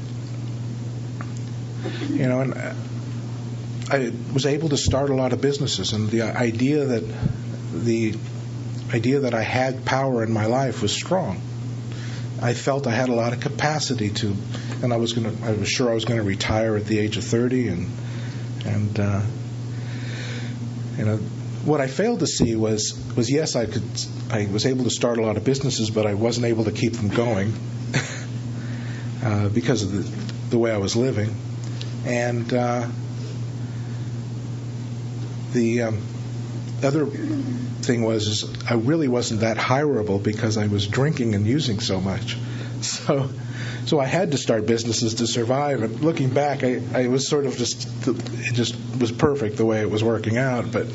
I was able to start a lot of businesses, and the idea that I had power in my life was strong. I felt I had a lot of capacity to, and I was sure I was going to retire at the age of 30, and what I failed to see was yes, I was able to start a lot of businesses, but I wasn't able to keep them going because of the way I was living. And the other thing was I really wasn't that hireable because I was drinking and using so much. So I had to start businesses to survive. And looking back, I was sort of it just was perfect the way it was working out. But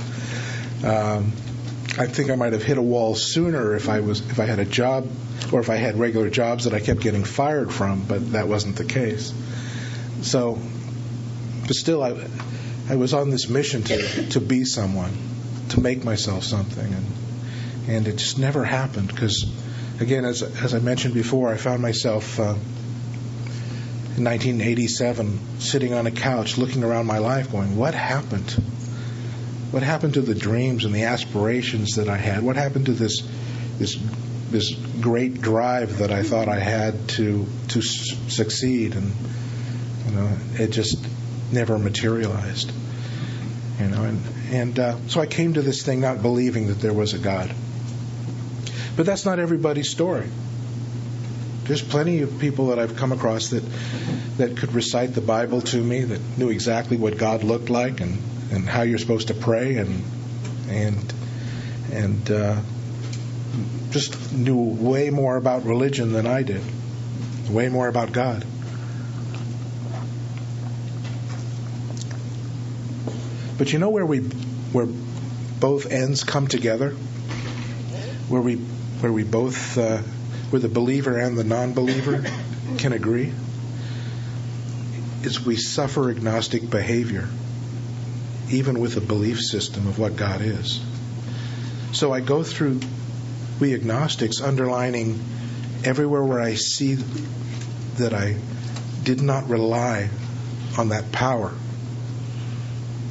I think I might have hit a wall sooner if I had a job, or if I had regular jobs that I kept getting fired from, but that wasn't the case. So, but still, I was on this mission to be someone, to make myself something, and it just never happened because, again, as I mentioned before, I found myself in 1987 sitting on a couch looking around my life going, what happened? What happened to the dreams and the aspirations that I had? What happened to this great drive that I thought I had to succeed? And it just never materialized. So I came to this thing not believing that there was a God. But that's not everybody's story. There's plenty of people that I've come across that could recite the Bible to me, that knew exactly what God looked like and how you're supposed to pray and just knew way more about religion than I did, way more about God. But you know where both ends come together, where we both where the believer and the non-believer can agree, is we suffer agnostic behavior, even with a belief system of what God is. So I go through, we agnostics, underlining everywhere where I see that I did not rely on that power,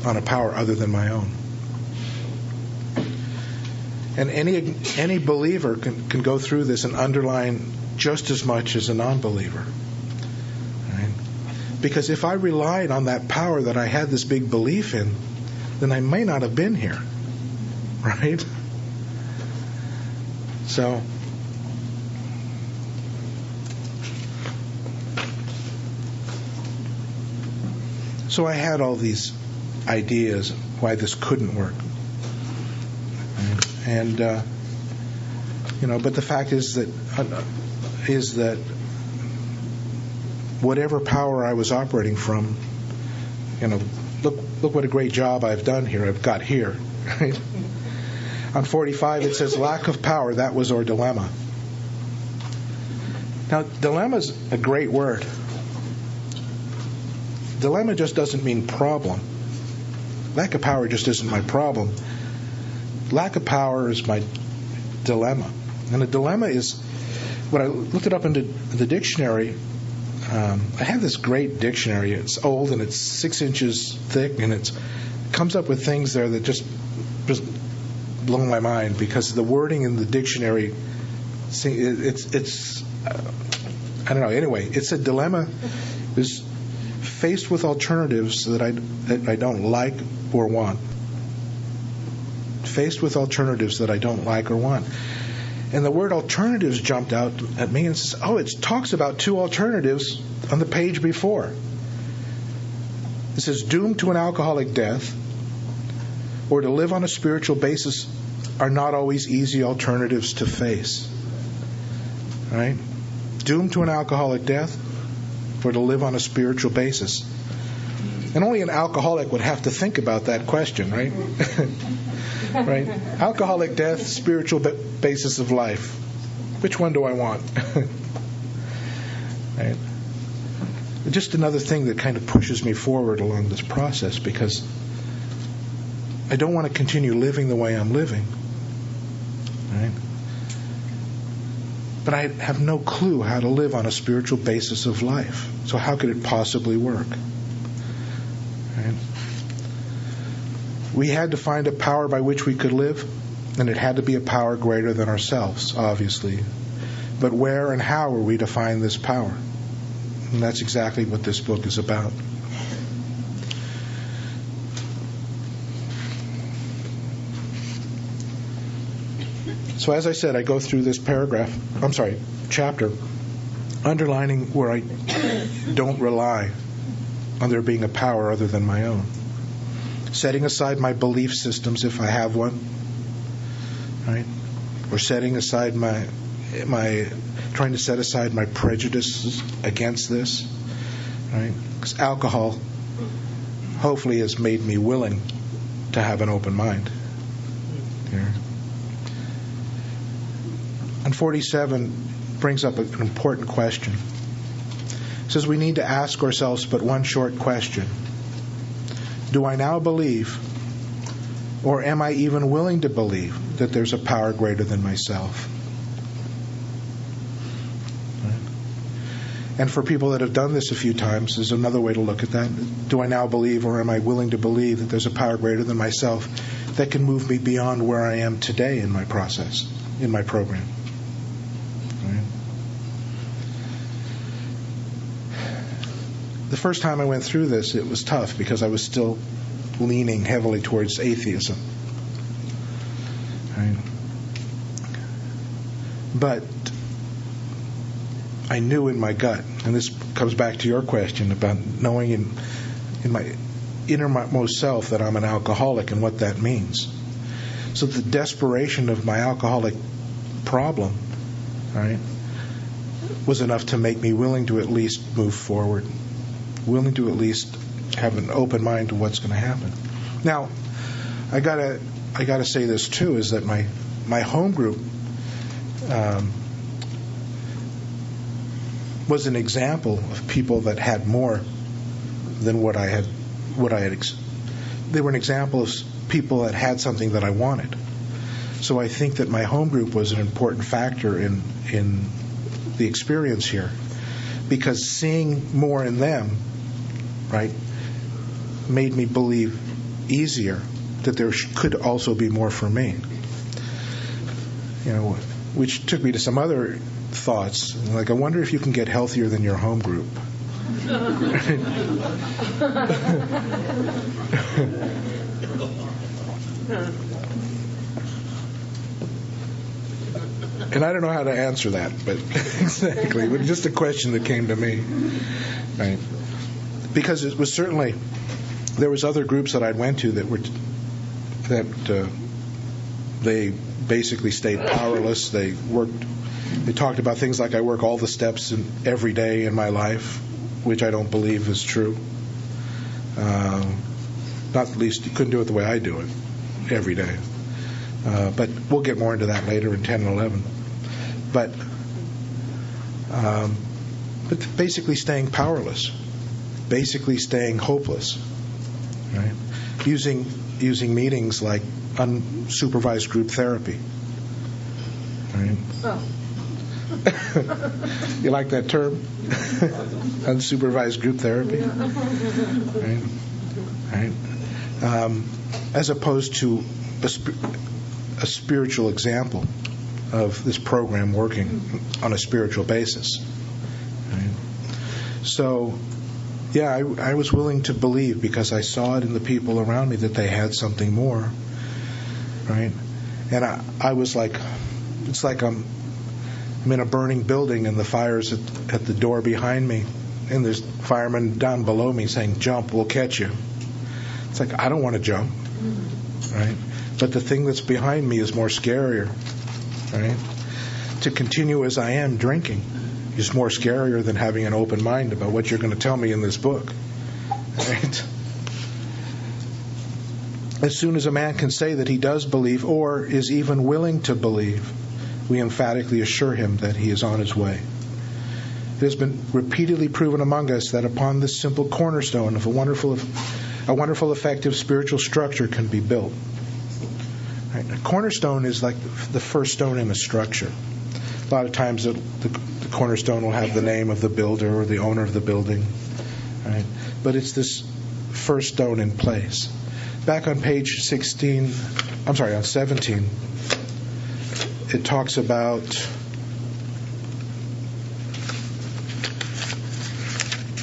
on a power other than my own. And any believer can go through this and underline just as much as a non-believer. Right? Because if I relied on that power that I had this big belief in, then I may not have been here. Right? So I had all these ideas why this couldn't work. And but the fact is that whatever power I was operating from, look what a great job I've done here. I've got here. Right? On 45 it says lack of power. That was our dilemma. Now, dilemma's a great word. Dilemma just doesn't mean problem. Lack of power just isn't my problem. Lack of power is my dilemma. And a dilemma is, when I looked it up into the dictionary, I have this great dictionary. It's old and it's 6 inches thick, and it comes up with things there that just blow my mind, because the wording in the dictionary, it's I don't know. Anyway, it's a dilemma is faced with alternatives that I don't like or want. Faced with alternatives that I don't like or want. And the word alternatives jumped out at me and says, it talks about 2 alternatives on the page before. It says, doomed to an alcoholic death or to live on a spiritual basis are not always easy alternatives to face. Right? Doomed to an alcoholic death or to live on a spiritual basis. And only an alcoholic would have to think about that question, right? Right? Alcoholic death, spiritual basis of life. Which one do I want? Right? Just another thing that kind of pushes me forward along this process, because I don't want to continue living the way I'm living. Right? But I have no clue how to live on a spiritual basis of life. So how could it possibly work? Right? We had to find a power by which we could live, and it had to be a power greater than ourselves, obviously. But where and how are we to find this power? And that's exactly what this book is about. So as I said, I go through this chapter, underlining where I don't rely on there being a power other than my own. Setting aside my belief systems if I have one, right? Or setting aside trying to set aside my prejudices against this, right? Because alcohol hopefully has made me willing to have an open mind. Yeah. And 47 brings up an important question. It says we need to ask ourselves but one short question. Do I now believe, or am I even willing to believe, that there's a power greater than myself? And for people that have done this a few times, there's another way to look at that. Do I now believe, or am I willing to believe, that there's a power greater than myself that can move me beyond where I am today in my process, in my program? Right? The first time I went through this, it was tough because I was still leaning heavily towards atheism. Right? But I knew in my gut, and this comes back to your question about knowing in my innermost self that I'm an alcoholic and what that means. So the desperation of my alcoholic problem, right, was enough to make me willing to at least move forward, willing to at least have an open mind to what's going to happen. Now, I gotta say this too, is that my home group was an example of people that had more than what I had. They were an example of people that had something that I wanted. So I think that my home group was an important factor in the experience here, because seeing more in them, right, made me believe easier that there could also be more for me. You know, which took me to some other thoughts, like I wonder if you can get healthier than your home group. And I don't know how to answer that, but exactly, but just a question that came to me, right? Because it was certainly, there was other groups that I went to that they basically stayed powerless. They talked about things like I work all the steps every day in my life, which I don't believe is true. Not at least you couldn't do it the way I do it every day. But we'll get more into that later in 10 and 11. But basically staying powerless, basically staying hopeless, right? Using meetings like unsupervised group therapy. Right? Oh. You like that term? Unsupervised group therapy? Right? As opposed to a spiritual example of this program working on a spiritual basis. Right? So, yeah, I was willing to believe because I saw it in the people around me that they had something more. Right? And I was like, it's like I'm in a burning building and the fire's at the door behind me, and there's firemen down below me saying, "Jump, we'll catch you." It's like, I don't want to jump, right? But the thing that's behind me is more scarier, right? To continue as I am drinking is more scarier than having an open mind about what you're going to tell me in this book, right? As soon as a man can say that he does believe or is even willing to believe, we emphatically assure him that he is on his way. It has been repeatedly proven among us that upon this simple cornerstone of a wonderful, effective spiritual structure can be built. Right? A cornerstone is like the first stone in a structure. A lot of times the cornerstone will have the name of the builder or the owner of the building. Right? But it's this first stone in place. Back on page 17, it talks about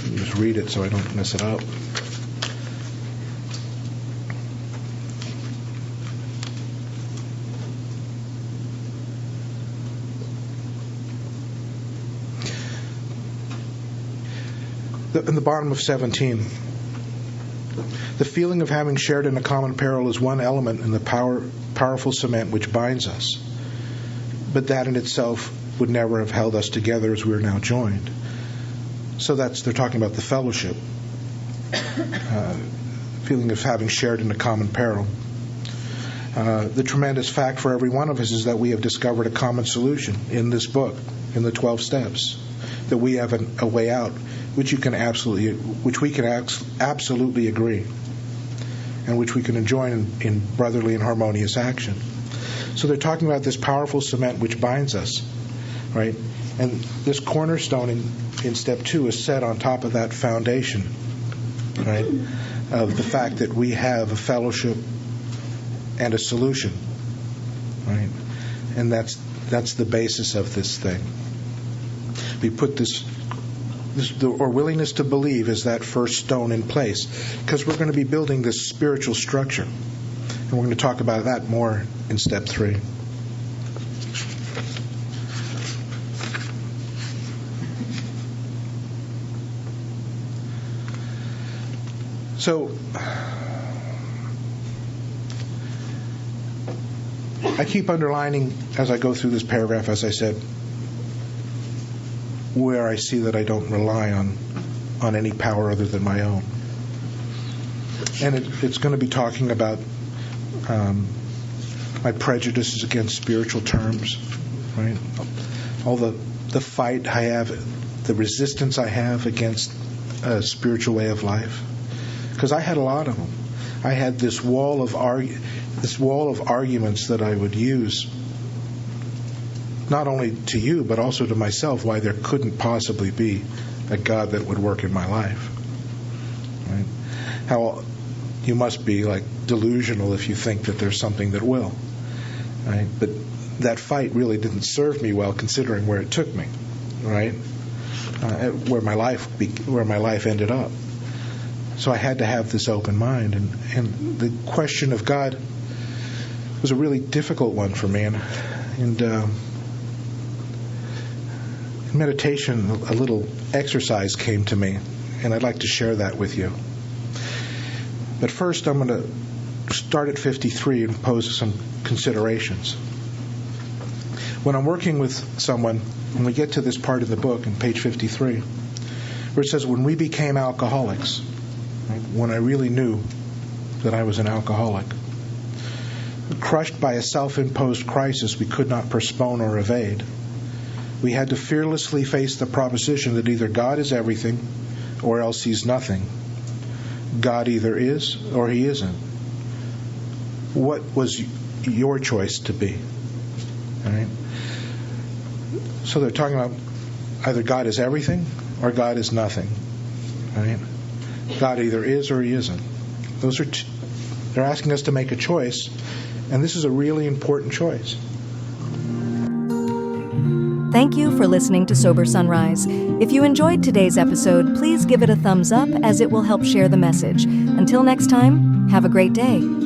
let me just read it so I don't mess it up. In the bottom of 17, the feeling of having shared in a common peril is one element in the powerful cement which binds us. But that in itself would never have held us together as we are now joined. So they're talking about the fellowship, feeling of having shared in a common peril. The tremendous fact for every one of us is that we have discovered a common solution in this book, in the 12 steps, that we have a way out, which we can absolutely agree, and which we can enjoy in brotherly and harmonious action. So they're talking about this powerful cement which binds us, right? And this cornerstone in step 2 is set on top of that foundation, right, of the fact that we have a fellowship and a solution, right? And that's the basis of this thing. We put our willingness to believe is that first stone in place, because we're going to be building this spiritual structure. And we're going to talk about that more in step 3. So, I keep underlining as I go through this paragraph, as I said, where I see that I don't rely on any power other than my own. And it's going to be talking about my prejudices against spiritual terms, right? All the fight I have, the resistance I have against a spiritual way of life. Because I had a lot of them. I had this wall of arguments that I would use, not only to you, but also to myself, why there couldn't possibly be a God that would work in my life. Right? How you must be like delusional if you think that there's something that will. Right? But that fight really didn't serve me well, considering where it took me. Right? Where my life ended up. So I had to have this open mind, and the question of God was a really difficult one for me. And in meditation, a little exercise came to me, and I'd like to share that with you. But first, I'm going to start at 53 and pose some considerations. When I'm working with someone, when we get to this part of the book, on page 53, where it says, when we became alcoholics, right, when I really knew that I was an alcoholic, crushed by a self-imposed crisis we could not postpone or evade, we had to fearlessly face the proposition that either God is everything or else He's nothing. God either is or He isn't. What was your choice to be? All right? So they're talking about either God is everything or God is nothing. Right? God either is or He isn't. Those are they're asking us to make a choice, and this is a really important choice. Thank you for listening to Sober Sunrise. If you enjoyed today's episode, please give it a thumbs up as it will help share the message. Until next time, have a great day.